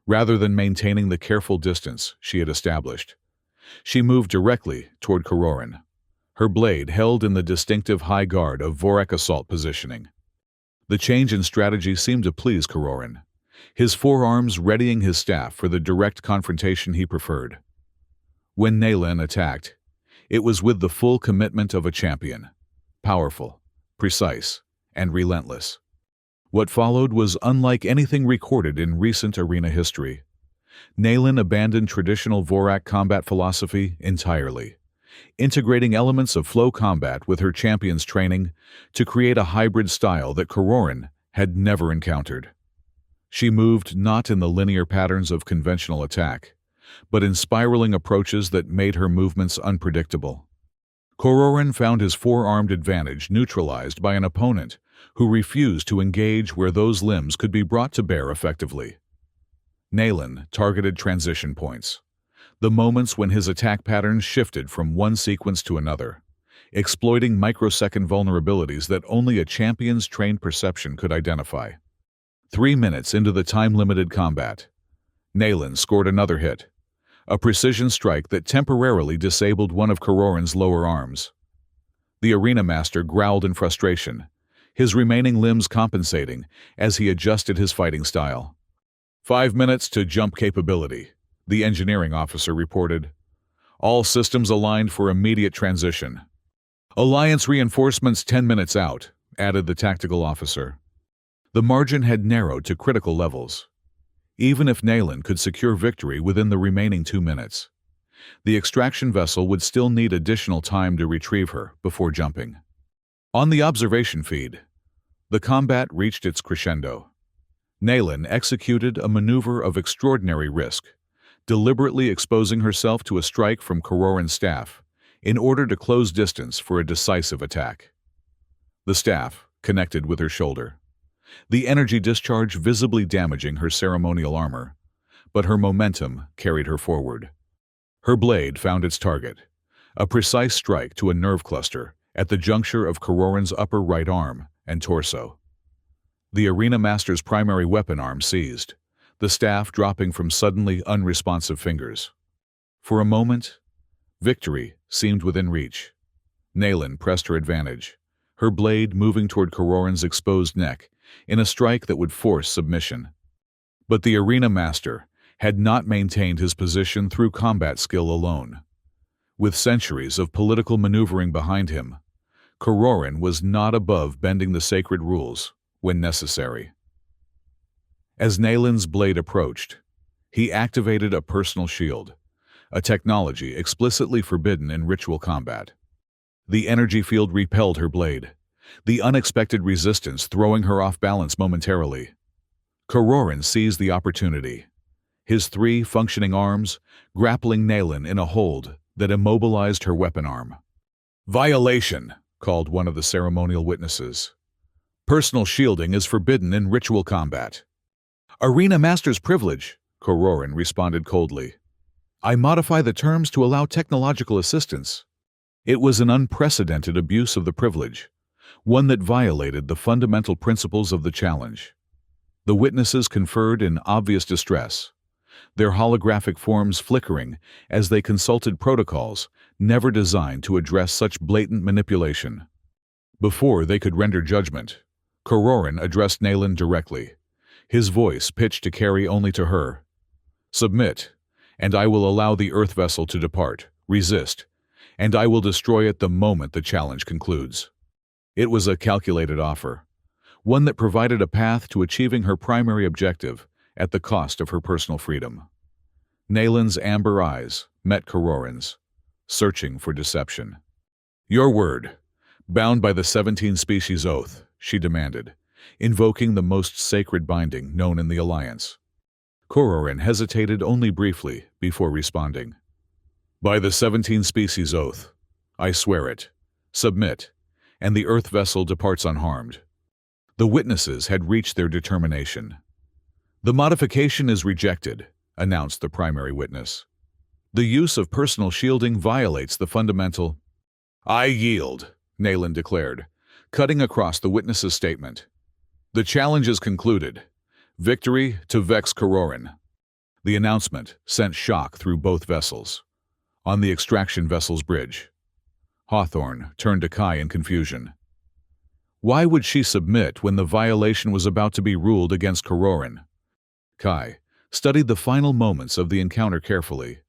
Rather than maintaining the careful distance she had established, she moved directly toward Kororin, her blade held in the distinctive high guard of Vorak assault positioning. The change in strategy seemed to please Kororin, his forearms readying his staff for the direct confrontation he preferred. When Naylin attacked, it was with the full commitment of a champion, powerful, precise, and relentless. What followed was unlike anything recorded in recent arena history. Naylin abandoned traditional Vorak combat philosophy entirely, integrating elements of flow combat with her champion's training to create a hybrid style that Kororin had never encountered. She moved not in the linear patterns of conventional attack, but in spiraling approaches that made her movements unpredictable. Kororin found his four-armed advantage neutralized by an opponent who refused to engage where those limbs could be brought to bear effectively. Naylin targeted transition points, the moments when his attack patterns shifted from one sequence to another, exploiting microsecond vulnerabilities that only a champion's trained perception could identify. 3 minutes into the time-limited combat, Naylin scored another hit, a precision strike that temporarily disabled one of Kororin's lower arms. The arena master growled in frustration, his remaining limbs compensating as he adjusted his fighting style. 5 minutes to jump capability, the engineering officer reported. All systems aligned for immediate transition. Alliance reinforcements 10 minutes out, added the tactical officer. The margin had narrowed to critical levels. Even if Nayland could secure victory within the remaining 2 minutes, the extraction vessel would still need additional time to retrieve her before jumping. On the observation feed, the combat reached its crescendo. Nayland executed a maneuver of extraordinary risk, deliberately exposing herself to a strike from Karoran's staff in order to close distance for a decisive attack. The staff connected with her shoulder, the energy discharge visibly damaging her ceremonial armor, but her momentum carried her forward. Her blade found its target, a precise strike to a nerve cluster at the juncture of Karoran's upper right arm and torso. The arena master's primary weapon arm seized, the staff dropping from suddenly unresponsive fingers. For a moment, victory seemed within reach. Nayland pressed her advantage, her blade moving toward Karoran's exposed neck in a strike that would force submission. But the arena master had not maintained his position through combat skill alone. With centuries of political maneuvering behind him, Karoran was not above bending the sacred rules when necessary. As Nayland's blade approached, he activated a personal shield, a technology explicitly forbidden in ritual combat. The energy field repelled her blade, the unexpected resistance throwing her off balance momentarily. Karoran seized the opportunity, his 3 functioning arms grappling Nayland in a hold that immobilized her weapon arm. "Violation," called one of the ceremonial witnesses. "Personal shielding is forbidden in ritual combat." "Arena Master's privilege," Karoran responded coldly. "I modify the terms to allow technological assistance." It was an unprecedented abuse of the privilege, one that violated the fundamental principles of the challenge. The witnesses conferred in obvious distress, their holographic forms flickering as they consulted protocols never designed to address such blatant manipulation. Before they could render judgment, Karoran addressed Nayland directly, his voice pitched to carry only to her. "Submit, and I will allow the Earth vessel to depart. Resist, and I will destroy it the moment the challenge concludes." It was a calculated offer, one that provided a path to achieving her primary objective at the cost of her personal freedom. Nayland's amber eyes met Karoran's, searching for deception. "Your word, bound by the 17-species oath," she demanded, invoking the most sacred binding known in the Alliance. Karoran hesitated only briefly before responding. "By the 17-species oath, I swear it. Submit, and the Earth vessel departs unharmed." The witnesses had reached their determination. "The modification is rejected," announced the primary witness. "The use of personal shielding violates the fundamental—" "I yield," Nayland declared, cutting across the witness's statement. "The challenge is concluded. Victory to Vex Karoran." The announcement sent shock through both vessels. On the extraction vessel's bridge, Hawthorne turned to Kai in confusion. Why would she submit when the violation was about to be ruled against Karoran? Kai studied the final moments of the encounter carefully,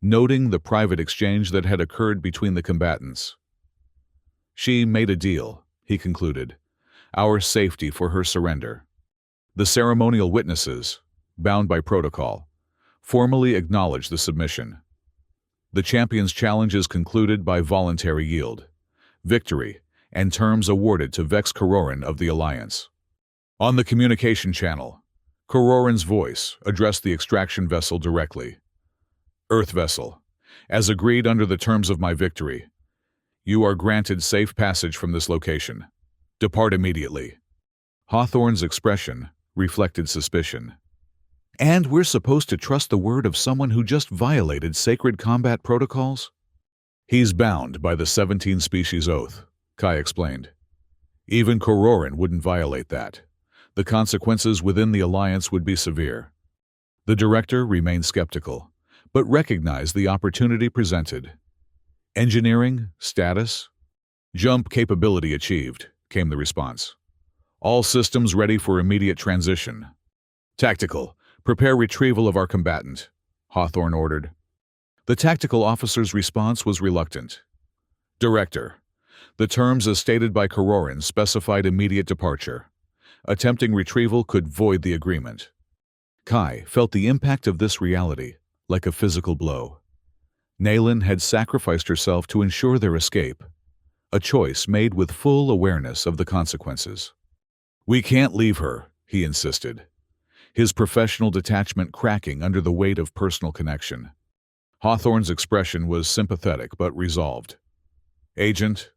noting the private exchange that had occurred between the combatants. "She made a deal," he concluded, "our safety for her surrender." The ceremonial witnesses, bound by protocol, formally acknowledged the submission. The champion's challenge is concluded by voluntary yield, victory, and terms awarded to Vex Karoran of the Alliance. On the communication channel, Karoran's voice addressed the extraction vessel directly. "Earth vessel, as agreed under the terms of my victory, you are granted safe passage from this location. Depart immediately." Hawthorne's expression reflected suspicion. "And we're supposed to trust the word of someone who just violated sacred combat protocols?" "He's bound by the 17-species oath," Kai explained. "Even Karoran wouldn't violate that. The consequences within the Alliance would be severe." The director remained skeptical, but recognized the opportunity presented. "Engineering, status?" "Jump capability achieved," came the response. "All systems ready for immediate transition." "Tactical, prepare retrieval of our combatant," Hawthorne ordered. The tactical officer's response was reluctant. Director, the terms as stated by Kororin specified immediate departure. Attempting retrieval could void the agreement. Kai felt the impact of this reality, like a physical blow. Naylin had sacrificed herself to ensure their escape, a choice made with full awareness of the consequences. We can't leave her, he insisted, his professional detachment cracking under the weight of personal connection. Hawthorne's expression was sympathetic but resolved. Agent,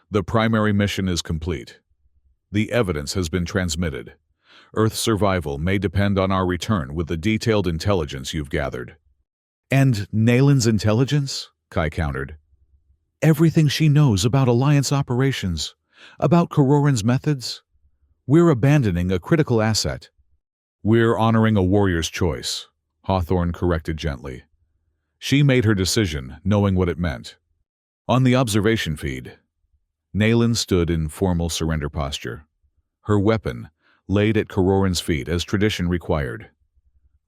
the primary mission is complete. The evidence has been transmitted. Earth's survival may depend on our return with the detailed intelligence you've gathered. And Naylin's intelligence? Kai countered. Everything she knows about Alliance operations, about Kororin's methods. We're abandoning a critical asset. We're honoring a warrior's choice, Hawthorne corrected gently. She made her decision, knowing what it meant. On the observation feed, Naylin stood in formal surrender posture, her weapon laid at Kororin's feet as tradition required.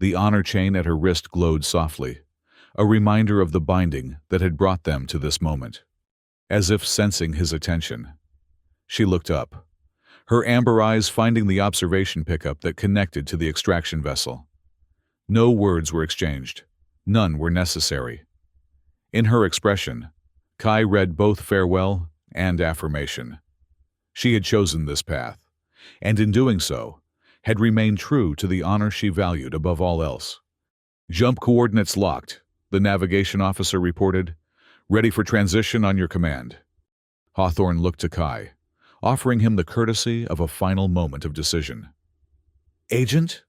The honor chain at her wrist glowed softly, a reminder of the binding that had brought them to this moment. As if sensing his attention, she looked up, her amber eyes finding the observation pickup that connected to the extraction vessel. No words were exchanged. None were necessary. In her expression, Kai read both farewell and affirmation. She had chosen this path, and in doing so, had remained true to the honor she valued above all else. Jump coordinates locked, the navigation officer reported. Ready for transition on your command. Hawthorne looked to Kai, offering him the courtesy of a final moment of decision. Agent?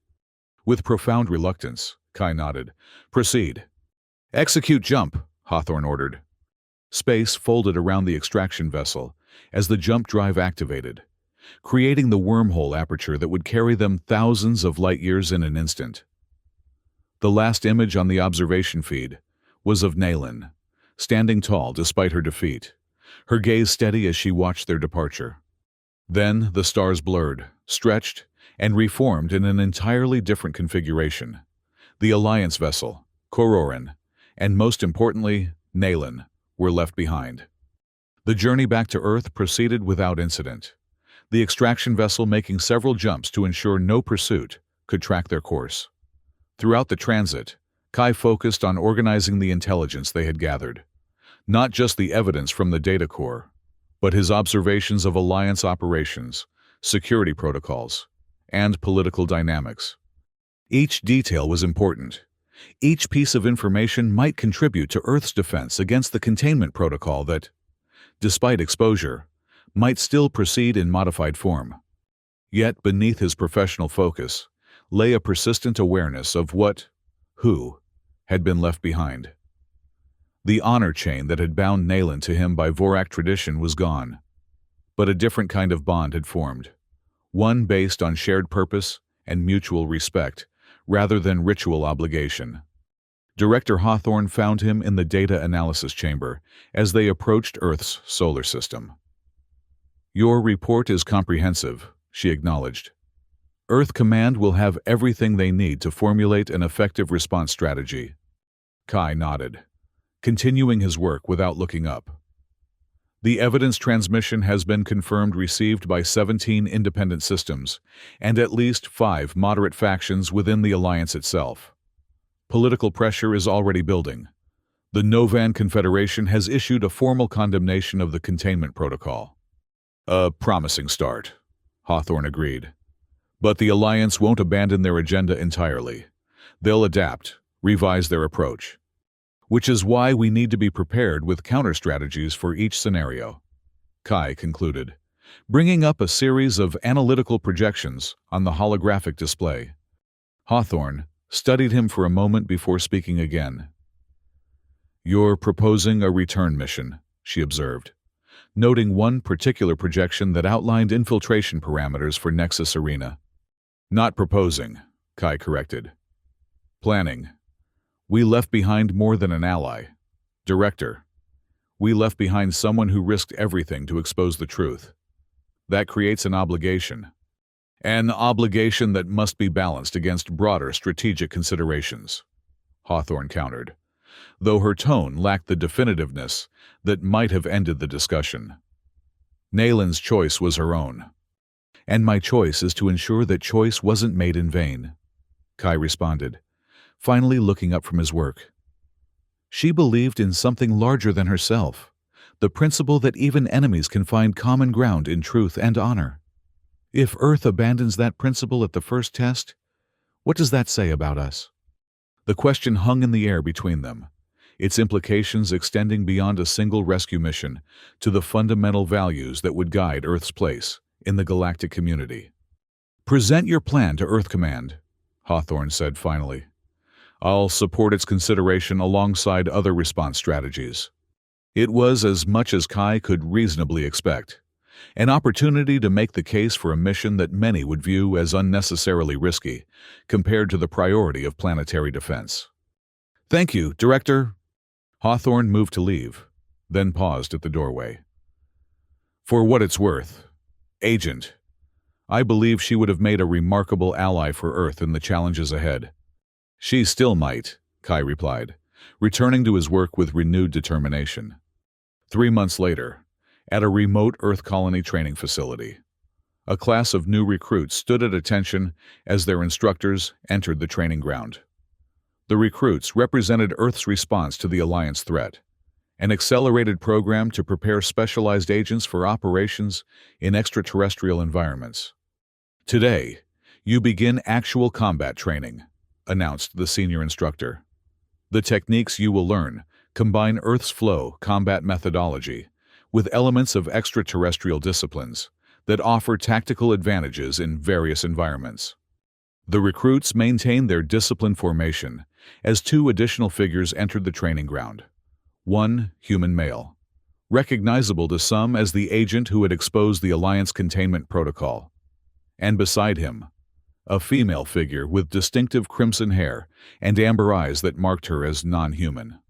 With profound reluctance, Kai nodded. Proceed. Execute jump, Hawthorne ordered. Space folded around the extraction vessel as the jump drive activated, creating the wormhole aperture that would carry them thousands of light years in an instant. The last image on the observation feed was of Naylin, standing tall despite her defeat, her gaze steady as she watched their departure. Then the stars blurred, stretched, and reformed in an entirely different configuration. The Alliance vessel, Kororin, and most importantly, Naylin, were left behind. The journey back to Earth proceeded without incident, the extraction vessel making several jumps to ensure no pursuit could track their course. Throughout the transit, Kai focused on organizing the intelligence they had gathered, not just the evidence from the data core, but his observations of Alliance operations, security protocols, and political dynamics. Each detail was important. Each piece of information might contribute to Earth's defense against the containment protocol that, despite exposure, might still proceed in modified form. Yet beneath his professional focus lay a persistent awareness of who had been left behind. The honor chain that had bound Naylin to him by Vorak tradition was gone, but a different kind of bond had formed, one based on shared purpose and mutual respect rather than ritual obligation. Director Hawthorne found him in the data analysis chamber as they approached Earth's solar system. Your report is comprehensive, she acknowledged. Earth Command will have everything they need to formulate an effective response strategy. Kai nodded, continuing his work without looking up. The evidence transmission has been confirmed received by 17 independent systems and at least 5 moderate factions within the Alliance itself. Political pressure is already building. The Novan Confederation has issued a formal condemnation of the containment protocol. A promising start, Hawthorne agreed. But the Alliance won't abandon their agenda entirely. They'll adapt, revise their approach. Which is why we need to be prepared with counter-strategies for each scenario, Kai concluded, bringing up a series of analytical projections on the holographic display. Hawthorne studied him for a moment before speaking again. You're proposing a return mission, she observed, noting one particular projection that outlined infiltration parameters for Nexus Arena. Not proposing, Kai corrected. Planning. We left behind more than an ally. Director. We left behind someone who risked everything to expose the truth. That creates an obligation. An obligation that must be balanced against broader strategic considerations, Hawthorne countered, though her tone lacked the definitiveness that might have ended the discussion. Naylin's choice was her own. "And my choice is to ensure that choice wasn't made in vain," Kai responded, finally looking up from his work. She believed in something larger than herself, the principle that even enemies can find common ground in truth and honor. If Earth abandons that principle at the first test, what does that say about us? The question hung in the air between them, its implications extending beyond a single rescue mission to the fundamental values that would guide Earth's place in the galactic community. "Present your plan to Earth Command," Hawthorne said finally. "I'll support its consideration alongside other response strategies." It was as much as Kai could reasonably expect, an opportunity to make the case for a mission that many would view as unnecessarily risky compared to the priority of planetary defense. "Thank you, Director." Hawthorne moved to leave, then paused at the doorway. "For what it's worth, Agent, I believe she would have made a remarkable ally for Earth in the challenges ahead." "She still might," Kai replied, returning to his work with renewed determination. 3 months later, at a remote Earth colony training facility, a class of new recruits stood at attention as their instructors entered the training ground. The recruits represented Earth's response to the Alliance threat, an accelerated program to prepare specialized agents for operations in extraterrestrial environments. "Today, you begin actual combat training," announced the senior instructor. "The techniques you will learn combine Earth's flow combat methodology with elements of extraterrestrial disciplines that offer tactical advantages in various environments." The recruits maintained their disciplined formation as 2 additional figures entered the training ground. One human male, recognizable to some as the agent who had exposed the Alliance containment protocol, and beside him, a female figure with distinctive crimson hair and amber eyes that marked her as non-human.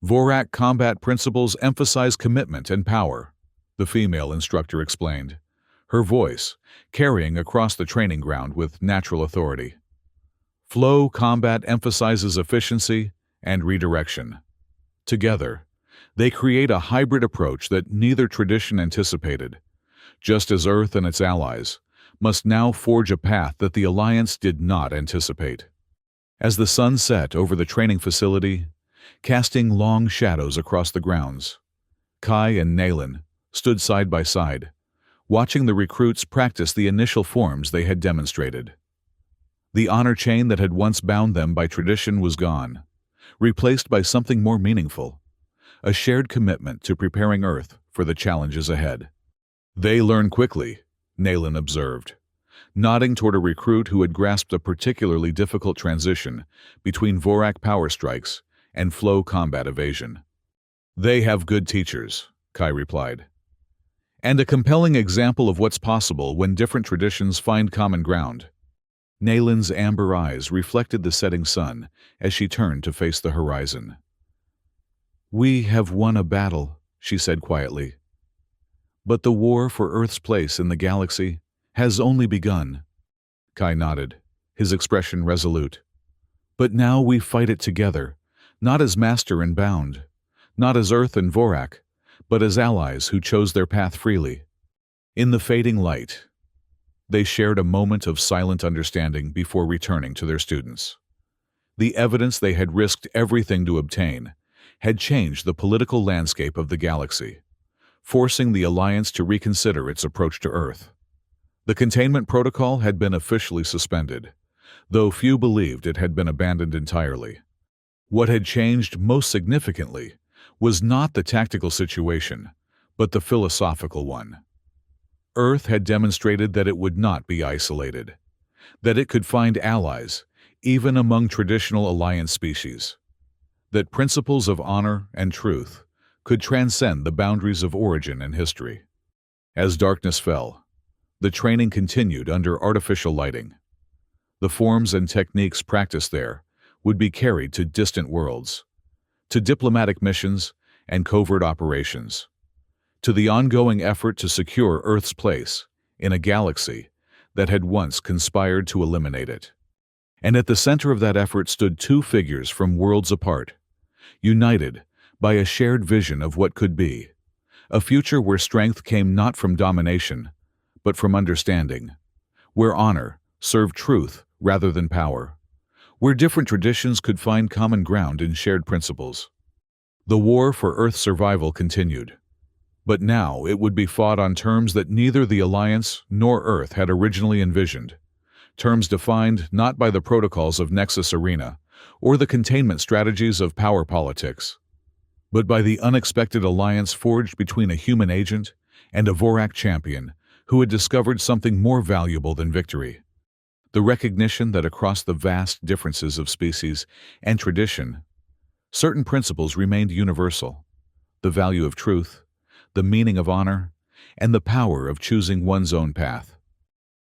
"Vorak combat principles emphasize commitment and power," the female instructor explained, her voice carrying across the training ground with natural authority. "Flow combat emphasizes efficiency and redirection." Together, they create a hybrid approach that neither tradition anticipated, just as Earth and its allies must now forge a path that the Alliance did not anticipate. As the sun set over the training facility, casting long shadows across the grounds, Kai and Naylin stood side by side, watching the recruits practice the initial forms they had demonstrated. The honor chain that had once bound them by tradition was gone, replaced by something more meaningful, a shared commitment to preparing Earth for the challenges ahead. "They learn quickly," Naylin observed, nodding toward a recruit who had grasped a particularly difficult transition between Vorak power strikes and flow combat evasion. "They have good teachers," Kai replied. "And a compelling example of what's possible when different traditions find common ground." Naylin's amber eyes reflected the setting sun as she turned to face the horizon. "We have won a battle," she said quietly. "But the war for Earth's place in the galaxy has only begun." Kai nodded, his expression resolute. "But now we fight it together, not as master and bound, not as Earth and Vorak, but as allies who chose their path freely." In the fading light, they shared a moment of silent understanding before returning to their students. The evidence they had risked everything to obtain had changed the political landscape of the galaxy, forcing the Alliance to reconsider its approach to Earth. The containment protocol had been officially suspended, though few believed it had been abandoned entirely. What had changed most significantly was not the tactical situation, but the philosophical one. Earth had demonstrated that it would not be isolated, that it could find allies, even among traditional Alliance species, that principles of honor and truth could transcend the boundaries of origin and history. As darkness fell, the training continued under artificial lighting. The forms and techniques practiced there would be carried to distant worlds, to diplomatic missions and covert operations, to the ongoing effort to secure Earth's place in a galaxy that had once conspired to eliminate it. And at the center of that effort stood two figures from worlds apart, united by a shared vision of what could be, a future where strength came not from domination, but from understanding, where honor served truth rather than power, where different traditions could find common ground in shared principles. The war for Earth's survival continued, but now it would be fought on terms that neither the Alliance nor Earth had originally envisioned, terms defined not by the protocols of Nexus Arena or the containment strategies of power politics, but by the unexpected alliance forged between a human agent and a Vorak champion who had discovered something more valuable than victory: the recognition that across the vast differences of species and tradition, certain principles remained universal: the value of truth, the meaning of honor, and the power of choosing one's own path.